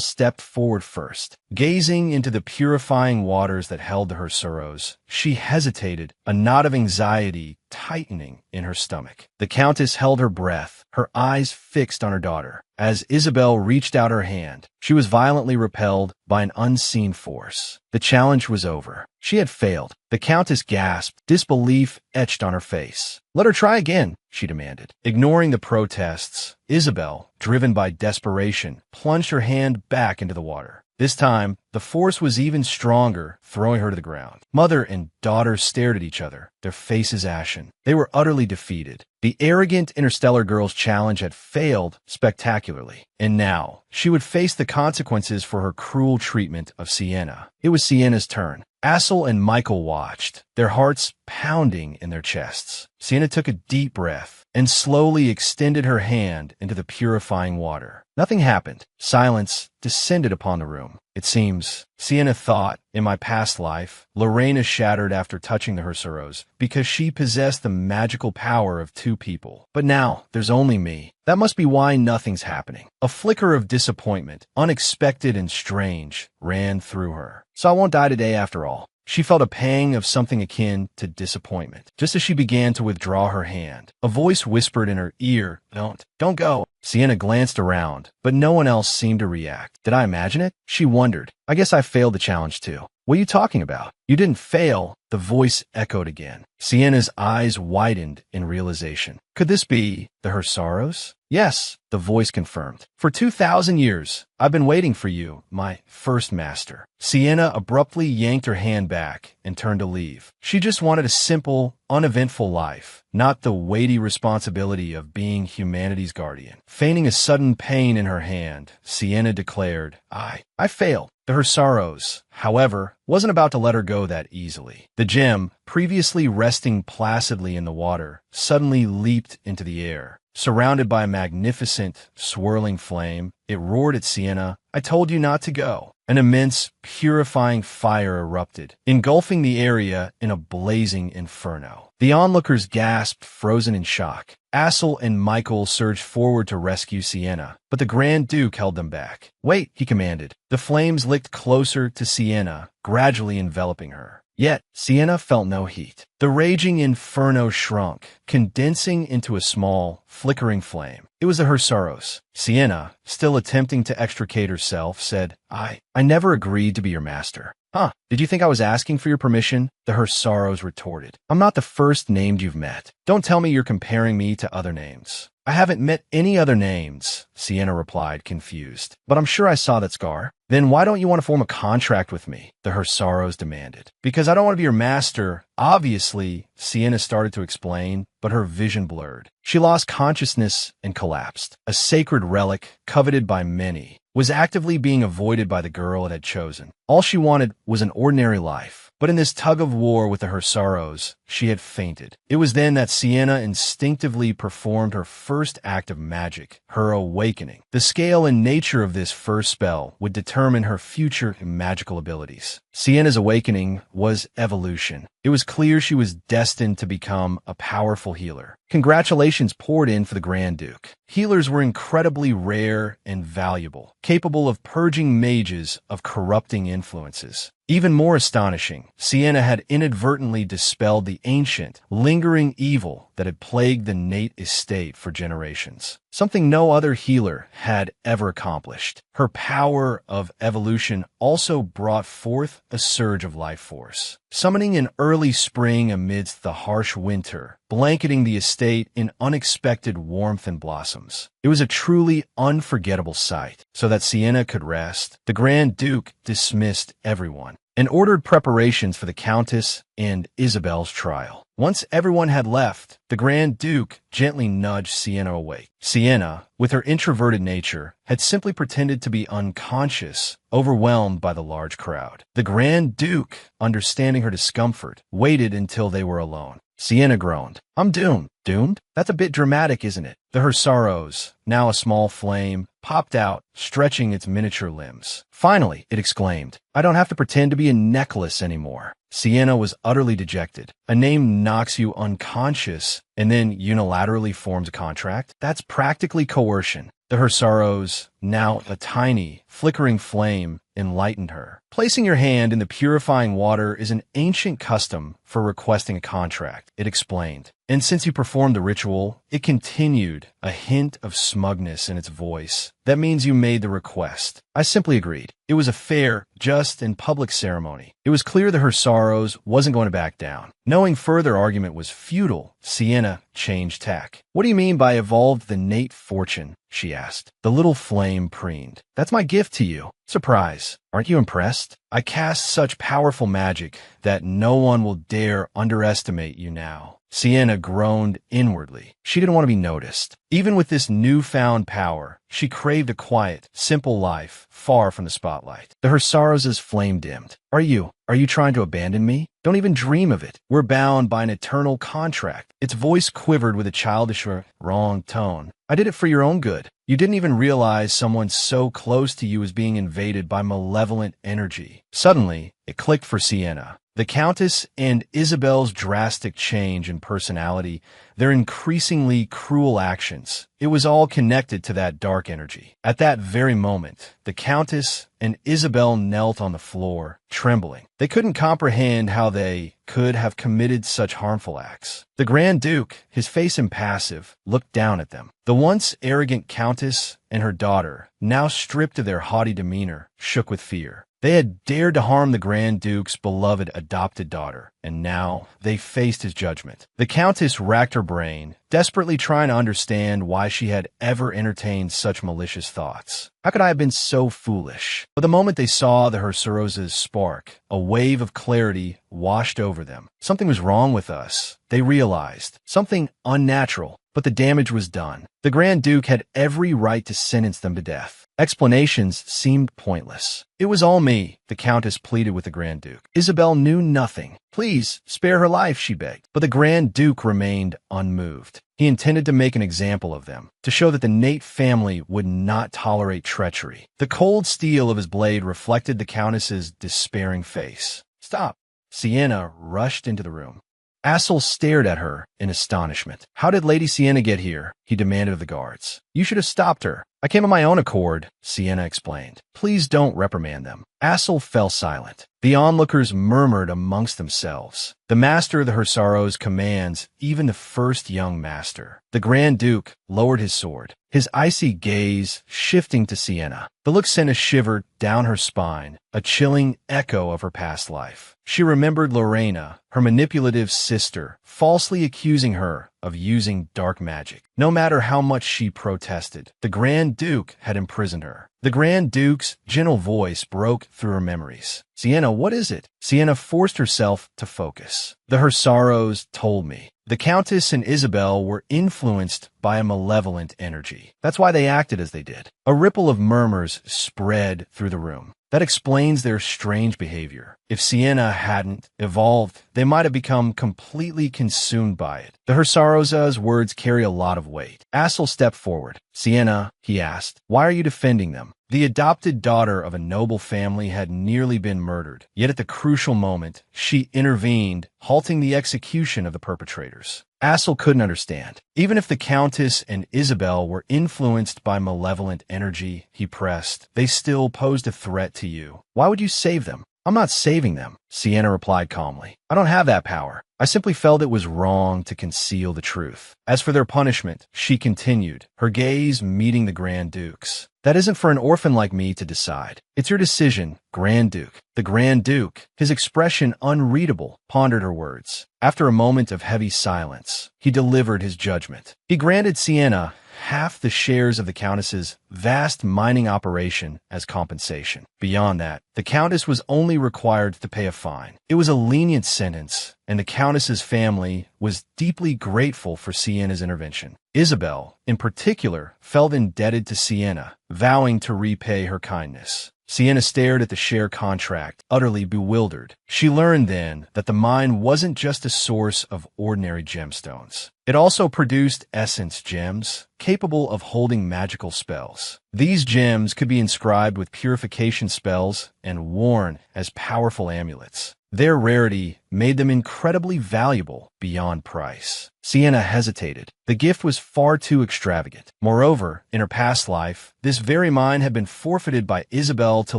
stepped forward first. Gazing into the purifying waters that held the Hersaros, she hesitated, a knot of anxiety tightening in her stomach. The Countess held her breath, her eyes fixed on her daughter. As Isabel reached out her hand, she was violently repelled by an unseen force. The challenge was over. She had failed. The Countess gasped, disbelief etched on her face. Let her try again, she demanded. Ignoring the protests, Isabel, driven by desperation, plunged her hand back into the water. This time, the force was even stronger, throwing her to the ground. Mother and daughter stared at each other, their faces ashen. They were utterly defeated. The arrogant Interstellar Girl's challenge had failed spectacularly, and now she would face the consequences for her cruel treatment of Sienna. It was Sienna's turn. Assel and Michael watched, their hearts pounding in their chests. Sienna took a deep breath and slowly extended her hand into the purifying water. Nothing happened. Silence descended upon the room. It seems, Sienna thought, in my past life, Lorena shattered after touching the Hersaros because she possessed the magical power of two people. But now, there's only me. That must be why nothing's happening. A flicker of disappointment, unexpected and strange, ran through her. So I won't die today after all. She felt a pang of something akin to disappointment. Just as she began to withdraw her hand, a voice whispered in her ear, Don't go. Sienna glanced around, but no one else seemed to react. Did I imagine it? She wondered. I guess I failed the challenge too. What are you talking about? You didn't fail, the voice echoed again. Sienna's eyes widened in realization. Could this be the Hersaros? Yes, the voice confirmed. For 2,000 years, I've been waiting for you, my first master. Sienna abruptly yanked her hand back and turned to leave. She just wanted a simple, uneventful life, not the weighty responsibility of being humanity's guardian. Feigning a sudden pain in her hand, Sienna declared, I failed. The Hersaros, however, wasn't about to let her go that easily. The gem, previously resting placidly in the water, suddenly leaped into the air. Surrounded by a magnificent, swirling flame, it roared at Sienna, I told you not to go. An immense, purifying fire erupted, engulfing the area in a blazing inferno. The onlookers gasped, frozen in shock. Assel and Michael surged forward to rescue Sienna, but the Grand Duke held them back. Wait, he commanded. The flames licked closer to Sienna, gradually enveloping her. Yet, Sienna felt no heat. The raging inferno shrunk, condensing into a small, flickering flame. It was the Hersaros. Sienna, still attempting to extricate herself, said, I never agreed to be your master. Huh, did you think I was asking for your permission? The Hersaros retorted. I'm not the first named you've met. Don't tell me you're comparing me to other names. I haven't met any other names, Sienna replied, confused. But I'm sure I saw that scar. Then why don't you want to form a contract with me? The Her Sorrows demanded. Because I don't want to be your master. Obviously, Sienna started to explain, but her vision blurred. She lost consciousness and collapsed. A sacred relic, coveted by many, was actively being avoided by the girl it had chosen. All she wanted was an ordinary life. But in this tug-of-war with the Her Sorrows, she had fainted. It was then that Sienna instinctively performed her first act of magic, her awakening. The scale and nature of this first spell would determine her future magical abilities. Sienna's awakening was evolution. It was clear she was destined to become a powerful healer. Congratulations poured in for the Grand Duke. Healers were incredibly rare and valuable, capable of purging mages of corrupting influences. Even more astonishing, Sienna had inadvertently dispelled the ancient, lingering evil that had plagued the Nate estate for generations. Something no other healer had ever accomplished. Her power of evolution also brought forth a surge of life force, summoning an early spring amidst the harsh winter, blanketing the estate in unexpected warmth and blossoms. It was a truly unforgettable sight. So that Sienna could rest, the Grand Duke dismissed everyone and ordered preparations for the Countess and Isabel's trial. Once everyone had left, the Grand Duke gently nudged Sienna awake. Sienna, with her introverted nature, had simply pretended to be unconscious, overwhelmed by the large crowd. The Grand Duke, understanding her discomfort, waited until they were alone. Sienna groaned. I'm doomed. Doomed? That's a bit dramatic, isn't it? The Her Sorrows, now a small flame, popped out, stretching its miniature limbs. Finally, it exclaimed, I don't have to pretend to be a necklace anymore. Sienna was utterly dejected. A name knocks you unconscious and then unilaterally forms a contract? That's practically coercion. The Her Sorrows, now a tiny, flickering flame, enlightened her. Placing your hand in the purifying water is an ancient custom for requesting a contract, it explained. And since you performed the ritual, it continued, a hint of smugness in its voice. That means you made the request. I simply agreed. It was a fair, just, and public ceremony. It was clear that Her Sorrows wasn't going to back down. Knowing further argument was futile, Sienna changed tack. What do you mean by evolved the Nate fortune? She asked. The little flame preened. That's my gift to you. Surprise. Aren't you impressed? I cast such powerful magic that no one will dare underestimate you now. Sienna groaned inwardly. She didn't want to be noticed. Even with this newfound power, she craved a quiet, simple life, far from the spotlight. The Her Sorrows' flame dimmed. Are you trying to abandon me? Don't even dream of it. We're bound by an eternal contract. Its voice quivered with a childish, wrong tone. I did it for your own good. You didn't even realize someone so close to you was being invaded by malevolent energy. Suddenly, it clicked for Sienna. The Countess and Isabel's drastic change in personality, their increasingly cruel actions, it was all connected to that dark energy. At that very moment, the Countess and Isabel knelt on the floor, trembling. They couldn't comprehend how they could have committed such harmful acts. The Grand Duke, his face impassive, looked down at them. The once arrogant Countess and her daughter, now stripped of their haughty demeanor, shook with fear. They had dared to harm the Grand Duke's beloved adopted daughter, and now they faced his judgment. The Countess racked her brain, desperately trying to understand why she had ever entertained such malicious thoughts. How could I have been so foolish? But the moment they saw the Her Sorrows' spark, a wave of clarity washed over them. Something was wrong with us, they realized. Something unnatural. But the damage was done. The Grand Duke had every right to sentence them to death. Explanations seemed pointless. It was all me, the Countess pleaded with the Grand Duke. Isabel knew nothing. Please, spare her life, she begged. But the Grand Duke remained unmoved. He intended to make an example of them, to show that the Nate family would not tolerate treachery. The cold steel of his blade reflected the Countess's despairing face. Stop. Sienna rushed into the room. Assel stared at her in astonishment. How did Lady Sienna get here? He demanded of the guards. You should have stopped her. I came of my own accord, Sienna explained. Please don't reprimand them. Assel fell silent. The onlookers murmured amongst themselves. The master of the Her Sorrows commands even the first young master. The Grand Duke lowered his sword, his icy gaze shifting to Sienna. The look sent a shiver down her spine, a chilling echo of her past life. She remembered Lorena, her manipulative sister, falsely accusing her of using dark magic. No matter how much she protested, the Grand Duke had imprisoned her. The Grand Duke's gentle voice broke through her memories. Sienna, what is it? Sienna forced herself to focus. Her sorrows told me. The Countess and Isabel were influenced by a malevolent energy. That's why they acted as they did. A ripple of murmurs spread through the room. That explains their strange behavior. If Sienna hadn't evolved, they might have become completely consumed by it. The Hersaroza's words carry a lot of weight. Assel stepped forward. Sienna, he asked, why are you defending them? The adopted daughter of a noble family had nearly been murdered, yet at the crucial moment, she intervened, halting the execution of the perpetrators. Assel couldn't understand. Even if the Countess and Isabel were influenced by malevolent energy, he pressed, they still posed a threat to you. Why would you save them? I'm not saving them, Sienna replied calmly. I don't have that power. I simply felt it was wrong to conceal the truth. As for their punishment, she continued, her gaze meeting the Grand Duke's. That isn't for an orphan like me to decide. It's your decision, Grand Duke. The Grand Duke, his expression unreadable, pondered her words. After a moment of heavy silence, he delivered his judgment. He granted Sienna half the shares of the Countess's vast mining operation as compensation. Beyond that, the Countess was only required to pay a fine. It was a lenient sentence, and the Countess's family was deeply grateful for Sienna's intervention. Isabel, in particular, felt indebted to Sienna, vowing to repay her kindness. Sienna stared at the share contract, utterly bewildered. She learned then that the mine wasn't just a source of ordinary gemstones. It also produced essence gems, capable of holding magical spells. These gems could be inscribed with purification spells and worn as powerful amulets. Their rarity made them incredibly valuable beyond price. Sienna hesitated. The gift was far too extravagant. Moreover, in her past life, this very mine had been forfeited by Isabel to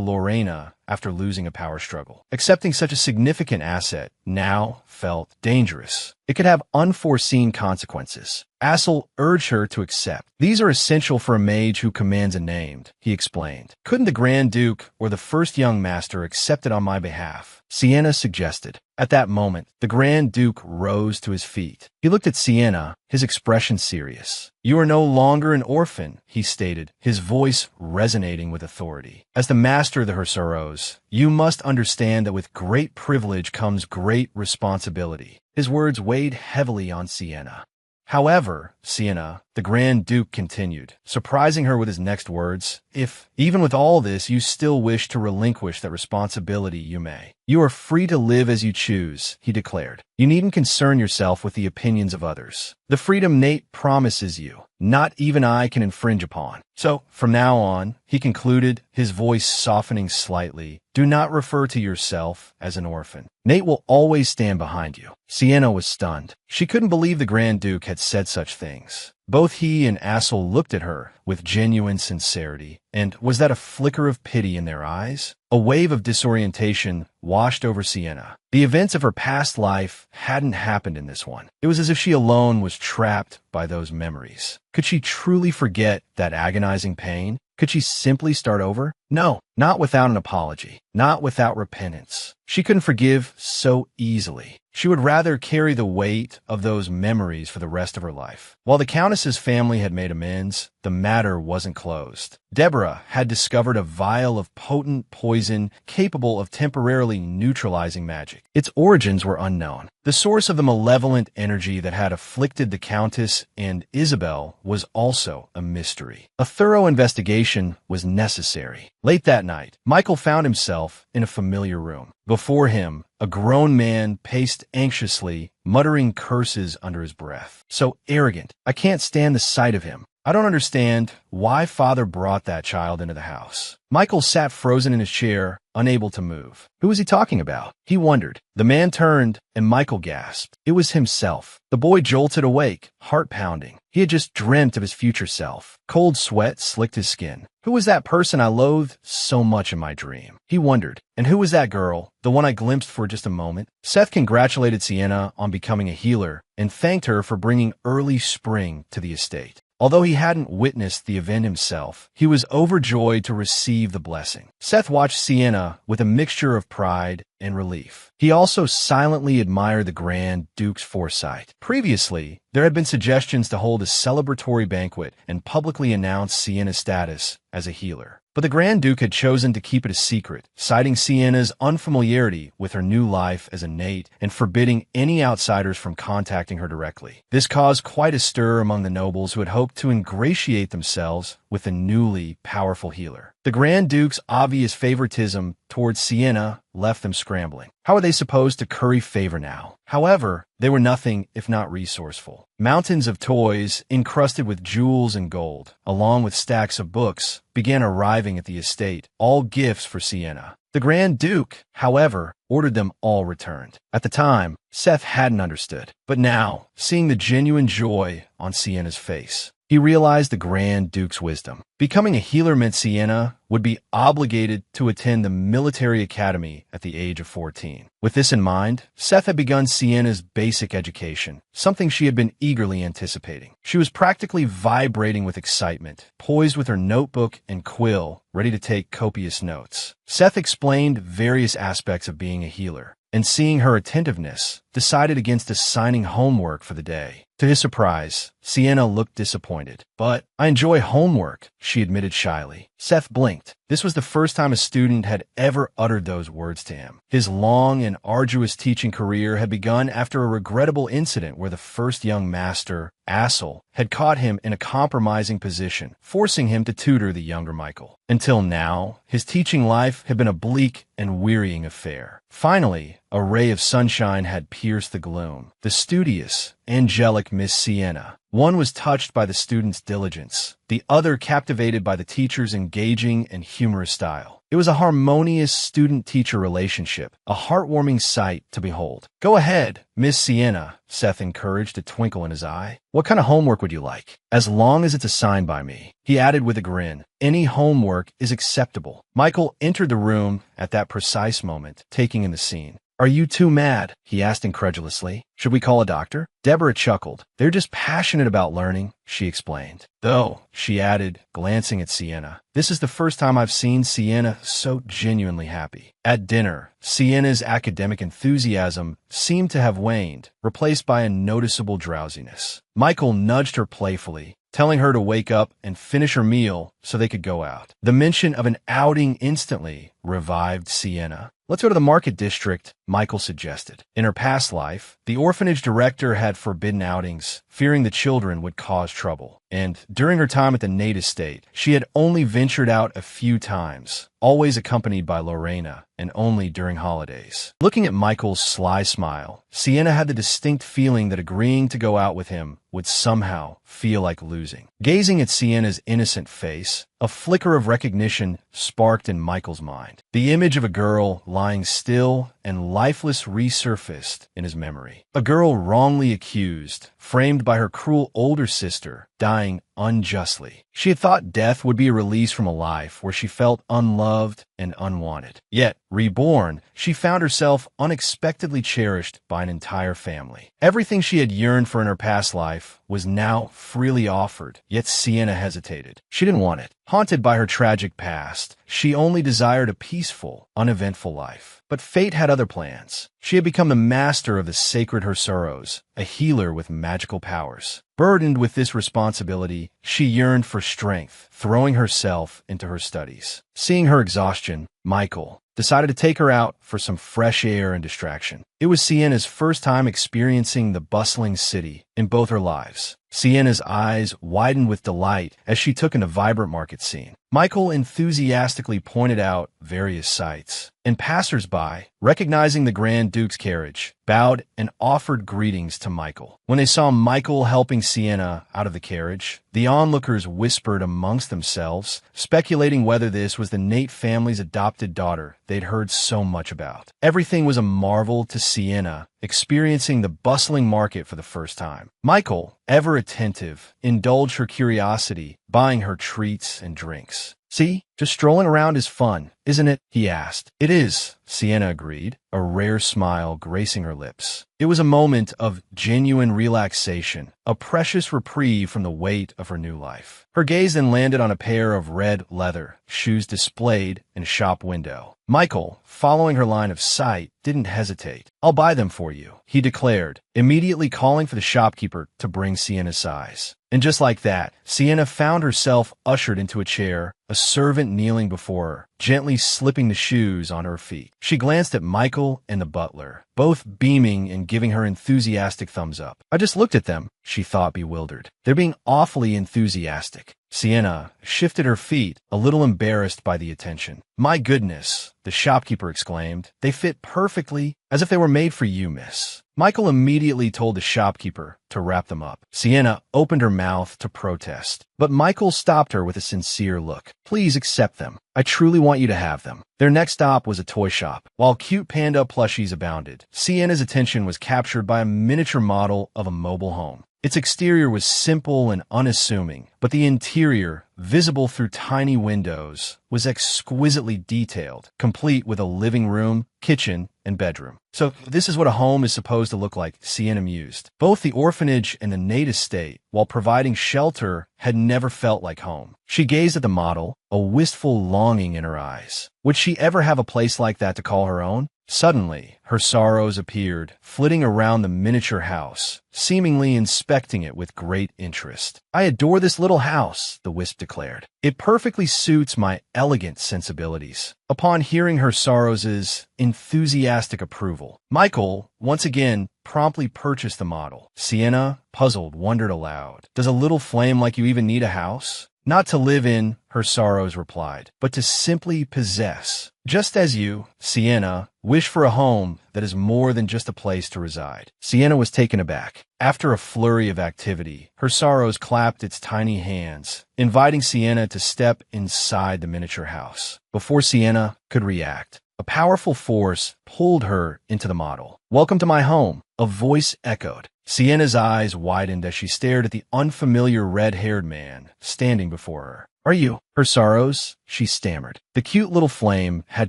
Lorena after losing a power struggle. Accepting such a significant asset now felt dangerous. It could have unforeseen consequences. Assel urged her to accept. These are essential for a mage who commands a named, he explained. Couldn't the Grand Duke or the first young master accept it on my behalf? Sienna suggested. At that moment, the Grand Duke rose to his feet. He looked at Sienna, his expression serious. You are no longer an orphan, he stated, his voice resonating with authority. As the master of the Hersaros, you must understand that with great privilege comes great responsibility. His words weighed heavily on Sienna. However, Sienna, the Grand Duke continued, surprising her with his next words, if, even with all this, you still wish to relinquish that responsibility, you may. You are free to live as you choose, he declared. You needn't concern yourself with the opinions of others. The freedom Nate promises you, not even I can infringe upon. So, from now on, he concluded, his voice softening slightly, do not refer to yourself as an orphan. Nate will always stand behind you. Sienna was stunned. She couldn't believe the Grand Duke had said such things. Both he and Assel looked at her with genuine sincerity, and was that a flicker of pity in their eyes? A wave of disorientation washed over Sienna. The events of her past life hadn't happened in this one. It was as if she alone was trapped by those memories. Could she truly forget that agonizing pain? Could she simply start over? No, not without an apology, not without repentance. She couldn't forgive so easily. She would rather carry the weight of those memories for the rest of her life. While the Countess's family had made amends, the matter wasn't closed. Deborah had discovered a vial of potent poison capable of temporarily neutralizing magic. Its origins were unknown. The source of the malevolent energy that had afflicted the Countess and Isabel was also a mystery. A thorough investigation was necessary. Late that night, Michael found himself in a familiar room. Before him, a grown man paced anxiously, muttering curses under his breath. So arrogant. I can't stand the sight of him. I don't understand why father brought that child into the house. Michael sat frozen in his chair, unable to move. Who was he talking about? He wondered. The man turned, and Michael gasped. It was himself. The boy jolted awake, heart pounding. He had just dreamt of his future self. Cold sweat slicked his skin. Who was that person I loathed so much in my dream? He wondered. And who was that girl, the one I glimpsed for just a moment? Seth congratulated Sienna on becoming a healer and thanked her for bringing early spring to the estate. Although he hadn't witnessed the event himself, he was overjoyed to receive the blessing. Seth watched Sienna with a mixture of pride and relief. He also silently admired the Grand Duke's foresight. Previously, there had been suggestions to hold a celebratory banquet and publicly announce Sienna's status as a healer. But the Grand Duke had chosen to keep it a secret, citing Sienna's unfamiliarity with her new life as a Nate and forbidding any outsiders from contacting her directly. This caused quite a stir among the nobles who had hoped to ingratiate themselves with the newly powerful healer. The Grand Duke's obvious favoritism towards Sienna left them scrambling. How were they supposed to curry favor now? However, they were nothing if not resourceful. Mountains of toys, encrusted with jewels and gold, along with stacks of books, began arriving at the estate, all gifts for Sienna. The Grand Duke, however, ordered them all returned. At the time, Seth hadn't understood. But now, seeing the genuine joy on Sienna's face, he realized the Grand Duke's wisdom. Becoming a healer meant Sienna would be obligated to attend the military academy at the age of 14. With this in mind, Seth had begun Sienna's basic education, something she had been eagerly anticipating. She was practically vibrating with excitement, poised with her notebook and quill, ready to take copious notes. Seth explained various aspects of being a healer, and seeing her attentiveness, decided against assigning homework for the day. To his surprise, Sienna looked disappointed. "But I enjoy homework," she admitted shyly. Seth blinked. This was the first time a student had ever uttered those words to him. His long and arduous teaching career had begun after a regrettable incident where the first young master, Assel, had caught him in a compromising position, forcing him to tutor the younger Michael. Until now, his teaching life had been a bleak and wearying affair. Finally, a ray of sunshine had pierced the gloom. The studious, angelic Miss Sienna. One was touched by the student's diligence, the other captivated by the teacher's engaging and humorous style. It was a harmonious student-teacher relationship, a heartwarming sight to behold. "Go ahead, Miss Sienna," Seth encouraged, a twinkle in his eye. "What kind of homework would you like?" "As long as it's assigned by me," he added with a grin. "Any homework is acceptable." Michael entered the room at that precise moment, taking in the scene. "Are you two mad?" he asked incredulously. "Should we call a doctor?" Deborah chuckled. "They're just passionate about learning," she explained. "Though," she added, glancing at Sienna, "this is the first time I've seen Sienna so genuinely happy." At dinner, Sienna's academic enthusiasm seemed to have waned, replaced by a noticeable drowsiness. Michael nudged her playfully, telling her to wake up and finish her meal so they could go out. The mention of an outing instantly revived Sienna. "Let's go to the market district," Michael suggested. In her past life, the orphanage director had forbidden outings, fearing the children would cause trouble. And during her time at the Nate estate, she had only ventured out a few times, always accompanied by Lorena, and only during holidays. Looking at Michael's sly smile, Sienna had the distinct feeling that agreeing to go out with him would somehow feel like losing. Gazing at Sienna's innocent face, a flicker of recognition sparked in Michael's mind. The image of a girl lying still and lifeless resurfaced in his memory. A girl wrongly accused, framed by her cruel older sister, dying unjustly. She had thought death would be a release from a life where she felt unloved and unwanted. Yet, reborn, she found herself unexpectedly cherished by an entire family. Everything she had yearned for in her past life was now freely offered, yet Sienna hesitated. She didn't want it. Haunted by her tragic past, she only desired a peaceful, uneventful life. But fate had other plans. She had become the master of the sacred her sorrows, a healer with magical powers. Burdened with this responsibility, she yearned for strength, throwing herself into her studies. Seeing her exhaustion, Michael decided to take her out for some fresh air and distraction. It was Sienna's first time experiencing the bustling city in both her lives. Sienna's eyes widened with delight as she took in the vibrant market scene. Michael enthusiastically pointed out various sights, and passers-by, recognizing the Grand Duke's carriage, bowed and offered greetings to Michael. When they saw Michael helping Sienna out of the carriage, the onlookers whispered amongst themselves, speculating whether this was the Nate family's adopted daughter they'd heard so much about. Everything was a marvel to Sienna, experiencing the bustling market for the first time. Michael, ever attentive, indulged her curiosity, buying her treats and drinks. See, just strolling around is fun, isn't it? He asked. It is, Sienna agreed, a rare smile gracing her lips. It was a moment of genuine relaxation, a precious reprieve from the weight of her new life. Her gaze then landed on a pair of red leather shoes displayed in a shop window. Michael, following her line of sight, didn't hesitate. I'll buy them for you, he declared, immediately calling for the shopkeeper to bring Sienna's size. And just like that, Sienna found herself ushered into a chair, a servant kneeling before her, gently slipping the shoes on her feet. She glanced at Michael and the butler, both beaming and giving her enthusiastic thumbs up. I just looked at them, she thought, bewildered. They're being awfully enthusiastic. Sienna shifted her feet, a little embarrassed by the attention. My goodness, the shopkeeper exclaimed. They fit perfectly, as if they were made for you, miss. Michael immediately told the shopkeeper to wrap them up. Sienna opened her mouth to protest, but Michael stopped her with a sincere look. Please accept them. I truly want you to have them. Their next stop was a toy shop. While cute panda plushies abounded, Sienna's attention was captured by a miniature model of a mobile home. Its exterior was simple and unassuming, but the interior, visible through tiny windows, was exquisitely detailed, complete with a living room, kitchen, and bedroom. So this is what a home is supposed to look like, Sienna mused. Both the orphanage and the Nate estate, while providing shelter, had never felt like home. She gazed at the model, a wistful longing in her eyes. Would she ever have a place like that to call her own? Suddenly, her sorrows appeared, flitting around the miniature house, seemingly inspecting it with great interest. I adore this little house, the wisp declared. It perfectly suits my elegant sensibilities. Upon hearing her sorrows' enthusiastic approval, Michael, once again, promptly purchased the model. Sienna, puzzled, wondered aloud. Does a little flame like you even need a house? Not to live in, her sorrows replied, but to simply possess. Just as you, Sienna, wish for a home that is more than just a place to reside. Sienna was taken aback. After a flurry of activity, her sorrows clapped its tiny hands, inviting Sienna to step inside the miniature house. Before Sienna could react, a powerful force pulled her into the model. Welcome to my home, a voice echoed. Sienna's eyes widened as she stared at the unfamiliar red-haired man standing before her. Are you? Her sorrows, she stammered. The cute little flame had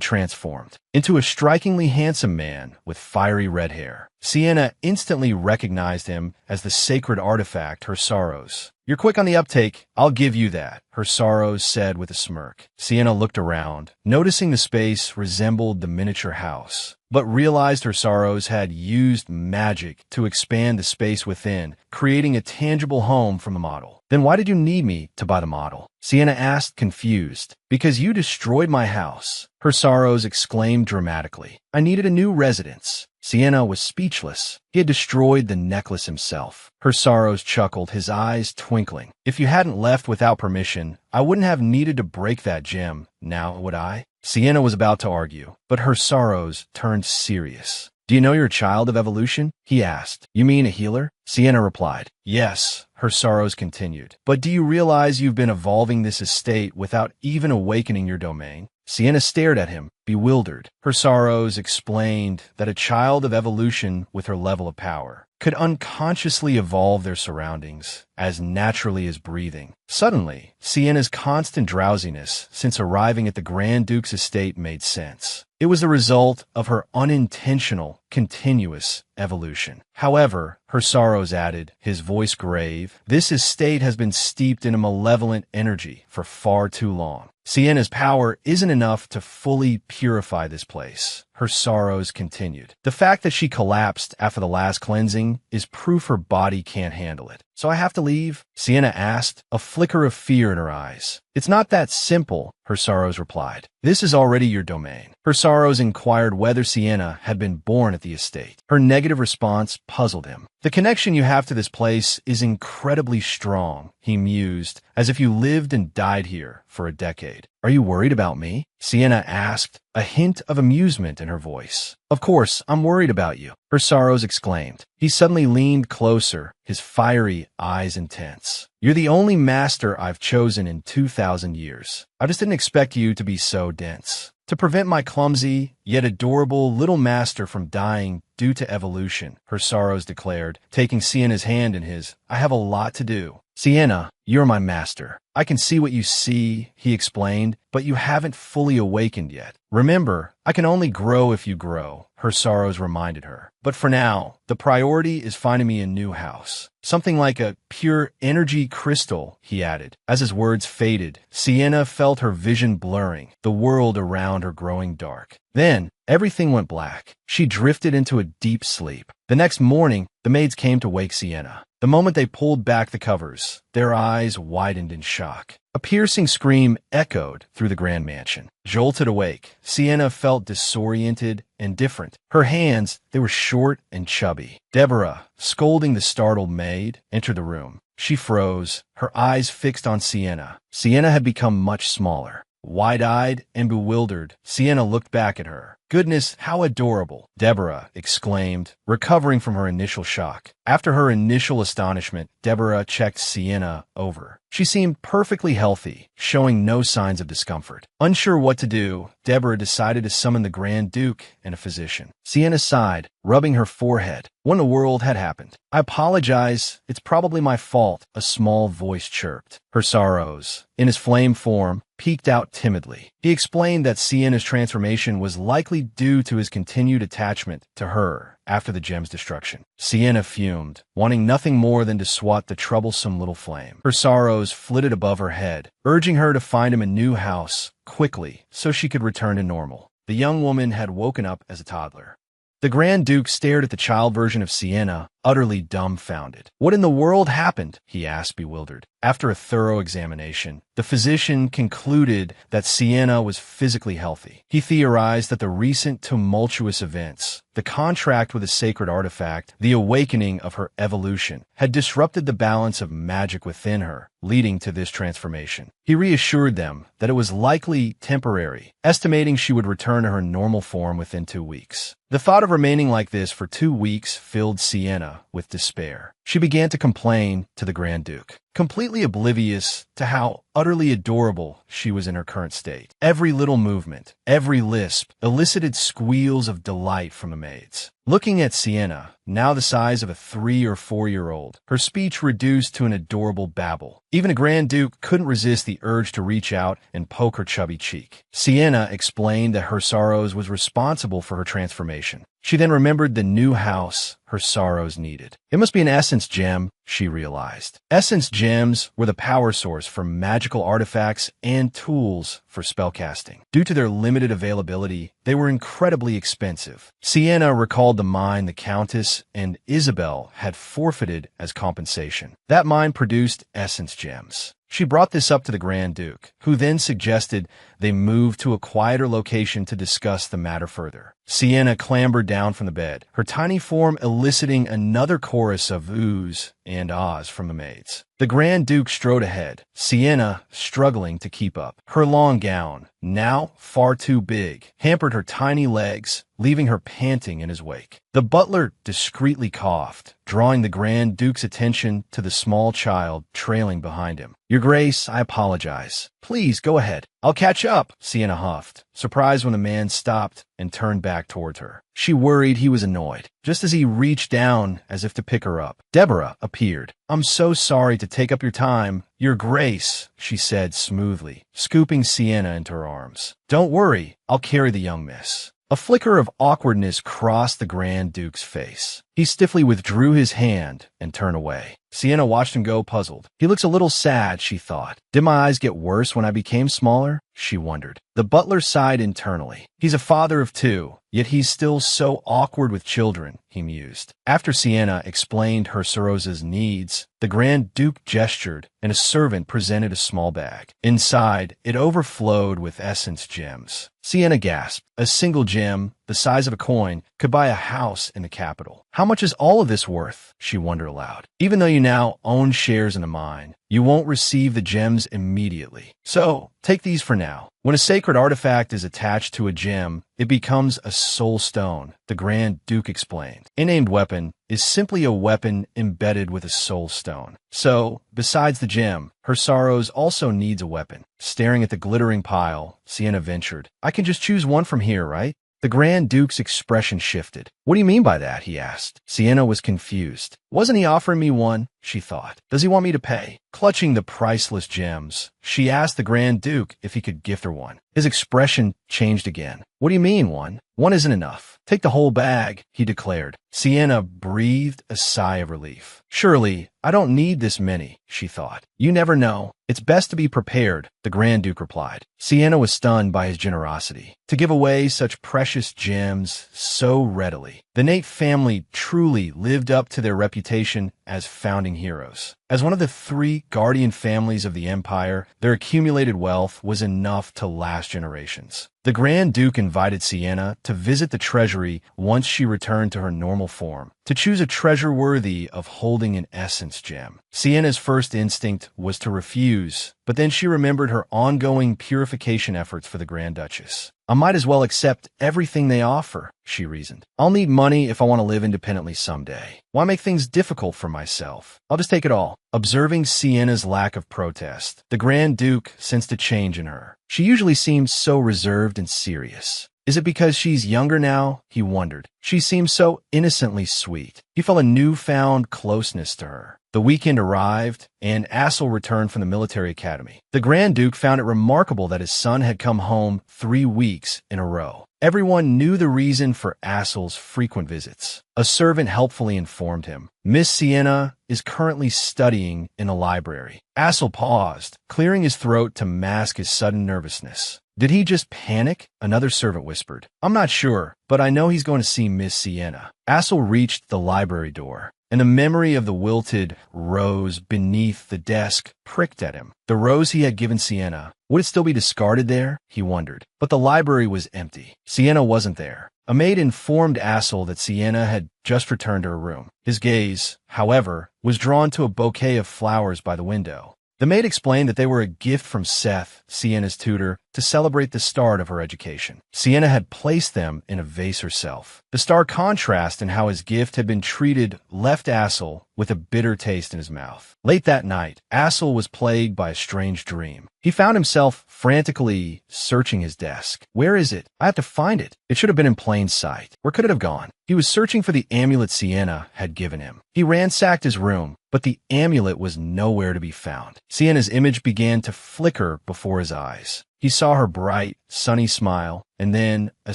transformed into a strikingly handsome man with fiery red hair. Sienna instantly recognized him as the sacred artifact, her sorrows. You're quick on the uptake, I'll give you that, her sorrows said with a smirk. Sienna looked around, noticing the space resembled the miniature house, but realized her sorrows had used magic to expand the space within, creating a tangible home from the model. Then why did you need me to buy the model? Sienna asked, confused. Because you destroyed my house, her sorrows exclaimed dramatically. I needed a new residence. Sienna was speechless. He had destroyed the necklace himself. Her sorrows chuckled, his eyes twinkling. If you hadn't left without permission, I wouldn't have needed to break that gem, now would I? Sienna was about to argue, but her sorrows turned serious. Do you know you're a child of evolution? He asked. You mean a healer? Sienna replied. Yes, her sorrows continued. But do you realize you've been evolving this estate without even awakening your domain? Sienna stared at him, bewildered. Her sorrows explained that a child of evolution with her level of power could unconsciously evolve their surroundings as naturally as breathing. Suddenly, Sienna's constant drowsiness since arriving at the Grand Duke's estate made sense. It was the result of her unintentional, continuous evolution. However, her sorrows added, his voice grave, this estate has been steeped in a malevolent energy for far too long. Sienna's power isn't enough to fully purify this place. Her sorrows continued. The fact that she collapsed after the last cleansing is proof her body can't handle it. So I have to leave? Sienna asked, a flicker of fear in her eyes. It's not that simple, her sorrows replied. This is already your domain. Her sorrows inquired whether Sienna had been born at the estate. Her negative response puzzled him. The connection you have to this place is incredibly strong, he mused, as if you lived and died here for a decade. Are you worried about me? Sienna asked, a hint of amusement in her voice. Of course, I'm worried about you, her sorrows exclaimed. He suddenly leaned closer, his fiery eyes intense. You're the only master I've chosen in 2,000 years. I just didn't expect you to be so dense. To prevent my clumsy, yet adorable little master from dying due to evolution, her sorrows declared, taking Sienna's hand in his. I have a lot to do. Sienna, you're my master. I can see what you see, he explained, but you haven't fully awakened yet. Remember, I can only grow if you grow, her sorrows reminded her. But for now, the priority is finding me a new house. Something like a pure energy crystal, he added. As his words faded, Sienna felt her vision blurring, the world around her growing dark. Then, everything went black. She drifted into a deep sleep. The next morning, the maids came to wake Sienna. The moment they pulled back the covers, their eyes widened in shock. A piercing scream echoed through the grand mansion. Jolted awake, Sienna felt disoriented and different. Her hands, they were short and chubby. Deborah, scolding the startled maid, entered the room. She froze, her eyes fixed on Sienna. Sienna had become much smaller. Wide-eyed and bewildered, Sienna looked back at her. "Goodness, how adorable!" Deborah exclaimed, recovering from her initial shock. After her initial astonishment, Deborah checked Sienna over. She seemed perfectly healthy, showing no signs of discomfort. Unsure what to do, Deborah decided to summon the Grand Duke and a physician. Sienna sighed, rubbing her forehead. What in the world had happened? "I apologize. It's probably my fault," a small voice chirped. Her sorrows, in his flame form, peeked out timidly. He explained that Sienna's transformation was likely due to his continued attachment to her after the gem's destruction. Sienna fumed, wanting nothing more than to swat the troublesome little flame. Her sorrows flitted above her head, urging her to find him a new house, quickly, so she could return to normal. The young woman had woken up as a toddler. The Grand Duke stared at the child version of Sienna, utterly dumbfounded. "What in the world happened?" he asked, bewildered. After a thorough examination, the physician concluded that Sienna was physically healthy. He theorized that the recent tumultuous events, the contract with a sacred artifact, the awakening of her evolution, had disrupted the balance of magic within her, leading to this transformation. He reassured them that it was likely temporary, estimating she would return to her normal form within 2 weeks. The thought of remaining like this for 2 weeks filled Sienna with despair. She began to complain to the Grand Duke, completely oblivious to how utterly adorable she was in her current state. Every little movement, every lisp, elicited squeals of delight from the maids. Looking at Sienna, now the size of a 3- or 4-year-old, her speech reduced to an adorable babble. Even a Grand Duke couldn't resist the urge to reach out and poke her chubby cheek. Sienna explained that her sorrows was responsible for her transformation. She then remembered the new house her sorrows needed. It must be an essence gem, she realized. Essence gems were the power source for magical artifacts and tools for spellcasting. Due to their limited availability, they were incredibly expensive. Sienna recalled the mine the Countess and Isabel had forfeited as compensation. That mine produced essence gems. She brought this up to the Grand Duke, who then suggested they move to a quieter location to discuss the matter further. Sienna clambered down from the bed, her tiny form eliciting another chorus of oohs and ahs from the maids. The Grand Duke strode ahead, Sienna struggling to keep up. Her long gown, now far too big, hampered her tiny legs, leaving her panting in his wake. The butler discreetly coughed, drawing the Grand Duke's attention to the small child trailing behind him. "Your Grace, I apologize. Please, go ahead. I'll catch up," Sienna huffed, surprised when the man stopped and turned back towards her. She worried he was annoyed, just as he reached down as if to pick her up. Deborah appeared. "I'm so sorry to take up your time. Your Grace," she said smoothly, scooping Sienna into her arms. "Don't worry, I'll carry the young miss." A flicker of awkwardness crossed the Grand Duke's face. He stiffly withdrew his hand and turned away. Sienna watched him go, puzzled. He looks a little sad, she thought. Did my eyes get worse when I became smaller? She wondered. The butler sighed internally. He's a father of 2, yet he's still so awkward with children, he mused. After Sienna explained her Sorosa's needs, the Grand Duke gestured, and a servant presented a small bag. Inside, it overflowed with essence gems. Sienna gasped. A single gem, the size of a coin, could buy a house in the capital. How much is all of this worth? She wondered aloud. Even though you now own shares in the mine, you won't receive the gems immediately. So, take these for now. When a sacred artifact is attached to a gem, it becomes a soul stone, the Grand Duke explained. A named weapon is simply a weapon embedded with a soul stone. So, besides the gem, her sorrows also needs a weapon. Staring at the glittering pile, Sienna ventured, I can just choose one from here, right? The Grand Duke's expression shifted. What do you mean by that? He asked. Sienna was confused. Wasn't he offering me one? She thought. Does he want me to pay? Clutching the priceless gems, she asked the Grand Duke if he could gift her one. His expression changed again. What do you mean, one? One isn't enough. Take the whole bag, he declared. Sienna breathed a sigh of relief. Surely, I don't need this many, she thought. You never know. It's best to be prepared, the Grand Duke replied. Sienna was stunned by his generosity. To give away such precious gems so readily. The Nate family truly lived up to their reputation as founding heroes. As one of the 3 guardian families of the empire, their accumulated wealth was enough to last generations. The Grand Duke invited Sienna to visit the treasury once she returned to her normal form, to choose a treasure worthy of holding an essence gem. Sienna's first instinct was to refuse, but then she remembered her ongoing purification efforts for the Grand Duchess. I might as well accept everything they offer, she reasoned. I'll need money if I want to live independently someday. Why make things difficult for myself? I'll just take it all. Observing Sienna's lack of protest, the Grand Duke sensed a change in her. She usually seems so reserved and serious. Is it because she's younger now? He wondered. She seems so innocently sweet. He felt a newfound closeness to her. The weekend arrived, and Assel returned from the military academy. The Grand Duke found it remarkable that his son had come home 3 weeks in a row. Everyone knew the reason for Assel's frequent visits. A servant helpfully informed him. Miss Sienna is currently studying in a library. Assel paused, clearing his throat to mask his sudden nervousness. Did he just panic? Another servant whispered. I'm not sure, but I know he's going to see Miss Sienna. Assel reached the library door, and the memory of the wilted rose beneath the desk pricked at him. The rose he had given Sienna. Would it still be discarded there? He wondered. But the library was empty. Sienna wasn't there. A maid informed Assel that Sienna had just returned to her room. His gaze, however, was drawn to a bouquet of flowers by the window. The maid explained that they were a gift from Seth, Sienna's tutor, to celebrate the start of her education. Sienna had placed them in a vase herself. The stark contrast in how his gift had been treated left Assel with a bitter taste in his mouth. Late that night, Assel was plagued by a strange dream. He found himself frantically searching his desk. Where is it? I have to find it. It should have been in plain sight. Where could it have gone? He was searching for the amulet Sienna had given him. He ransacked his room, but the amulet was nowhere to be found. Sienna's image began to flicker before his eyes. He saw her bright, sunny smile, and then a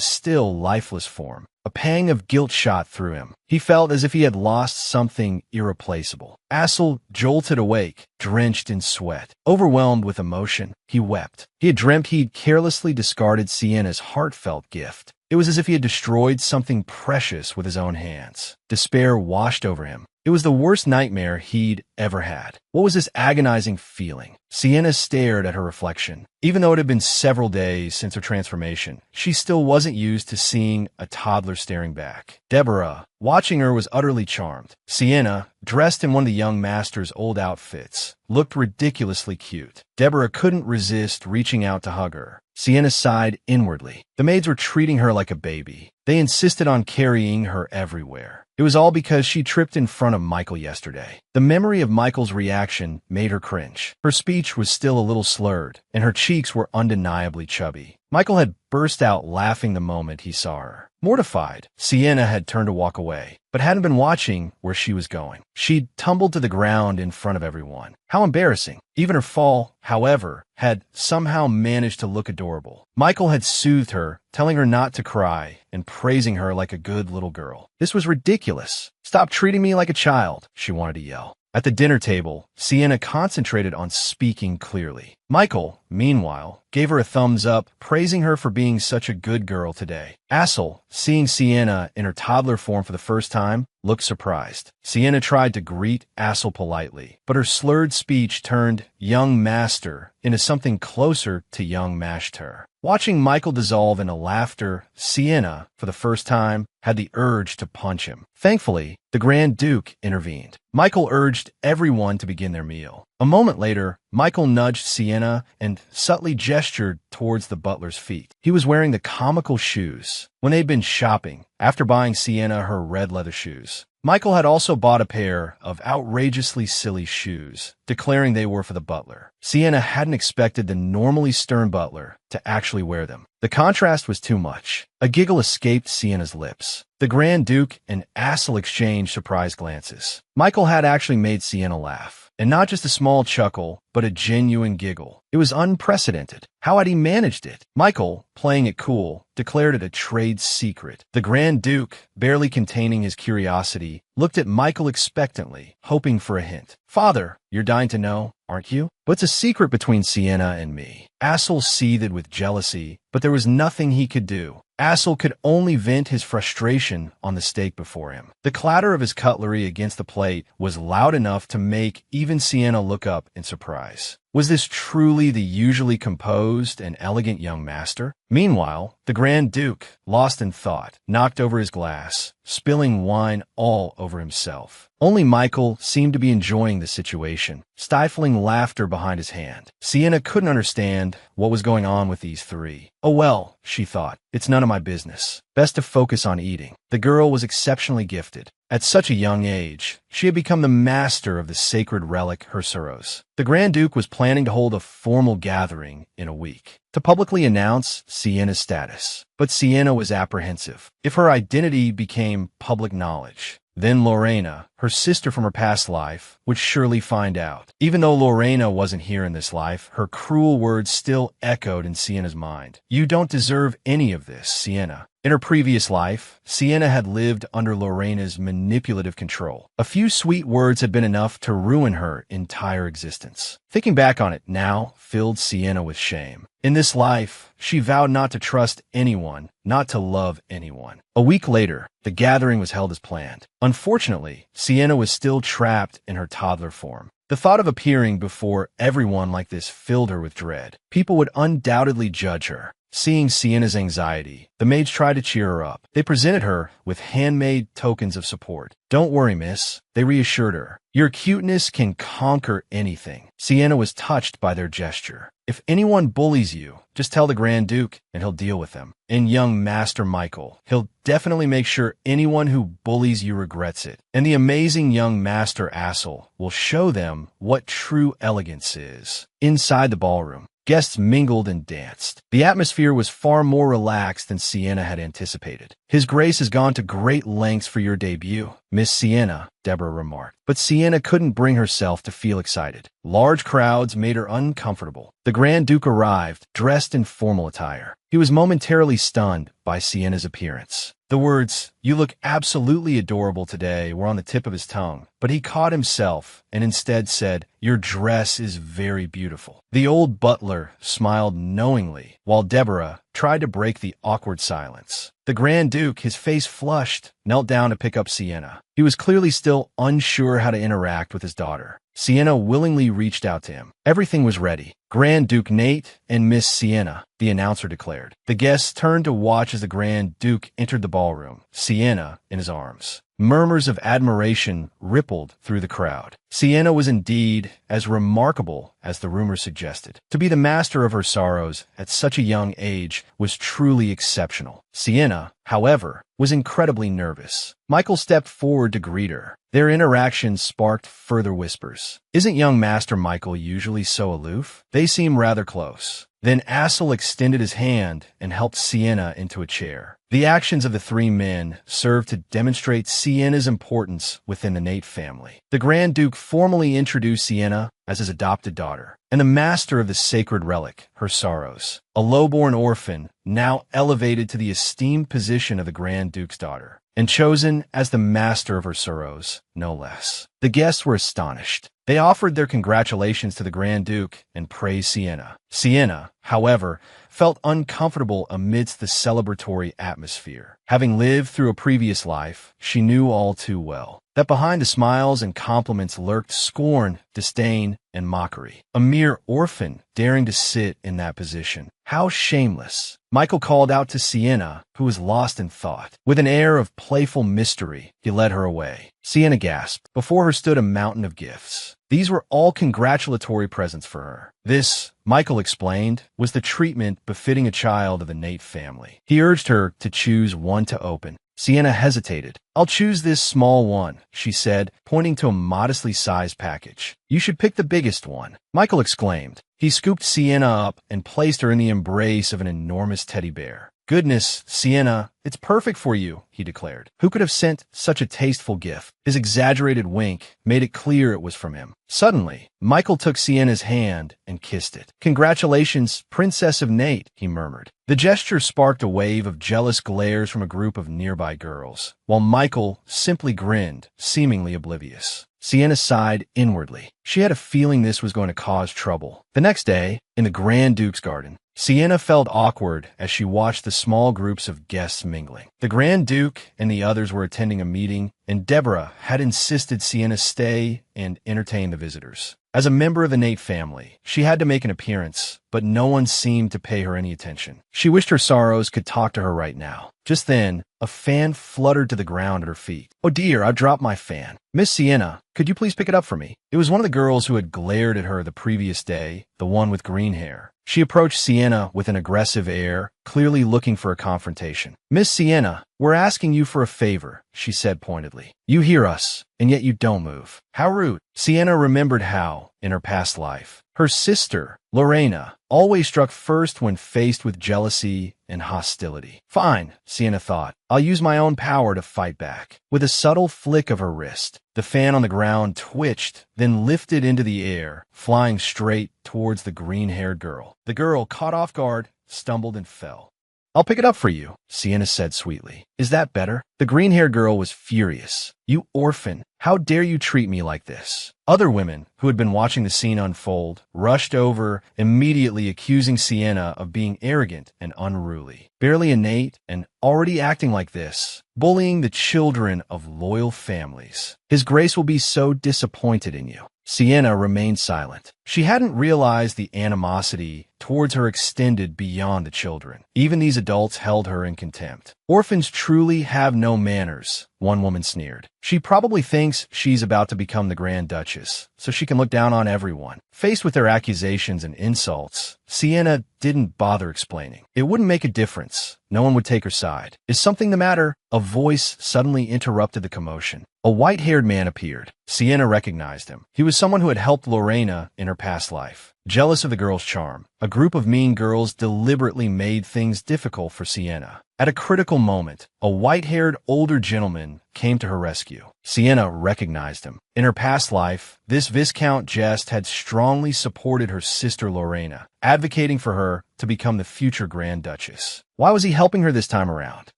still, lifeless form. A pang of guilt shot through him. He felt as if he had lost something irreplaceable. Assel jolted awake, drenched in sweat. Overwhelmed with emotion, he wept. He had dreamt he'd carelessly discarded Sienna's heartfelt gift. It was as if he had destroyed something precious with his own hands. Despair washed over him. It was the worst nightmare he'd ever had. What was this agonizing feeling? Sienna stared at her reflection. Even though it had been several days since her transformation, she still wasn't used to seeing a toddler staring back. Deborah, watching her, was utterly charmed. Sienna, dressed in one of the young master's old outfits, looked ridiculously cute. Deborah couldn't resist reaching out to hug her. Sienna sighed inwardly. The maids were treating her like a baby. They insisted on carrying her everywhere. It was all because she tripped in front of Michael yesterday. The memory of Michael's reaction made her cringe. Her speech was still a little slurred, and her cheeks were undeniably chubby. Michael had burst out laughing the moment he saw her. Mortified, Sienna had turned to walk away, but hadn't been watching where she was going. She'd tumbled to the ground in front of everyone. How embarrassing. Even her fall, however, had somehow managed to look adorable. Michael had soothed her, telling her not to cry and praising her like a good little girl. This was ridiculous. Stop treating me like a child, she wanted to yell. At the dinner table, Sienna concentrated on speaking clearly. Michael, meanwhile, gave her a thumbs up, praising her for being such a good girl today. Assel, seeing Sienna in her toddler form for the first time, looked surprised. Sienna tried to greet Assel politely, but her slurred speech turned young master into something closer to young mashter. Watching Michael dissolve into laughter, Sienna, for the first time, had the urge to punch him. Thankfully, the Grand Duke intervened. Michael urged everyone to begin their meal. A moment later, Michael nudged Sienna and subtly gestured towards the butler's feet. He was wearing the comical shoes when they'd been shopping after buying Sienna her red leather shoes. Michael had also bought a pair of outrageously silly shoes declaring they were for the butler. Sienna hadn't expected the normally stern butler to actually wear them. The contrast was too much. A giggle escaped Sienna's lips. The Grand Duke and Assel exchanged surprised glances. Michael had actually made Sienna laugh. And not just a small chuckle, but a genuine giggle. It was unprecedented. How had he managed it? Michael, playing it cool, declared it a trade secret. The Grand Duke, barely containing his curiosity, looked at Michael expectantly, hoping for a hint. Father, you're dying to know, aren't you? But it's a secret between Sienna and me. Assel seethed with jealousy, but there was nothing he could do. Assel could only vent his frustration on the steak before him. The clatter of his cutlery against the plate was loud enough to make even Sienna look up in surprise. Was this truly the usually composed and elegant young master? Meanwhile, the Grand Duke, lost in thought, knocked over his glass, spilling wine all over himself. Only Michael seemed to be enjoying the situation, stifling laughter behind his hand. Sienna couldn't understand what was going on with these three. Oh well, she thought, it's none of my business. Best to focus on eating. The girl was exceptionally gifted. At such a young age, she had become the master of the sacred relic, her sorrows. The Grand Duke was planning to hold a formal gathering in a week to publicly announce Sienna's status. But Sienna was apprehensive. If her identity became public knowledge, then Lorena, her sister from her past life, would surely find out. Even though Lorena wasn't here in this life, her cruel words still echoed in Sienna's mind. You don't deserve any of this, Sienna. In her previous life, Sienna had lived under Lorena's manipulative control. A few sweet words had been enough to ruin her entire existence. Thinking back on it now filled Sienna with shame. In this life, she vowed not to trust anyone, not to love anyone. A week later, the gathering was held as planned. Unfortunately, Sienna was still trapped in her toddler form. The thought of appearing before everyone like this filled her with dread. People would undoubtedly judge her. Seeing Sienna's anxiety, the maids tried to cheer her up. They presented her with handmade tokens of support. Don't worry, miss, they reassured her. Your cuteness can conquer anything. Sienna was touched by their gesture. If anyone bullies you, just tell the Grand Duke and he'll deal with them. And young Master Michael, he'll definitely make sure anyone who bullies you regrets it. And the amazing young Master Assel will show them what true elegance is. Inside the ballroom, guests mingled and danced. The atmosphere was far more relaxed than Sienna had anticipated. His Grace has gone to great lengths for your debut, Miss Sienna, Deborah remarked. But Sienna couldn't bring herself to feel excited. Large crowds made her uncomfortable. The Grand Duke arrived, dressed in formal attire. He was momentarily stunned by Sienna's appearance. The words, "You look absolutely adorable today," were on the tip of his tongue, but he caught himself and instead said, "Your dress is very beautiful." The old butler smiled knowingly, while Deborah tried to break the awkward silence. The Grand Duke, his face flushed, knelt down to pick up Sienna. He was clearly still unsure how to interact with his daughter. Sienna willingly reached out to him. Everything was ready. Grand Duke Nate and Miss Sienna, the announcer declared. The guests turned to watch as the Grand Duke entered the ballroom, Sienna in his arms. Murmurs of admiration rippled through the crowd. Sienna was indeed as remarkable as the rumors suggested. To be the master of her sorrows at such a young age was truly exceptional. Sienna, however, was incredibly nervous. Michael stepped forward to greet her. Their interaction sparked further whispers. Isn't young Master Michael usually so aloof? They seem rather close. Then Assel extended his hand and helped Sienna into a chair. The actions of the three men served to demonstrate Sienna's importance within the Nate family. The Grand Duke formally introduced Sienna as his adopted daughter, and the master of the sacred relic, her sorrows. A low-born orphan, now elevated to the esteemed position of the Grand Duke's daughter, and chosen as the master of her sorrows, no less. The guests were astonished. They offered their congratulations to the Grand Duke and praised Sienna. Sienna, however, felt uncomfortable amidst the celebratory atmosphere. Having lived through a previous life, she knew all too well that behind the smiles and compliments lurked scorn, disdain, and mockery. A mere orphan daring to sit in that position. How shameless. Michael called out to Sienna, who was lost in thought. With an air of playful mystery, he led her away. Sienna gasped. Before her stood a mountain of gifts. These were all congratulatory presents for her. This, Michael explained, was the treatment befitting a child of the Nate family. He urged her to choose one to open. Sienna hesitated. "I'll choose this small one," she said, pointing to a modestly sized package. "You should pick the biggest one," Michael exclaimed. He scooped Sienna up and placed her in the embrace of an enormous teddy bear. "Goodness, Sienna, it's perfect for you," he declared. Who could have sent such a tasteful gift? His exaggerated wink made it clear it was from him. Suddenly, Michael took Sienna's hand and kissed it. "Congratulations, Princess of Nate," he murmured. The gesture sparked a wave of jealous glares from a group of nearby girls, while Michael simply grinned, seemingly oblivious. Sienna sighed inwardly. She had a feeling this was going to cause trouble. The next day, in the Grand Duke's garden, Sienna felt awkward as she watched the small groups of guests mingling. The Grand Duke and the others were attending a meeting, and Deborah had insisted Sienna stay and entertain the visitors. As a member of the Nate family, she had to make an appearance, but no one seemed to pay her any attention. She wished her sorrows could talk to her right now. Just then, a fan fluttered to the ground at her feet. "Oh dear, I've dropped my fan. Miss Sienna, could you please pick it up for me?" It was one of the girls who had glared at her the previous day, the one with green hair. She approached Sienna with an aggressive air, clearly looking for a confrontation. "Miss Sienna, we're asking you for a favor," she said pointedly. "You hear us, and yet you don't move. How rude." Sienna remembered how, in her past life, her sister, Lorena, always struck first when faced with jealousy and hostility. "Fine," Sienna thought. "I'll use my own power to fight back." With a subtle flick of her wrist, the fan on the ground twitched, then lifted into the air, flying straight towards the green-haired girl. The girl, caught off guard, stumbled and fell. "I'll pick it up for you," Sienna said sweetly. "Is that better?" The green-haired girl was furious. "You orphan! How dare you treat me like this?" Other women, who had been watching the scene unfold, rushed over, immediately accusing Sienna of being arrogant and unruly. Barely innate and already acting like this, bullying the children of loyal families. His Grace will be so disappointed in you. Sienna remained silent. She hadn't realized the animosity towards her extended beyond the children. Even these adults held her in contempt. "Orphans truly have no manners," one woman sneered. "She probably thinks she's about to become the Grand Duchess, so she can look down on everyone." Faced with their accusations and insults, Sienna didn't bother explaining. It wouldn't make a difference. No one would take her side. "Is something the matter?" A voice suddenly interrupted the commotion. A white-haired man appeared. Sienna recognized him. He was someone who had helped Lorena in her past life. Jealous of the girl's charm, a group of mean girls deliberately made things difficult for Sienna. At a critical moment, a white-haired older gentleman came to her rescue. Sienna recognized him. In her past life, this Viscount Jest had strongly supported her sister Lorena, advocating for her to become the future Grand Duchess. Why was he helping her this time around?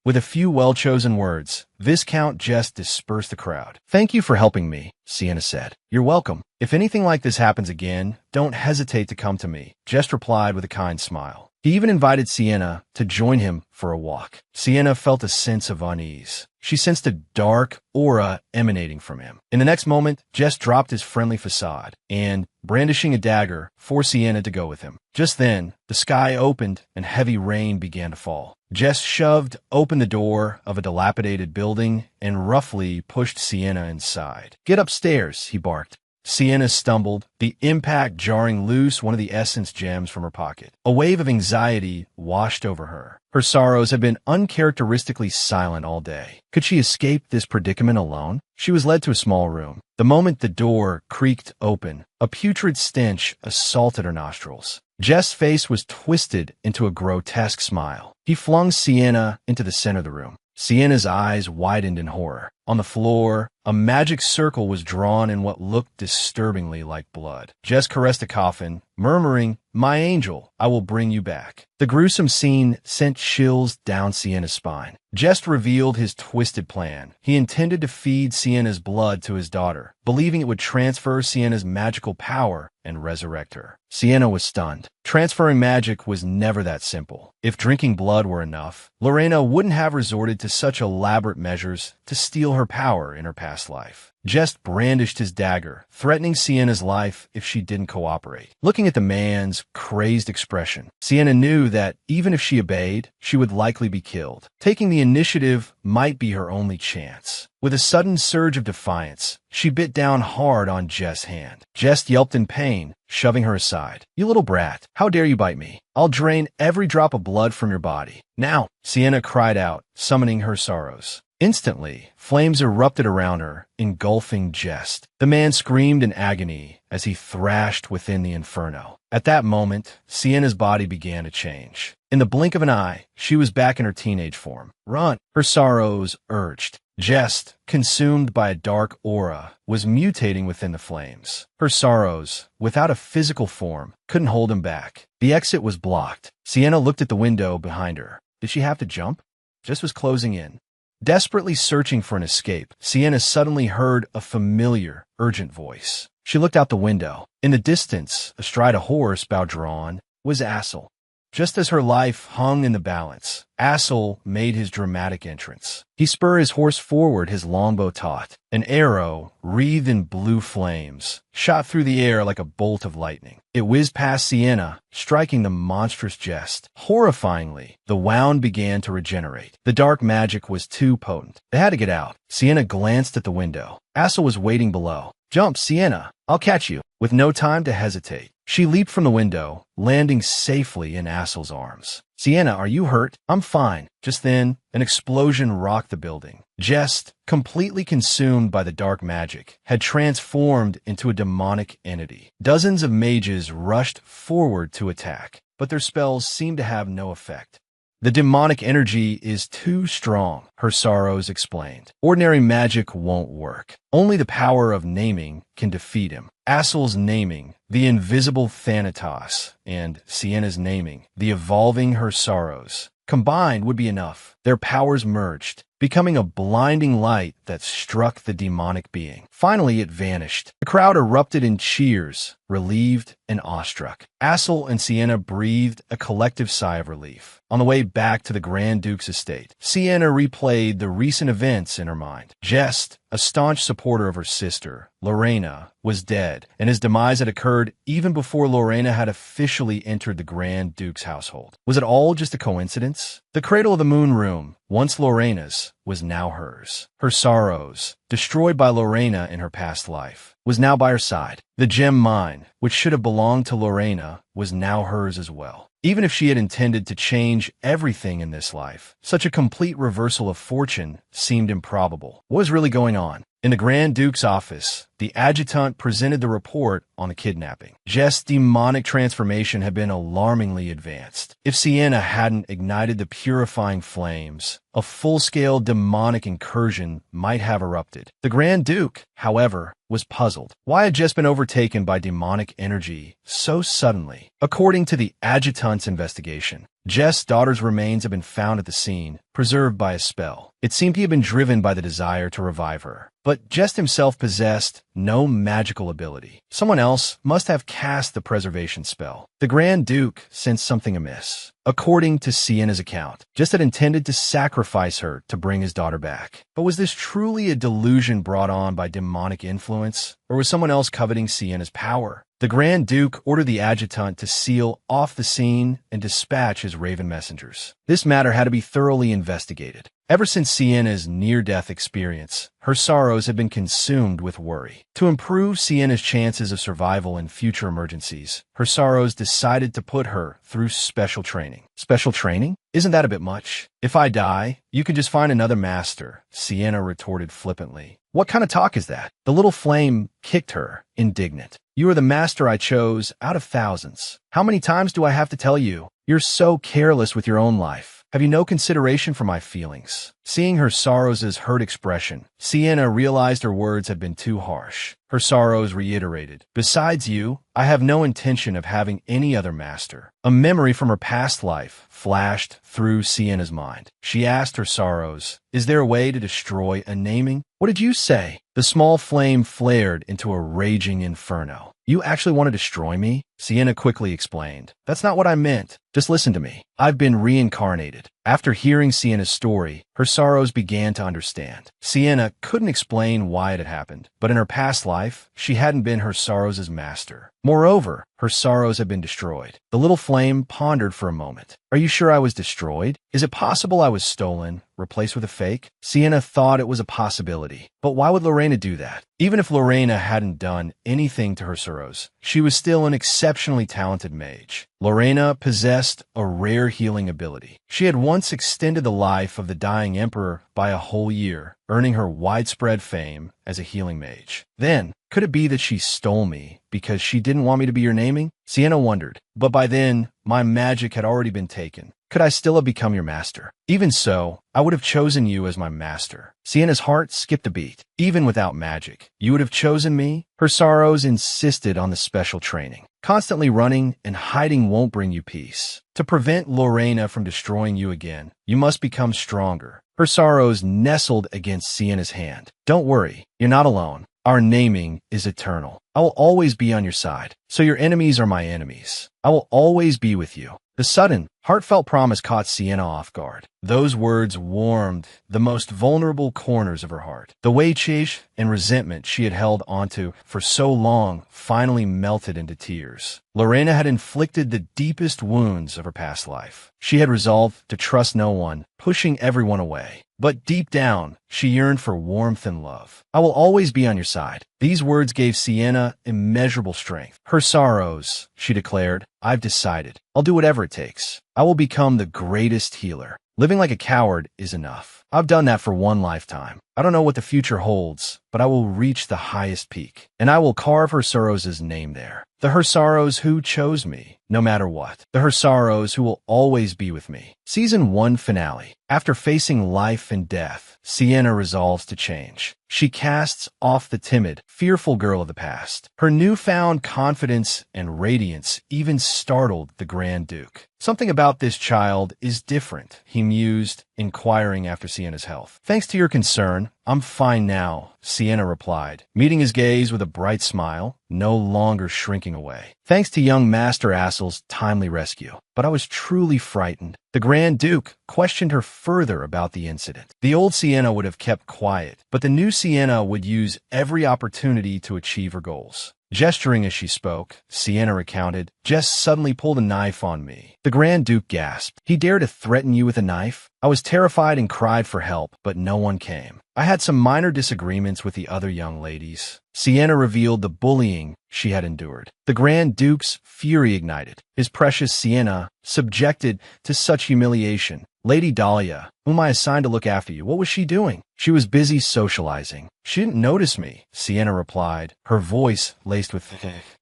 With a few well-chosen words, Viscount Jest dispersed the crowd. "Thank you for helping me," Sienna said. "You're welcome. If anything like this happens again, don't hesitate to come to me," Jest replied with a kind smile. He even invited Sienna to join him for a walk. Sienna felt a sense of unease. She sensed a dark aura emanating from him. In the next moment, Jess dropped his friendly facade and, brandishing a dagger, forced Sienna to go with him. Just then, the sky opened and heavy rain began to fall. Jess shoved open the door of a dilapidated building and roughly pushed Sienna inside. "Get upstairs," he barked. Sienna stumbled, the impact jarring loose one of the essence gems from her pocket. A wave of anxiety washed over her. Her sorrows had been uncharacteristically silent all day. Could she escape this predicament alone? She was led to a small room. The moment the door creaked open, a putrid stench assaulted her nostrils. Jess' face was twisted into a grotesque smile. He flung Sienna into the center of the room. Sienna's eyes widened in horror. On the floor, a magic circle was drawn in what looked disturbingly like blood. Jess caressed the coffin, murmuring, "My angel, I will bring you back." The gruesome scene sent chills down Sienna's spine. Jess revealed his twisted plan. He intended to feed Sienna's blood to his daughter, believing it would transfer Sienna's magical power and resurrect her. Sienna was stunned. Transferring magic was never that simple. If drinking blood were enough, Lorena wouldn't have resorted to such elaborate measures to steal her power in her past life. Jess brandished his dagger, threatening Sienna's life if she didn't cooperate. Looking at the man's crazed expression, Sienna knew that even if she obeyed, she would likely be killed. Taking the initiative might be her only chance. With a sudden surge of defiance, she bit down hard on Jess' hand. Jess yelped in pain, shoving her aside. "You little brat, how dare you bite me? I'll drain every drop of blood from your body." "Now!" Sienna cried out, summoning her sorrows. Instantly, flames erupted around her, engulfing Jest. The man screamed in agony as he thrashed within the inferno. At that moment, Sienna's body began to change. In the blink of an eye, she was back in her teenage form. Run! Her sorrows urged. Jest, consumed by a dark aura, was mutating within the flames. Her sorrows, without a physical form, couldn't hold him back. The exit was blocked. Sienna looked at the window behind her. Did she have to jump? Jest was closing in. Desperately searching for an escape, Sienna suddenly heard a familiar, urgent voice. She looked out the window. In the distance, astride a horse bow drawn, was Assel. Just as her life hung in the balance, Assel made his dramatic entrance. He spurred his horse forward, his longbow taut. An arrow, wreathed in blue flames, shot through the air like a bolt of lightning. It whizzed past Sienna, striking the monstrous Jest. Horrifyingly, the wound began to regenerate. The dark magic was too potent. They had to get out. Sienna glanced at the window. Assel was waiting below. "Jump, Sienna! I'll catch you." With no time to hesitate, she leaped from the window, landing safely in Assel's arms. "Sienna, are you hurt?" "I'm fine." Just then, an explosion rocked the building. Jest, completely consumed by the dark magic, had transformed into a demonic entity. Dozens of mages rushed forward to attack, but their spells seemed to have no effect. "The demonic energy is too strong," her sorrows explained. "Ordinary magic won't work. Only the power of naming can defeat him." Assel's naming, the invisible Thanatos, and Sienna's naming, the evolving her sorrows, combined would be enough. Their powers merged, becoming a blinding light that struck the demonic being. Finally, it vanished. The crowd erupted in cheers, relieved and awestruck. Assel and Sienna breathed a collective sigh of relief. On the way back to the Grand Duke's estate, Sienna replayed the recent events in her mind. Jest, a staunch supporter of her sister, Lorena, was dead, and his demise had occurred even before Lorena had officially entered the Grand Duke's household. Was it all just a coincidence? The Cradle of the Moon room, once Lorena's, was now hers. Her sorrows, destroyed by Lorena in her past life, was now by her side. The gem mine, which should have belonged to Lorena, was now hers as well. Even if she had intended to change everything in this life, such a complete reversal of fortune seemed improbable. What was really going on? In the Grand Duke's office, the adjutant presented the report on the kidnapping. Jest's demonic transformation had been alarmingly advanced. If Sienna hadn't ignited the purifying flames, a full-scale demonic incursion might have erupted. The Grand Duke, however, was puzzled. Why had Jest been overtaken by demonic energy so suddenly? According to the adjutant's investigation, Jest's daughter's remains had been found at the scene, preserved by a spell. It seemed he had been driven by the desire to revive her. But Jest himself possessed no magical ability. Someone else must have cast the preservation spell. The Grand Duke sensed something amiss. According to Sienna's account, Jest had intended to sacrifice her to bring his daughter back. But was this truly a delusion brought on by demonic influence, or was someone else coveting Sienna's power? The Grand Duke ordered the adjutant to seal off the scene and dispatch his raven messengers. This matter had to be thoroughly investigated. Ever since Sienna's near-death experience, her sorrows had been consumed with worry. To improve Sienna's chances of survival in future emergencies, her sorrows decided to put her through special training. Special training? Isn't that a bit much? "If I die, you can just find another master," Sienna retorted flippantly. "What kind of talk is that?" The little flame kicked her, indignant. "You are the master I chose out of thousands. How many times do I have to tell you? You're so careless with your own life. Have you no consideration for my feelings?" Seeing her sorrows' hurt expression, Sienna realized her words had been too harsh. Her sorrows reiterated, "Besides you, I have no intention of having any other master." A memory from her past life flashed through Sienna's mind. She asked her sorrows, "Is there a way to destroy a naming?" "What did you say?" The small flame flared into a raging inferno. "You actually want to destroy me?" Sienna quickly explained. "That's not what I meant. Just listen to me. I've been reincarnated." After hearing Sienna's story, her sorrows began to understand. Sienna couldn't explain why it had happened, but in her past life, she hadn't been her sorrows' master. Moreover, her sorrows had been destroyed. The little flame pondered for a moment. "Are you sure I was destroyed? Is it possible I was stolen, replaced with a fake? Sienna thought it was a possibility. But why would Lorena do that? Even if Lorena hadn't done anything to her sorrows, she was still an exceptionally talented mage. Lorena possessed a rare healing ability. She had once extended the life of the dying emperor by a whole year, earning her widespread fame as a healing mage. Then, could it be that she stole me because she didn't want me to be your naming? Sienna wondered, but by then, my magic had already been taken. Could I still have become your master? Even so, I would have chosen you as my master. Sienna's heart skipped a beat. Even without magic, you would have chosen me? Her sorrows insisted on the special training. Constantly running and hiding won't bring you peace. To prevent Lorena from destroying you again, you must become stronger. Her sorrows nestled against Sienna's hand. Don't worry, you're not alone. Our naming is eternal. I will always be on your side, so your enemies are my enemies. I will always be with you. The sudden, heartfelt promise caught Sienna off guard. Those words warmed the most vulnerable corners of her heart. The rage and resentment she had held onto for so long finally melted into tears. Lorena had inflicted the deepest wounds of her past life. She had resolved to trust no one, pushing everyone away. But deep down, she yearned for warmth and love. I will always be on your side. These words gave Sienna immeasurable strength. Her sorrows, she declared, I've decided. I'll do whatever it takes. I will become the greatest healer. Living like a coward is enough. I've done that for one lifetime. I don't know what the future holds, but I will reach the highest peak, and I will carve her sorrows' name there. The her sorrows who chose me, no matter what. The her sorrows who will always be with me. Season 1 finale. After facing life and death, Sienna resolves to change. She casts off the timid, fearful girl of the past. Her newfound confidence and radiance even startled the Grand Duke. Something about this child is different, he mused, inquiring after Sienna's health. Thanks to your concern, I'm fine now, Sienna replied, meeting his gaze with a bright smile, no longer shrinking away. Thanks to young Master Assel's timely rescue. But I was truly frightened. The Grand Duke questioned her further about the incident. The old Sienna would have kept quiet, but the new Sienna would use every opportunity to achieve her goals. Gesturing as she spoke, Sienna recounted, Jess suddenly pulled a knife on me. The Grand Duke gasped. He dared to threaten you with a knife? I was terrified and cried for help, but no one came. I had some minor disagreements with the other young ladies. Sienna revealed the bullying she had endured. The Grand Duke's fury ignited. His precious Sienna, subjected to such humiliation. Lady Dahlia, whom I assigned to look after you, what was she doing? She was busy socializing. She didn't notice me, Sienna replied, her voice laced with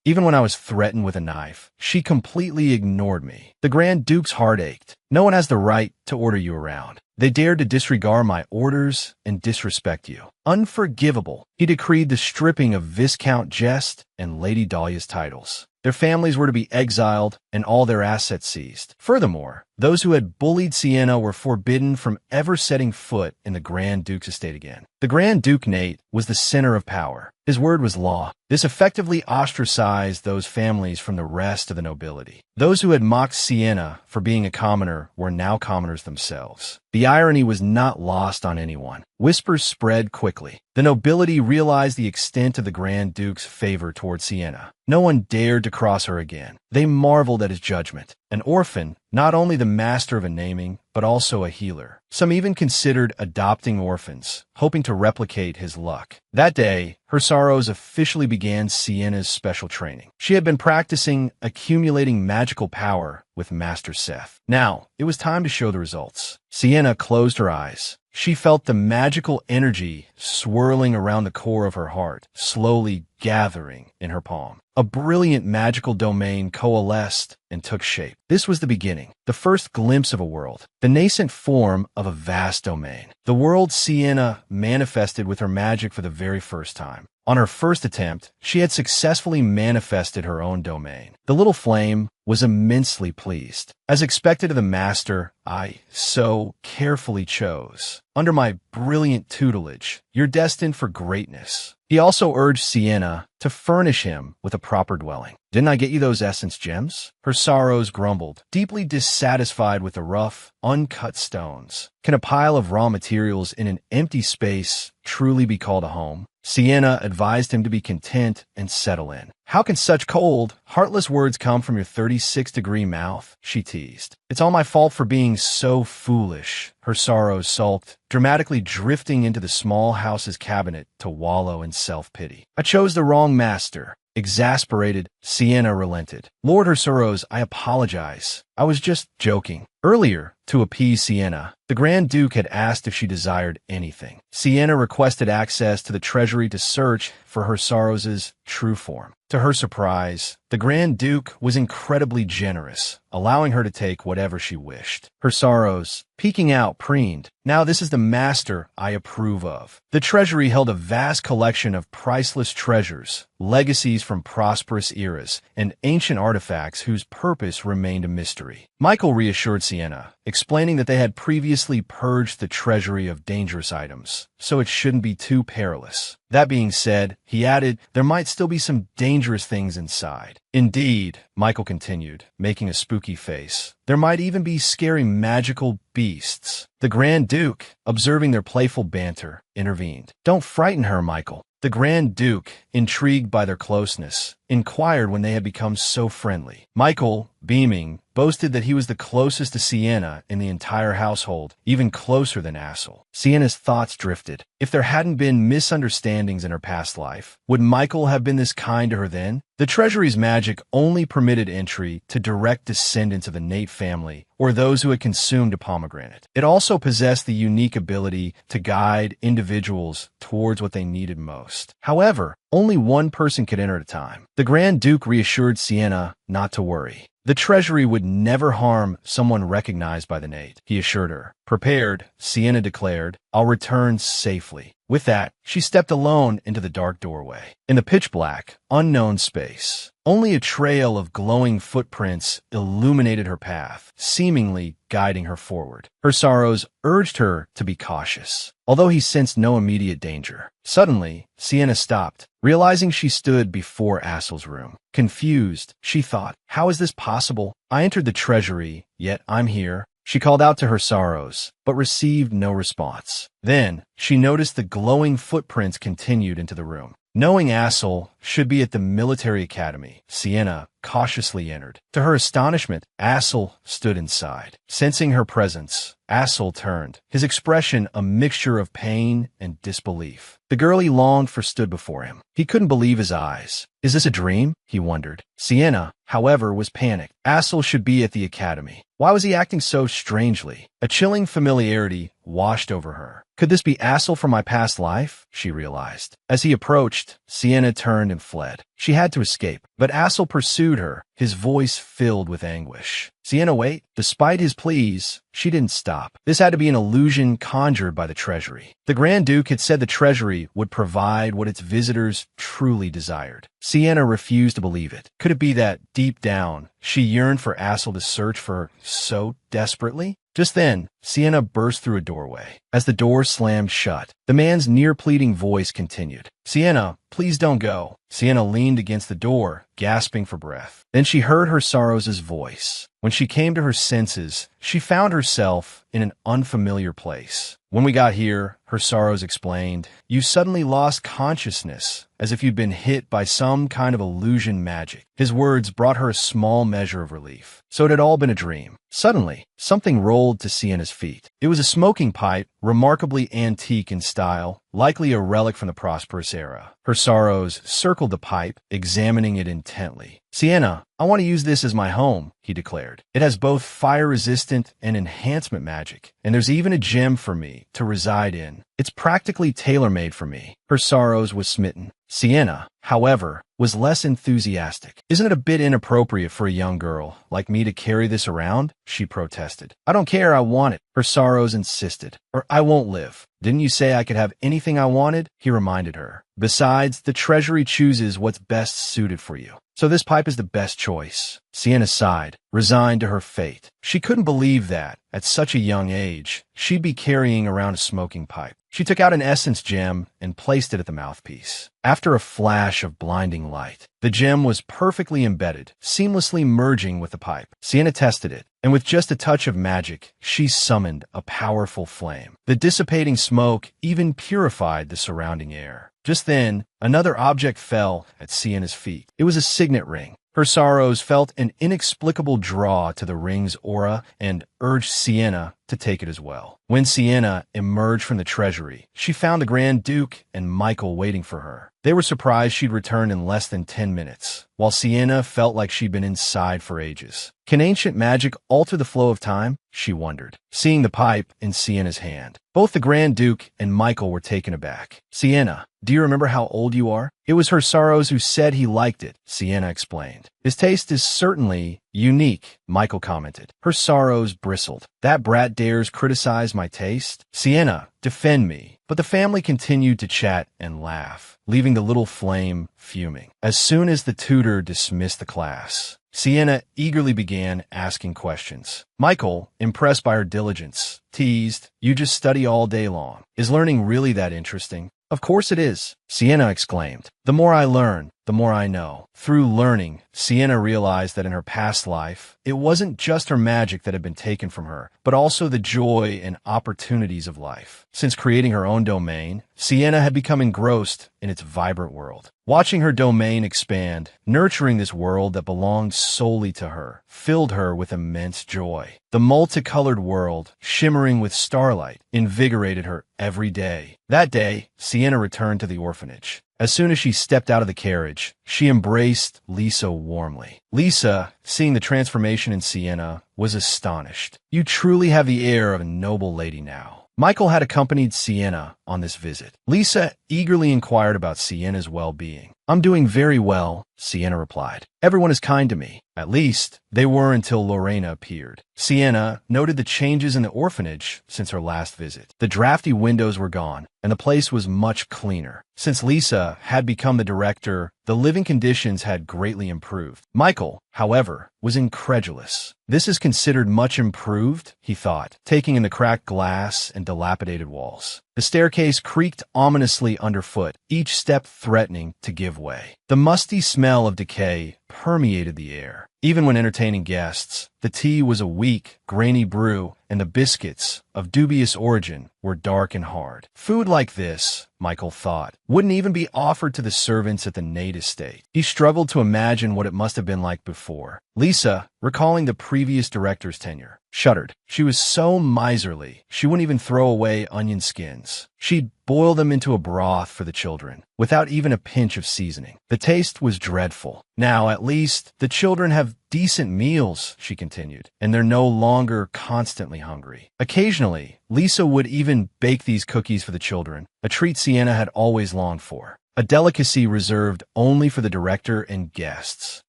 Even when I was threatened with a knife, she completely ignored me. The Grand Duke's heart ached. No one has the right to order you around. They dared to disregard my orders and disrespect you. Unforgivable. He decreed the stripping of Viscount Jest and Lady Dahlia's titles. Their families were to be exiled and all their assets seized. Furthermore, those who had bullied Sienna were forbidden from ever setting foot in the Grand Duke's estate again. The Grand Duke Nate was the center of power. His word was law. This effectively ostracized those families from the rest of the nobility. Those who had mocked Sienna for being a commoner were now commoners themselves. The irony was not lost on anyone. Whispers spread quickly. The nobility realized the extent of the Grand Duke's favor toward Sienna. No one dared to cross her again. They marveled at his judgment. An orphan, not only the master of a naming, but also a healer. Some even considered adopting orphans, hoping to replicate his luck. That day, her sorrows officially began Sienna's special training. She had been practicing accumulating magical power with Master Seth. Now, it was time to show the results. Sienna closed her eyes. She felt the magical energy swirling around the core of her heart, slowly gathering in her palm. A brilliant magical domain coalesced and took shape. This was the beginning, the first glimpse of a world, the nascent form of a vast domain. The world Sienna manifested with her magic for the very first time. On her first attempt, she had successfully manifested her own domain. The little flame was immensely pleased. As expected of the master, I so carefully chose. Under my brilliant tutelage, you're destined for greatness. He also urged Sienna to furnish him with a proper dwelling. Didn't I get you those essence gems? Her sorrows grumbled, deeply dissatisfied with the rough, uncut stones. Can a pile of raw materials in an empty space truly be called a home? Sienna advised him to be content and settle in. How can such cold, heartless words come from your 36-degree mouth? She teased. It's all my fault for being so foolish. Her sorrows sulked, dramatically drifting into the small house's cabinet to wallow in self-pity. I chose the wrong master. Exasperated, Sienna relented. Lord her sorrows, I apologize. I was just joking. Earlier, to appease Sienna, the Grand Duke had asked if she desired anything. Sienna requested access to the treasury to search for her sorrows' true form. To her surprise, the Grand Duke was incredibly generous, allowing her to take whatever she wished. Her sorrows, peeking out, preened. Now this is the master I approve of. The treasury held a vast collection of priceless treasures, legacies from prosperous eras, and ancient artifacts whose purpose remained a mystery. Michael reassured Sienna, explaining that they had previously purged the treasury of dangerous items, so it shouldn't be too perilous. That being said, he added, there might still be some dangerous things inside. Indeed, Michael continued, making a spooky face. There might even be scary magical beasts. The Grand Duke, observing their playful banter, intervened. Don't frighten her, Michael. The Grand Duke, intrigued by their closeness, inquired when they had become so friendly. Michael, beaming, boasted that he was the closest to Sienna in the entire household, even closer than Assel. Sienna's thoughts drifted. If there hadn't been misunderstandings in her past life, would Michael have been this kind to her then? The treasury's magic only permitted entry to direct descendants of the Nate family or those who had consumed a pomegranate. It also possessed the unique ability to guide individuals towards what they needed most. However, only one person could enter at a time. The Grand Duke reassured Sienna not to worry. The treasury would never harm someone recognized by the Nate, he assured her. Prepared, Sienna declared, I'll return safely. With that, she stepped alone into the dark doorway. In the pitch-black, unknown space, only a trail of glowing footprints illuminated her path, seemingly guiding her forward. Her sorrows urged her to be cautious, although he sensed no immediate danger. Suddenly, Sienna stopped, realizing she stood before Assel's room. Confused, she thought, how is this possible? I entered the treasury, yet I'm here. She called out to her sorrows, but received no response. Then, she noticed the glowing footprints continued into the room. Knowing Assel should be at the military academy, Sienna cautiously entered. To her astonishment, Assel stood inside. Sensing her presence, Assel turned, his expression a mixture of pain and disbelief. The girl he longed for stood before him. He couldn't believe his eyes. Is this a dream? He wondered. Sienna, however, was panicked. Assel should be at the academy. Why was he acting so strangely? A chilling familiarity washed over her. Could this be Assel from my past life? She realized. As he approached, Sienna turned and fled. She had to escape, but Assel pursued her, his voice filled with anguish. Sienna, wait. Despite his pleas, she didn't stop. This had to be an illusion conjured by the treasury. The Grand Duke had said the treasury would provide what its visitors truly desired. Sienna refused to believe it. Could it be that, deep down, she yearned for Assel to search for her so desperately? Just then, Sienna burst through a doorway. As the door slammed shut, the man's near-pleading voice continued. Sienna, please don't go. Sienna leaned against the door, gasping for breath. Then she heard her sorrows' voice. When she came to her senses, she found herself in an unfamiliar place. When we got here, her sorrows explained, you suddenly lost consciousness, as if you'd been hit by some kind of illusion magic. His words brought her a small measure of relief. So it had all been a dream. Suddenly, something rolled to Sienna's feet. It was a smoking pipe, remarkably antique in style, likely a relic from the prosperous era. Her sorrows circled the pipe, examining it intently. Sienna, I want to use this as my home, he declared. It has both fire-resistant and enhancement magic, and there's even a gem for me to reside in. It's practically tailor-made for me. Her sorrows was smitten. Sienna, however, was less enthusiastic. Isn't it a bit inappropriate for a young girl like me to carry this around? She protested. I don't care, I want it. Her sorrows insisted. Or I won't live. Didn't you say I could have anything I wanted? He reminded her. Besides, the treasury chooses what's best suited for you. So this pipe is the best choice. Sienna sighed, resigned to her fate. She couldn't believe that, at such a young age, she'd be carrying around a smoking pipe. She took out an essence gem and placed it at the mouthpiece. After a flash of blinding light, the gem was perfectly embedded, seamlessly merging with the pipe. Sienna tested it, and with just a touch of magic, she summoned a powerful flame. The dissipating smoke even purified the surrounding air. Just then, another object fell at Sienna's feet. It was a signet ring. Her sorrows felt an inexplicable draw to the ring's aura and urged Sienna to take it as well. When Sienna emerged from the treasury, she found the Grand Duke and Michael waiting for her. They were surprised she'd returned in less than 10 minutes, while Sienna felt like she'd been inside for ages. Can ancient magic alter the flow of time? She wondered, seeing the pipe in Sienna's hand. Both the Grand Duke and Michael were taken aback. Sienna, do you remember how old you are? It was her sorrows who said he liked it, Sienna explained. His taste is certainly unique, Michael commented. Her sorrows bristled. That brat dares criticize my taste? Sienna, defend me. But the family continued to chat and laugh, leaving the little flame fuming. As soon as the tutor dismissed the class, Sienna eagerly began asking questions. Michael, impressed by her diligence, teased, "You just study all day long. Is learning really that interesting?" "Of course it is," Sienna exclaimed. "The more I learn, the more I know." Through learning, Sienna realized that in her past life, it wasn't just her magic that had been taken from her, but also the joy and opportunities of life. Since creating her own domain, Sienna had become engrossed in its vibrant world. Watching her domain expand, nurturing this world that belonged solely to her, filled her with immense joy. The multicolored world, shimmering with starlight, invigorated her every day. That day, Sienna returned to the orphanage. As soon as she stepped out of the carriage, she embraced Lisa warmly. Lisa, seeing the transformation in Sienna, was astonished. "You truly have the air of a noble lady now." Michael had accompanied Sienna on this visit. Lisa eagerly inquired about Sienna's well-being. "I'm doing very well," Sienna replied. "Everyone is kind to me. At least, they were until Lorena appeared." Sienna noted the changes in the orphanage since her last visit. The drafty windows were gone, and the place was much cleaner. Since Lisa had become the director, the living conditions had greatly improved. Michael, however, was incredulous. "This is considered much improved," he thought, taking in the cracked glass and dilapidated walls. The staircase creaked ominously underfoot, each step threatening to give way. The musty smell of decay permeated the air. Even when entertaining guests, the tea was a weak, grainy brew, and the biscuits, of dubious origin, were dark and hard. Food like this, Michael thought, wouldn't even be offered to the servants at the Nate estate. He struggled to imagine what it must have been like before. Lisa, recalling the previous director's tenure, shuddered. She was so miserly, she wouldn't even throw away onion skins. She'd boil them into a broth for the children, without even a pinch of seasoning. The taste was dreadful. "Now, at least, the children have decent meals," she continued, "and they're no longer constantly hungry." Occasionally, Lisa would even bake these cookies for the children, a treat Sienna had always longed for. A delicacy reserved only for the director and guests.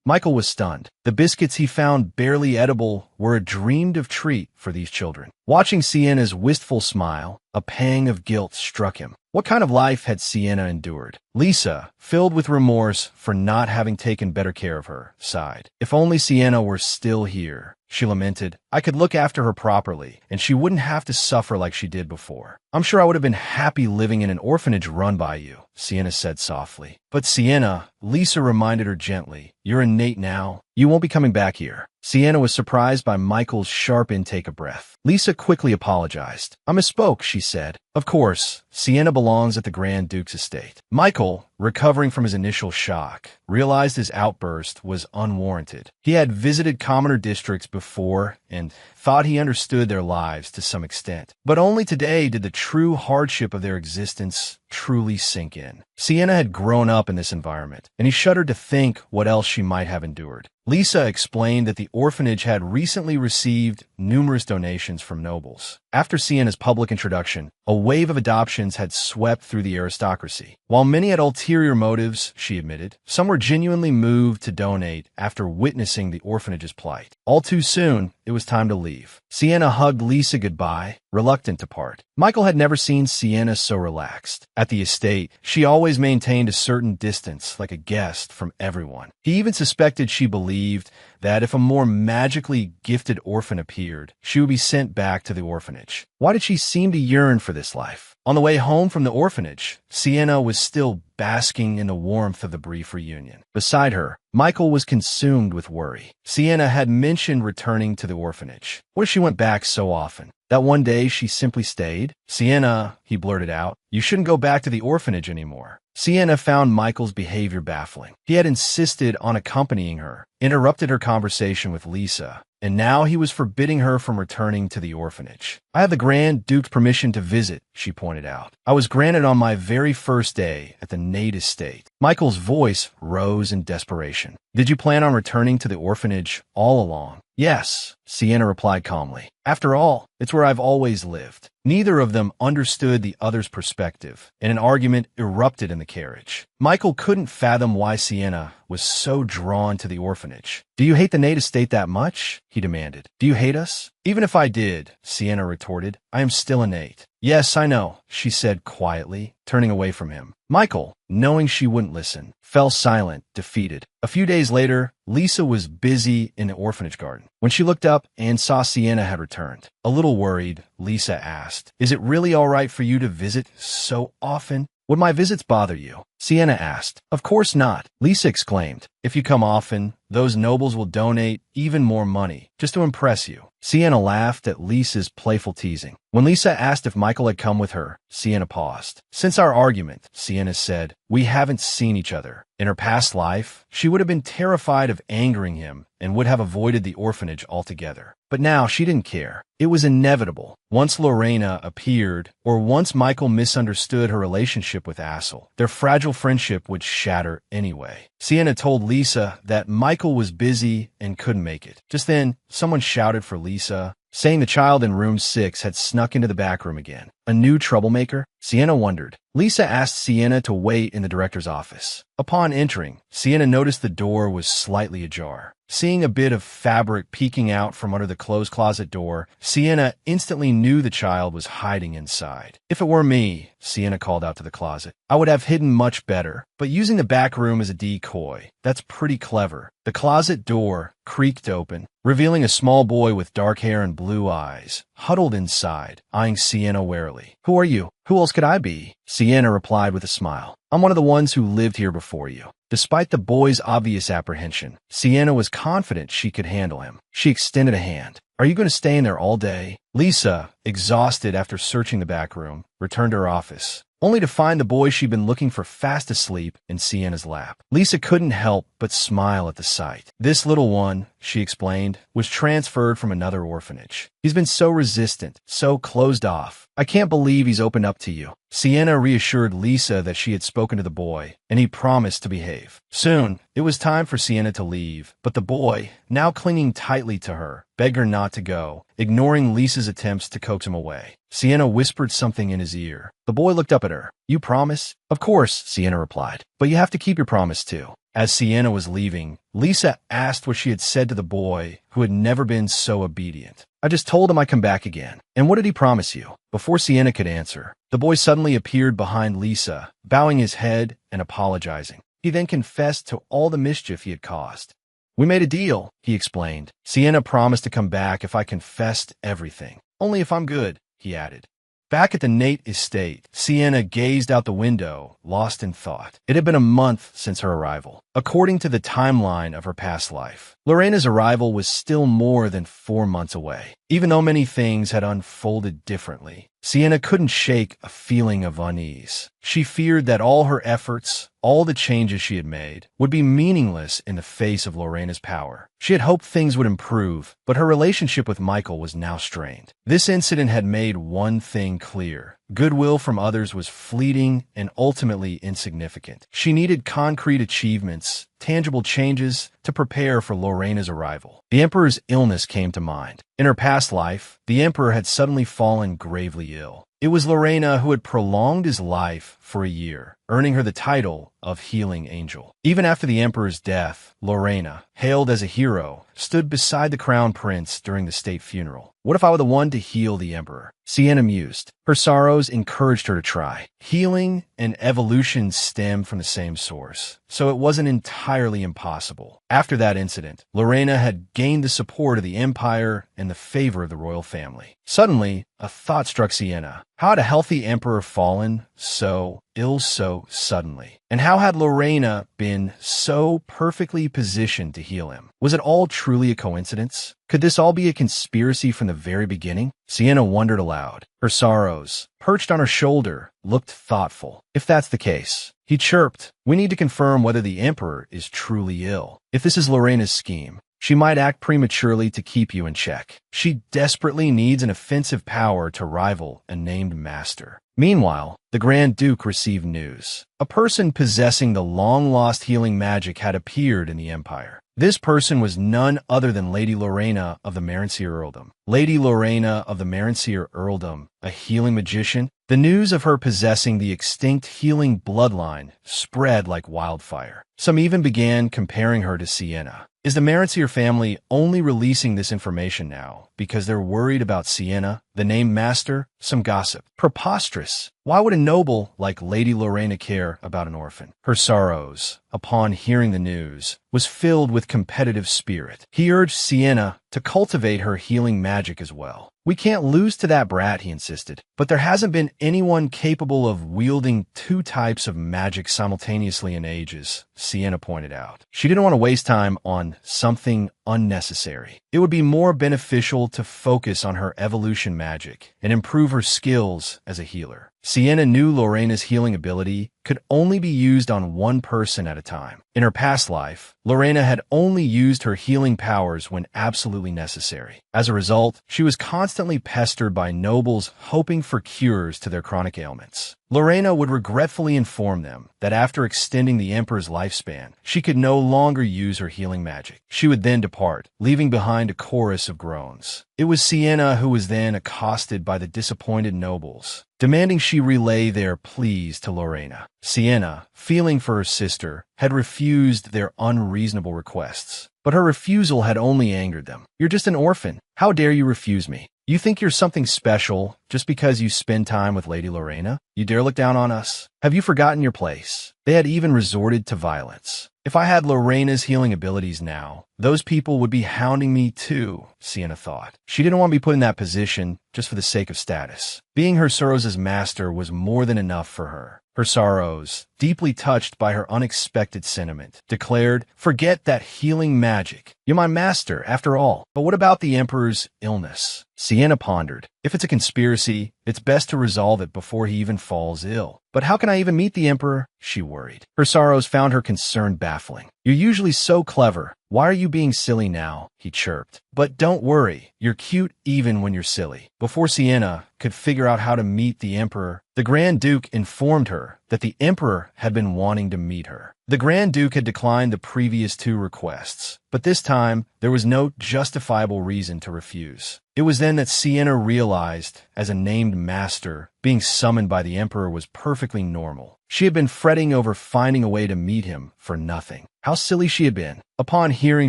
Michael was stunned. The biscuits he found barely edible were a dreamed-of treat for these children. Watching Sienna's wistful smile, a pang of guilt struck him. What kind of life had Sienna endured? Lisa, filled with remorse for not having taken better care of her, sighed. "If only Sienna were still here," she lamented. "I could look after her properly, and she wouldn't have to suffer like she did before. I'm sure I would have been happy living in an orphanage run by you," Sienna said softly. "But Sienna," Lisa reminded her gently, "you're a Nate now. You won't be coming back here." Sienna was surprised by Michael's sharp intake of breath. Lisa quickly apologized. "I misspoke," she said. "Of course, Sienna belongs at the Grand Duke's estate." Michael, recovering from his initial shock, realized his outburst was unwarranted. He had visited commoner districts before and thought he understood their lives to some extent. But only today did the true hardship of their existence truly sink in. Sienna had grown up in this environment, and he shuddered to think what else she might have endured. Lisa explained that the orphanage had recently received numerous donations from nobles. After Sienna's public introduction, a wave of adoptions had swept through the aristocracy. While many had ulterior motives, she admitted, some were genuinely moved to donate after witnessing the orphanage's plight. All too soon, it was time to leave. Sienna hugged Lisa goodbye, reluctant to part. Michael had never seen Sienna so relaxed. At the estate, she always maintained a certain distance, like a guest, from everyone. He even suspected she believed that if a more magically gifted orphan appeared, she would be sent back to the orphanage. Why did she seem to yearn for this life? On the way home from the orphanage, Sienna was still basking in the warmth of the brief reunion. Beside her, Michael was consumed with worry. Sienna had mentioned returning to the orphanage. What if she went back so often? That one day she simply stayed. Sienna, he blurted out, you shouldn't go back to the orphanage anymore. Sienna found Michael's behavior baffling. He had insisted on accompanying her, interrupted her conversation with Lisa, and now he was forbidding her from returning to the orphanage. I have the Grand Duke's permission to visit, she pointed out. I was granted on my very first day at the Nate estate. Michael's voice rose in desperation. Did you plan on returning to the orphanage all along? Yes, Sienna replied calmly. After all, it's where I've always lived. Neither of them understood the other's perspective, and an argument erupted in the carriage. Michael couldn't fathom why Sienna was so drawn to the orphanage. Do you hate the Nate estate that much? He demanded. Do you hate us? Even if I did, Sienna retorted, I am still a Nate. Yes, I know, she said quietly, turning away from him. Michael, knowing she wouldn't listen, fell silent, defeated. A few days later, Lisa was busy in the orphanage garden. When she looked up and saw Sienna had returned, a little worried, Lisa asked, Is it really all right for you to visit so often? Would my visits bother you? Sienna asked. Of course not, Lisa exclaimed. If you come often, those nobles will donate even more money, just to impress you. Sienna laughed at Lisa's playful teasing. When Lisa asked if Michael had come with her, Sienna paused. Since our argument, Sienna said, we haven't seen each other. In her past life, she would have been terrified of angering him and would have avoided the orphanage altogether. But now she didn't care. It was inevitable. Once Lorena appeared, or once Michael misunderstood her relationship with Assel, their fragile friendship would shatter anyway. Sienna told Lisa that Michael was busy and couldn't make it. Just then, someone shouted for Lisa, saying the child in room 6 had snuck into the back room again. A new troublemaker? Sienna wondered. Lisa asked Sienna to wait in the director's office. Upon entering, Sienna noticed the door was slightly ajar. Seeing a bit of fabric peeking out from under the closed closet door, Sienna instantly knew the child was hiding inside. If it were me, Sienna called out to the closet, I would have hidden much better. But using the back room as a decoy, that's pretty clever. The closet door creaked open, revealing a small boy with dark hair and blue eyes, huddled inside, eyeing Sienna warily. Who are you? Who else could I be? Sienna replied with a smile. I'm one of the ones who lived here before you. Despite the boy's obvious apprehension, Sienna was confident she could handle him. She extended a hand. Are you going to stay in there all day? Lisa, exhausted after searching the back room, returned to her office, only to find the boy she'd been looking for fast asleep in Sienna's lap. Lisa couldn't help but smile at the sight. This little one, she explained, was transferred from another orphanage. He's been so resistant, so closed off. I can't believe he's opened up to you. Sienna reassured Lisa that she had spoken to the boy, and he promised to behave. Soon, it was time for Sienna to leave, but the boy, now clinging tightly to her, begged her not to go, ignoring Lisa's attempts to coax him away. Sienna whispered something in his ear. The boy looked up at her. You promise? Of course, Sienna replied. But you have to keep your promise too. As Sienna was leaving, Lisa asked what she had said to the boy who had never been so obedient. I just told him I'd come back again. And what did he promise you? Before Sienna could answer, the boy suddenly appeared behind Lisa, bowing his head and apologizing. He then confessed to all the mischief he had caused. We made a deal, he explained. Sienna promised to come back if I confessed everything. Only if I'm good, he added. Back at the Nate estate, Sienna gazed out the window, lost in thought. It had been a month since her arrival. According to the timeline of her past life, Lorena's arrival was still more than 4 months away. Even though many things had unfolded differently, Sienna couldn't shake a feeling of unease. She feared that all her efforts, all the changes she had made, would be meaningless in the face of Lorena's power. She had hoped things would improve, but her relationship with Michael was now strained. This incident had made one thing clear. Goodwill from others was fleeting and ultimately insignificant. She needed concrete achievements, tangible changes, to prepare for Lorena's arrival. The Emperor's illness came to mind. In her past life, the Emperor had suddenly fallen gravely ill. It was Lorena who had prolonged his life for a year, earning her the title of Healing Angel. Even after the Emperor's death, Lorena, hailed as a hero, stood beside the Crown Prince during the state funeral. What if I were the one to heal the Emperor? Sienna mused. Her sorrows encouraged her to try. Healing and evolution stemmed from the same source, so it wasn't entirely impossible. After that incident, Lorena had gained the support of the Empire and the favor of the royal family. Suddenly, a thought struck Sienna. How had a healthy emperor fallen so ill so suddenly? And how had Lorena been so perfectly positioned to heal him? Was it all truly a coincidence? Could this all be a conspiracy from the very beginning? Sienna wondered aloud. Her sorrows, perched on her shoulder, looked thoughtful. If that's the case, he chirped, we need to confirm whether the Emperor is truly ill. If this is Lorena's scheme, she might act prematurely to keep you in check. She desperately needs an offensive power to rival a named master. Meanwhile, the Grand Duke received news. A person possessing the long-lost healing magic had appeared in the Empire. This person was none other than Lady Lorena of the Montmorency Earldom. Lady Lorena of the Montmorency Earldom, a healing magician? The news of her possessing the extinct healing bloodline spread like wildfire. Some even began comparing her to Sienna. Is the Montmorency family only releasing this information now because they're worried about Sienna, the named master? Some gossip. Preposterous. Why would a noble like Lady Lorena care about an orphan? Her sorrows, upon hearing the news, was filled with competitive spirit. He urged Sienna to cultivate her healing magic as well. We can't lose to that brat, he insisted. But there hasn't been anyone capable of wielding two types of magic simultaneously in ages, Sienna pointed out. She didn't want to waste time on something unnecessary. It would be more beneficial to focus on her evolution magic and improve her skills as a healer. Sienna knew Lorena's healing ability could only be used on one person at a time. In her past life, Lorena had only used her healing powers when absolutely necessary. As a result, she was constantly pestered by nobles hoping for cures to their chronic ailments. Lorena would regretfully inform them that after extending the Emperor's lifespan, she could no longer use her healing magic. She would then depart, leaving behind a chorus of groans. It was Sienna who was then accosted by the disappointed nobles, demanding she relay their pleas to Lorena. Sienna, feeling for her sister, had refused their unreasonable requests. But her refusal had only angered them. You're just an orphan. How dare you refuse me? You think you're something special just because you spend time with Lady Lorena? You dare look down on us? Have you forgotten your place? They had even resorted to violence. If I had Lorena's healing abilities now, those people would be hounding me too, Sienna thought. She didn't want to be put in that position just for the sake of status. Being her sorrows' master was more than enough for her. Her sorrows, deeply touched by her unexpected sentiment, declared, forget that healing magic. You're my master, after all. But what about the Emperor's illness? Sienna pondered. If it's a conspiracy, it's best to resolve it before he even falls ill. But how can I even meet the Emperor? She worried. Her sorrows found her concern baffling. You're usually so clever. Why are you being silly now? He chirped. But don't worry, you're cute even when you're silly. Before Sienna could figure out how to meet the Emperor, the Grand Duke informed her that the Emperor had been wanting to meet her. The Grand Duke had declined the previous two requests, but this time there was no justifiable reason to refuse. It was then that Sienna realized, as a named master, being summoned by the Emperor was perfectly normal. She had been fretting over finding a way to meet him for nothing. How silly she had been. Upon hearing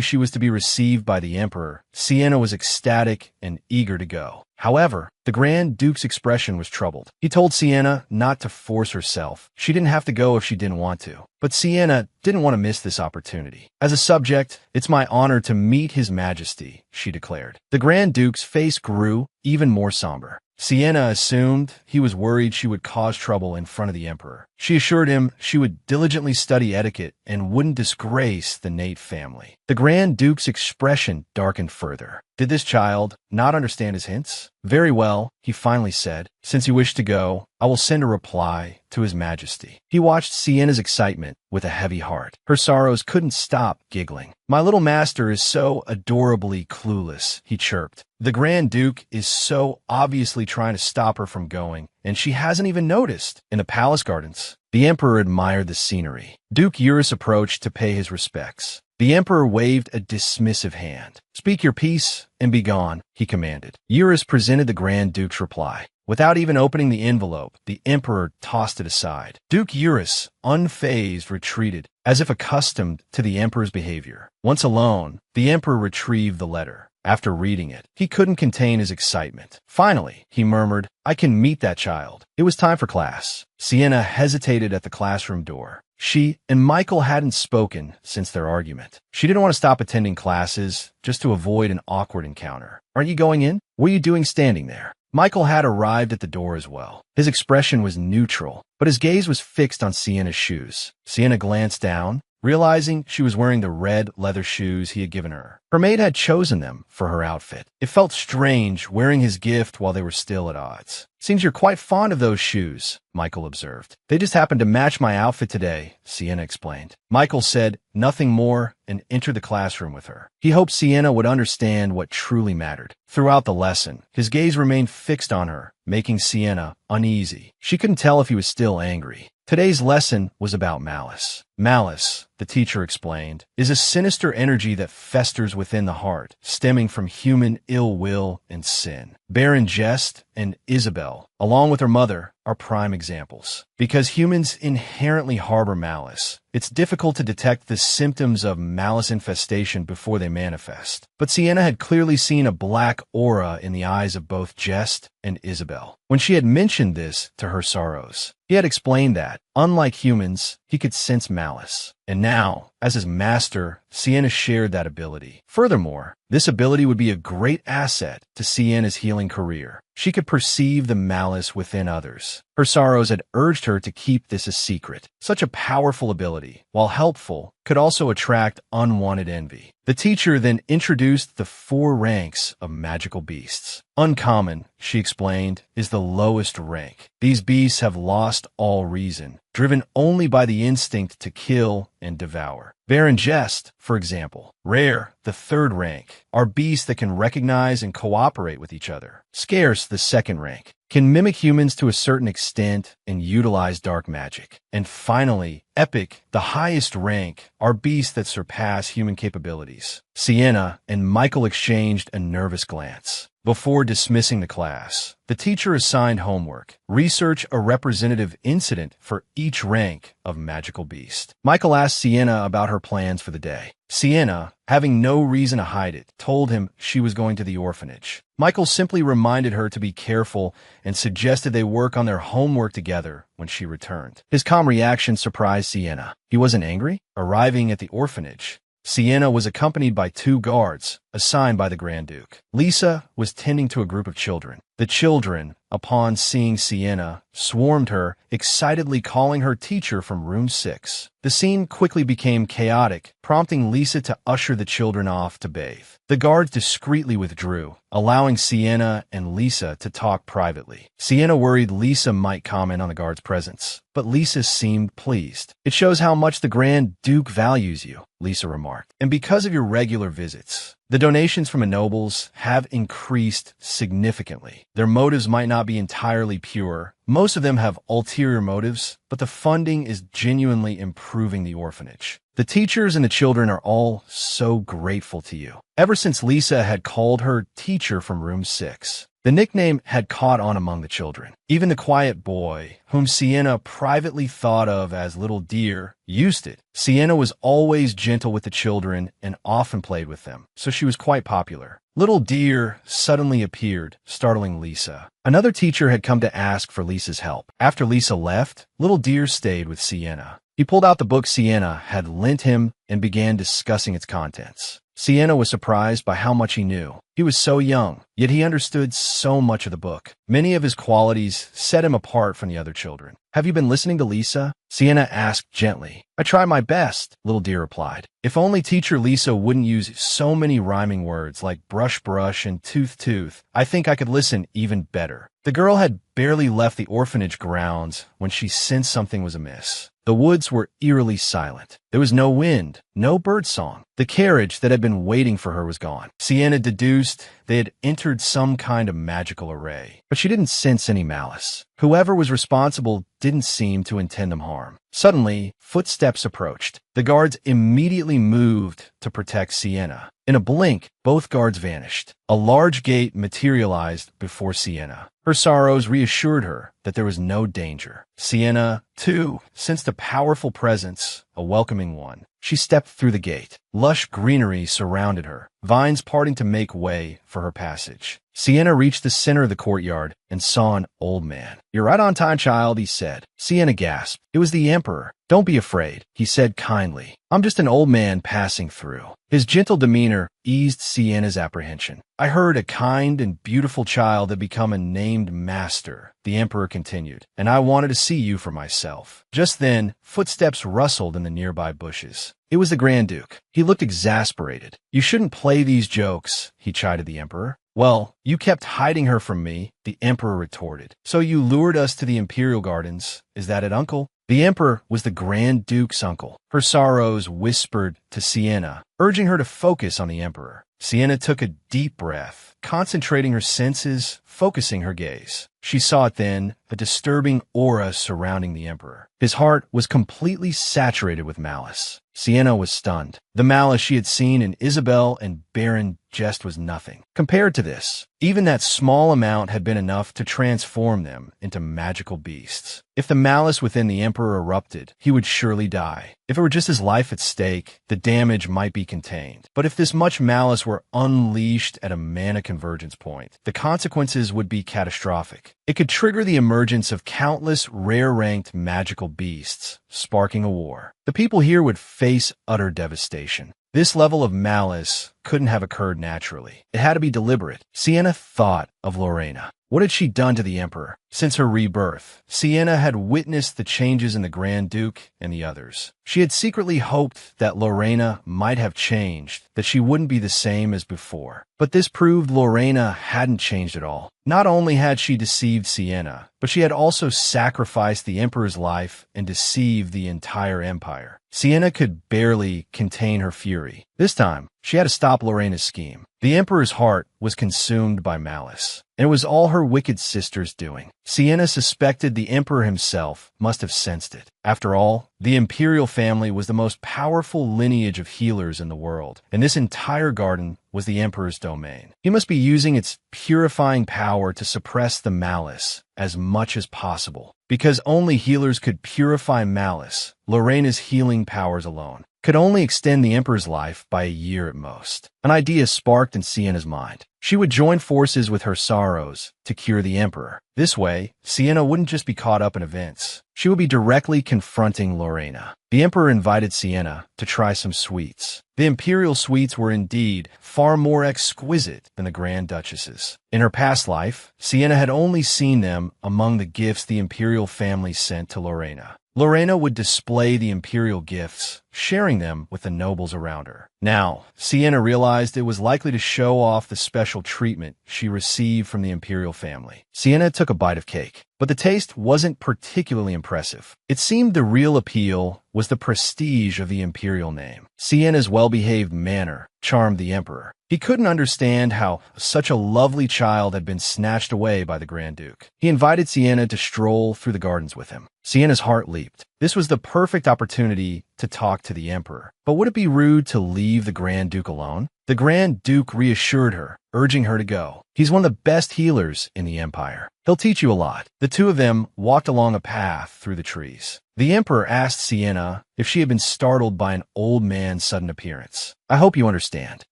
she was to be received by the Emperor, Sienna was ecstatic and eager to go. However, the Grand Duke's expression was troubled. He told Sienna not to force herself. She didn't have to go if she didn't want to. But Sienna didn't want to miss this opportunity. As a subject, it's my honor to meet His Majesty, she declared. The Grand Duke's face grew even more somber. Sienna assumed he was worried she would cause trouble in front of the Emperor. She assured him she would diligently study etiquette and wouldn't disgrace the Nate family. The Grand Duke's expression darkened further. Did this child not understand his hints? Very well, he finally said. Since you wish to go, I will send a reply to His Majesty. He watched Sienna's excitement with a heavy heart. Her sorrows couldn't stop giggling. My little master is so adorably clueless, he chirped. The Grand Duke is so obviously trying to stop her from going, and she hasn't even noticed. In the palace gardens, the Emperor admired the scenery. Duke Eurus approached to pay his respects. The Emperor waved a dismissive hand. Speak your piece and be gone, he commanded. Eurus presented the Grand Duke's reply. Without even opening the envelope, the Emperor tossed it aside. Duke Eurus, unfazed, retreated, as if accustomed to the Emperor's behavior. Once alone, the Emperor retrieved the letter. After reading it, he couldn't contain his excitement. Finally, he murmured, I can meet that child. It was time for class. Sienna hesitated at the classroom door. She and Michael hadn't spoken since their argument. She didn't want to stop attending classes just to avoid an awkward encounter. Aren't you going in? What are you doing standing there? Michael had arrived at the door as well. His expression was neutral, but his gaze was fixed on Sienna's shoes. Sienna glanced down, realizing she was wearing the red leather shoes he had given her. Her maid had chosen them for her outfit. It felt strange wearing his gift while they were still at odds. "Seems you're quite fond of those shoes," Michael observed. "They just happen to match my outfit today," Sienna explained. Michael said nothing more and entered the classroom with her. He hoped Sienna would understand what truly mattered. Throughout the lesson, his gaze remained fixed on her, making Sienna uneasy. She couldn't tell if he was still angry. Today's lesson was about malice. Malice, the teacher explained, is a sinister energy that festers within the heart, stemming from human ill will and sin. Baron Jest and Isabel, along with her mother, are prime examples. Because humans inherently harbor malice, it's difficult to detect the symptoms of malice infestation before they manifest. But Sienna had clearly seen a black aura in the eyes of both Jest and Isabel. When she had mentioned this to her sorrows, he had explained that, unlike humans, he could sense malice. And now, as his master, Sienna shared that ability. Furthermore, this ability would be a great asset to Sienna's healing career. She could perceive the malice within others. Her sorrows had urged her to keep this a secret. Such a powerful ability, while helpful, could also attract unwanted envy. The teacher then introduced the 4 ranks of magical beasts. Uncommon, she explained, is the lowest rank. These beasts have lost all reason, driven only by the instinct to kill and devour. Baron Jest, for example. Rare, the 3rd rank, are beasts that can recognize and cooperate with each other. Scarce, the 2nd rank, can mimic humans to a certain extent and utilize dark magic. And finally, Epic, the highest rank, are beasts that surpass human capabilities. Sienna and Michael exchanged a nervous glance. Before dismissing the class, the teacher assigned homework. Research a representative incident for each rank of magical beast. Michael asked Sienna about her plans for the day. Sienna, having no reason to hide it, told him she was going to the orphanage. Michael simply reminded her to be careful and suggested they work on their homework together when she returned. His calm reaction surprised Sienna. He wasn't angry. Arriving at the orphanage, Sienna was accompanied by 2 guards, assigned by the Grand Duke. Lisa was tending to a group of children. The children, upon seeing Sienna, swarmed her, excitedly calling her teacher from room 6. The scene quickly became chaotic, prompting Lisa to usher the children off to bathe. The guards discreetly withdrew, allowing Sienna and Lisa to talk privately. Sienna worried Lisa might comment on the guard's presence, but Lisa seemed pleased. "It shows how much the Grand Duke values you," Lisa remarked. "And because of your regular visits, the donations from the nobles have increased significantly. Their motives might not be entirely pure. Most of them have ulterior motives, but the funding is genuinely improving the orphanage. The teachers and the children are all so grateful to you." Ever since Lisa had called her teacher from room 6, the nickname had caught on among the children. Even the quiet boy, whom Sienna privately thought of as Little Dear, used it. Sienna was always gentle with the children and often played with them, so she was quite popular. Little Dear suddenly appeared, startling Lisa. Another teacher had come to ask for Lisa's help. After Lisa left, Little Dear stayed with Sienna. He pulled out the book Sienna had lent him and began discussing its contents. Sienna was surprised by how much he knew. He was so young, yet he understood so much of the book. Many of his qualities set him apart from the other children. "Have you been listening to Lisa?" Sienna asked gently. "I try my best," Little Dear replied. "If only teacher Lisa wouldn't use so many rhyming words like brush brush and tooth tooth, I think I could listen even better." The girl had barely left the orphanage grounds when she sensed something was amiss. The woods were eerily silent. There was no wind, no bird song. The carriage that had been waiting for her was gone. Sienna deduced they had entered some kind of magical array, but she didn't sense any malice. Whoever was responsible didn't seem to intend them harm. Suddenly, footsteps approached. The guards immediately moved to protect Sienna. In a blink, both guards vanished. A large gate materialized before Sienna. Her sorrows reassured her that there was no danger. Sienna, too, sensed a powerful presence, a welcoming one. She stepped through the gate. Lush greenery surrounded her, vines parting to make way for her passage. Sienna reached the center of the courtyard and saw an old man. "You're right on time, child," he said. Sienna gasped. It was the Emperor. "Don't be afraid," he said kindly. "I'm just an old man passing through." His gentle demeanor eased Sienna's apprehension. "I heard a kind and beautiful child had become a named master," the Emperor continued, "and I wanted to see you for myself." Just then, footsteps rustled in the nearby bushes. It was the Grand Duke. He looked exasperated. "You shouldn't play these jokes," he chided the Emperor. "Well, you kept hiding her from me," the Emperor retorted. "So you lured us to the Imperial Gardens. Is that it, Uncle?" The Emperor was the Grand Duke's uncle. Her sorrows whispered to Sienna, urging her to focus on the Emperor. Sienna took a deep breath, concentrating her senses, focusing her gaze. She saw it then, a disturbing aura surrounding the Emperor. His heart was completely saturated with malice. Sienna was stunned. The malice she had seen in Isabel and Baron Jest was nothing. Compared to this, even that small amount had been enough to transform them into magical beasts. If the malice within the Emperor erupted, he would surely die. If it were just his life at stake, the damage might be contained. But if this much malice were unleashed at a mana convergence point, the consequences would be catastrophic. It could trigger the emergence of countless rare-ranked magical beasts, sparking a war. The people here would face utter devastation. This level of malice couldn't have occurred naturally. It had to be deliberate. Sienna thought of Lorena. What had she done to the Emperor? Since her rebirth, Sienna had witnessed the changes in the Grand Duke and the others. She had secretly hoped that Lorena might have changed, that she wouldn't be the same as before. But this proved Lorena hadn't changed at all. Not only had she deceived Sienna, but she had also sacrificed the Emperor's life and deceived the entire empire. Sienna could barely contain her fury. This time, she had to stop Lorena's scheme. The Emperor's heart was consumed by malice, and it was all her wicked sister's doing. Sienna suspected the Emperor himself must have sensed it. After all, the Imperial family was the most powerful lineage of healers in the world, and this entire garden was the Emperor's domain. He must be using its purifying power to suppress the malice as much as possible. Because only healers could purify malice, Lorena's healing powers alone could only extend the Emperor's life by a year at most. An idea sparked in Sienna's mind. She would join forces with her sorrows to cure the Emperor. This way, Sienna wouldn't just be caught up in events. She would be directly confronting Lorena. The Emperor invited Sienna to try some sweets. The imperial sweets were indeed far more exquisite than the Grand Duchess's. In her past life, Sienna had only seen them among the gifts the imperial family sent to Lorena. Lorena would display the imperial gifts, sharing them with the nobles around her. Now, Sienna realized it was likely to show off the special treatment she received from the imperial family. Sienna took a bite of cake, but the taste wasn't particularly impressive. It seemed the real appeal was the prestige of the imperial name. Sienna's well-behaved manner charmed the Emperor. He couldn't understand how such a lovely child had been snatched away by the Grand Duke. He invited Sienna to stroll through the gardens with him. Sienna's heart leaped. This was the perfect opportunity to talk to the Emperor. But would it be rude to leave the Grand Duke alone? The Grand Duke reassured her, urging her to go. He's one of the best healers in the Empire. He'll teach you a lot. The two of them walked along a path through the trees. The Emperor asked Sienna if she had been startled by an old man's sudden appearance. "I hope you understand.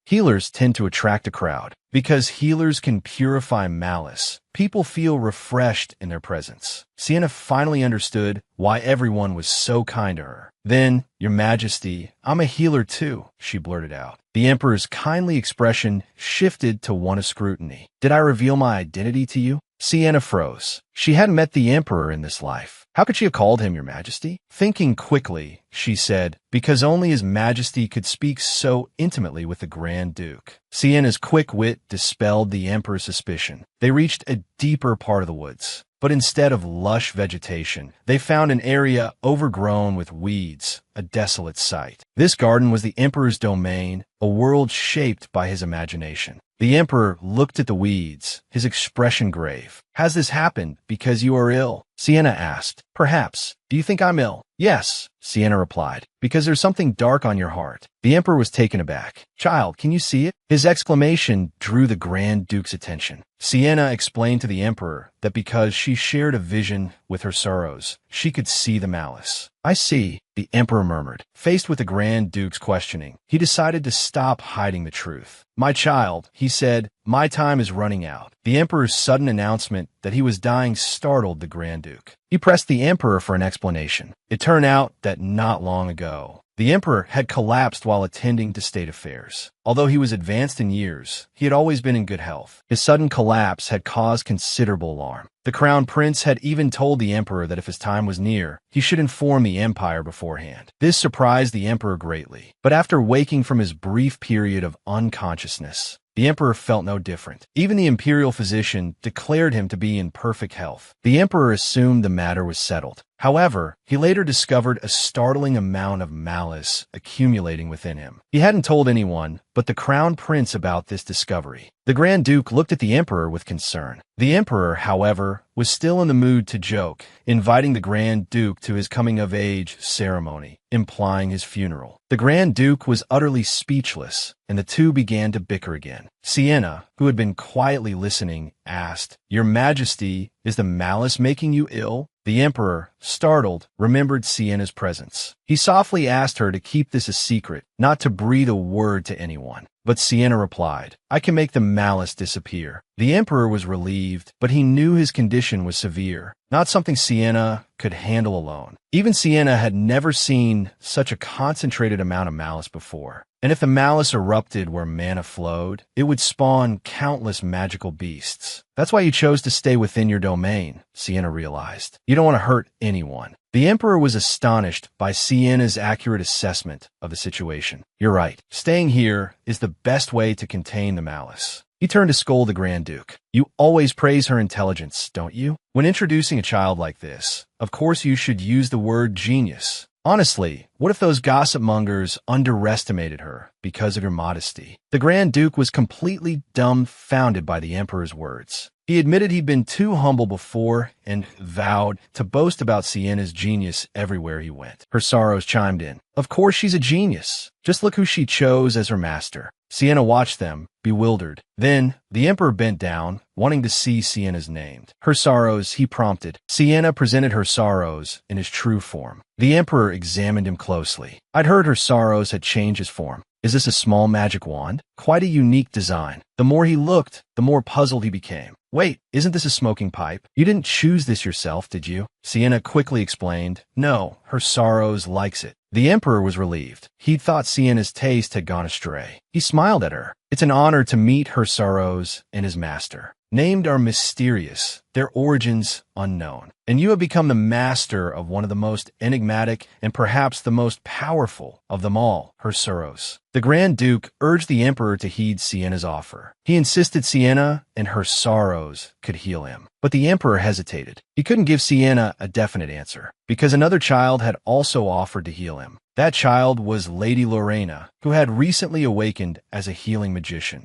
Healers tend to attract a crowd. Because healers can purify malice, people feel refreshed in their presence." Sienna finally understood why everyone was so kind to her. Then, "Your Majesty, I'm a healer too," she blurted out. The Emperor's kindly expression shifted to one of scrutiny. "Did I reveal my identity to you?" Sienna froze. She hadn't met the Emperor in this life. How could she have called him Your Majesty? Thinking quickly, she said, "Because only His Majesty could speak so intimately with the Grand Duke." Sienna's quick wit dispelled the Emperor's suspicion. They reached a deeper part of the woods. But instead of lush vegetation, they found an area overgrown with weeds, a desolate sight. This garden was the emperor's domain, a world shaped by his imagination. The emperor looked at the weeds, his expression grave. Has this happened because you are ill? Sienna asked. Perhaps. Do you think I'm ill? Yes, Sienna replied, because there's something dark on your heart. The emperor was taken aback. Child, can you see it? His exclamation drew the Grand Duke's attention. Sienna explained to the emperor that because she shared a vision with her sorrows, she could see the malice. I see, the emperor murmured. Faced with the Grand Duke's questioning, he decided to stop hiding the truth. My child, he said, my time is running out. The emperor's sudden announcement that he was dying startled the Grand Duke. He pressed the emperor for an explanation. It turned out that not long ago, the emperor had collapsed while attending to state affairs. Although he was advanced in years, he had always been in good health. His sudden collapse had caused considerable alarm. The crown prince had even told the emperor that if his time was near, he should inform the empire beforehand. This surprised the emperor greatly. But after waking from his brief period of unconsciousness, the emperor felt no different. Even the imperial physician declared him to be in perfect health. The emperor assumed the matter was settled. However, he later discovered a startling amount of malice accumulating within him. He hadn't told anyone but the crown prince about this discovery. The Grand Duke looked at the emperor with concern. The emperor, however, was still in the mood to joke, inviting the Grand Duke to his coming-of-age ceremony, implying his funeral. The Grand Duke was utterly speechless, and the two began to bicker again. Sienna, who had been quietly listening, asked, Your Majesty, is the malice making you ill? The emperor, startled, remembered Sienna's presence. He softly asked her to keep this a secret, not to breathe a word to anyone. But Sienna replied, I can make the malice disappear. The emperor was relieved, but he knew his condition was severe, not something Sienna could handle alone. Even Sienna had never seen such a concentrated amount of malice before. And if the malice erupted where mana flowed, it would spawn countless magical beasts. That's why you chose to stay within your domain, Sienna realized. You don't want to hurt anyone. The emperor was astonished by Sienna's accurate assessment of the situation. You're right. Staying here is the best way to contain the malice. He turned to scold the Grand Duke. You always praise her intelligence, don't you? When introducing a child like this, of course you should use the word genius. Honestly, what if those gossip mongers underestimated her because of your modesty? The Grand Duke was completely dumbfounded by the emperor's words. He admitted he'd been too humble before and vowed to boast about Sienna's genius everywhere he went. Her sorrows chimed in. Of course she's a genius. Just look who she chose as her master. Sienna watched them, bewildered. Then, the emperor bent down, wanting to see Sienna's name. Her sorrows, he prompted. Sienna presented her sorrows in his true form. The emperor examined him closely. I'd heard her sorrows had changed his form. Is this a small magic wand? Quite a unique design. The more he looked, the more puzzled he became. Wait, isn't this a smoking pipe? You didn't choose this yourself, did you? Sienna quickly explained. No, her sorrows likes it. The emperor was relieved. He'd thought Sienna's taste had gone astray. He smiled at her. It's an honor to meet her sorrows and his master. Named are mysterious, their origins unknown. And you have become the master of one of the most enigmatic and perhaps the most powerful of them all, her sorrows. The Grand Duke urged the emperor to heed Sienna's offer. He insisted Sienna and her sorrows could heal him. But the emperor hesitated. He couldn't give Sienna a definite answer, because another child had also offered to heal him. That child was Lady Lorena, who had recently awakened as a healing magician.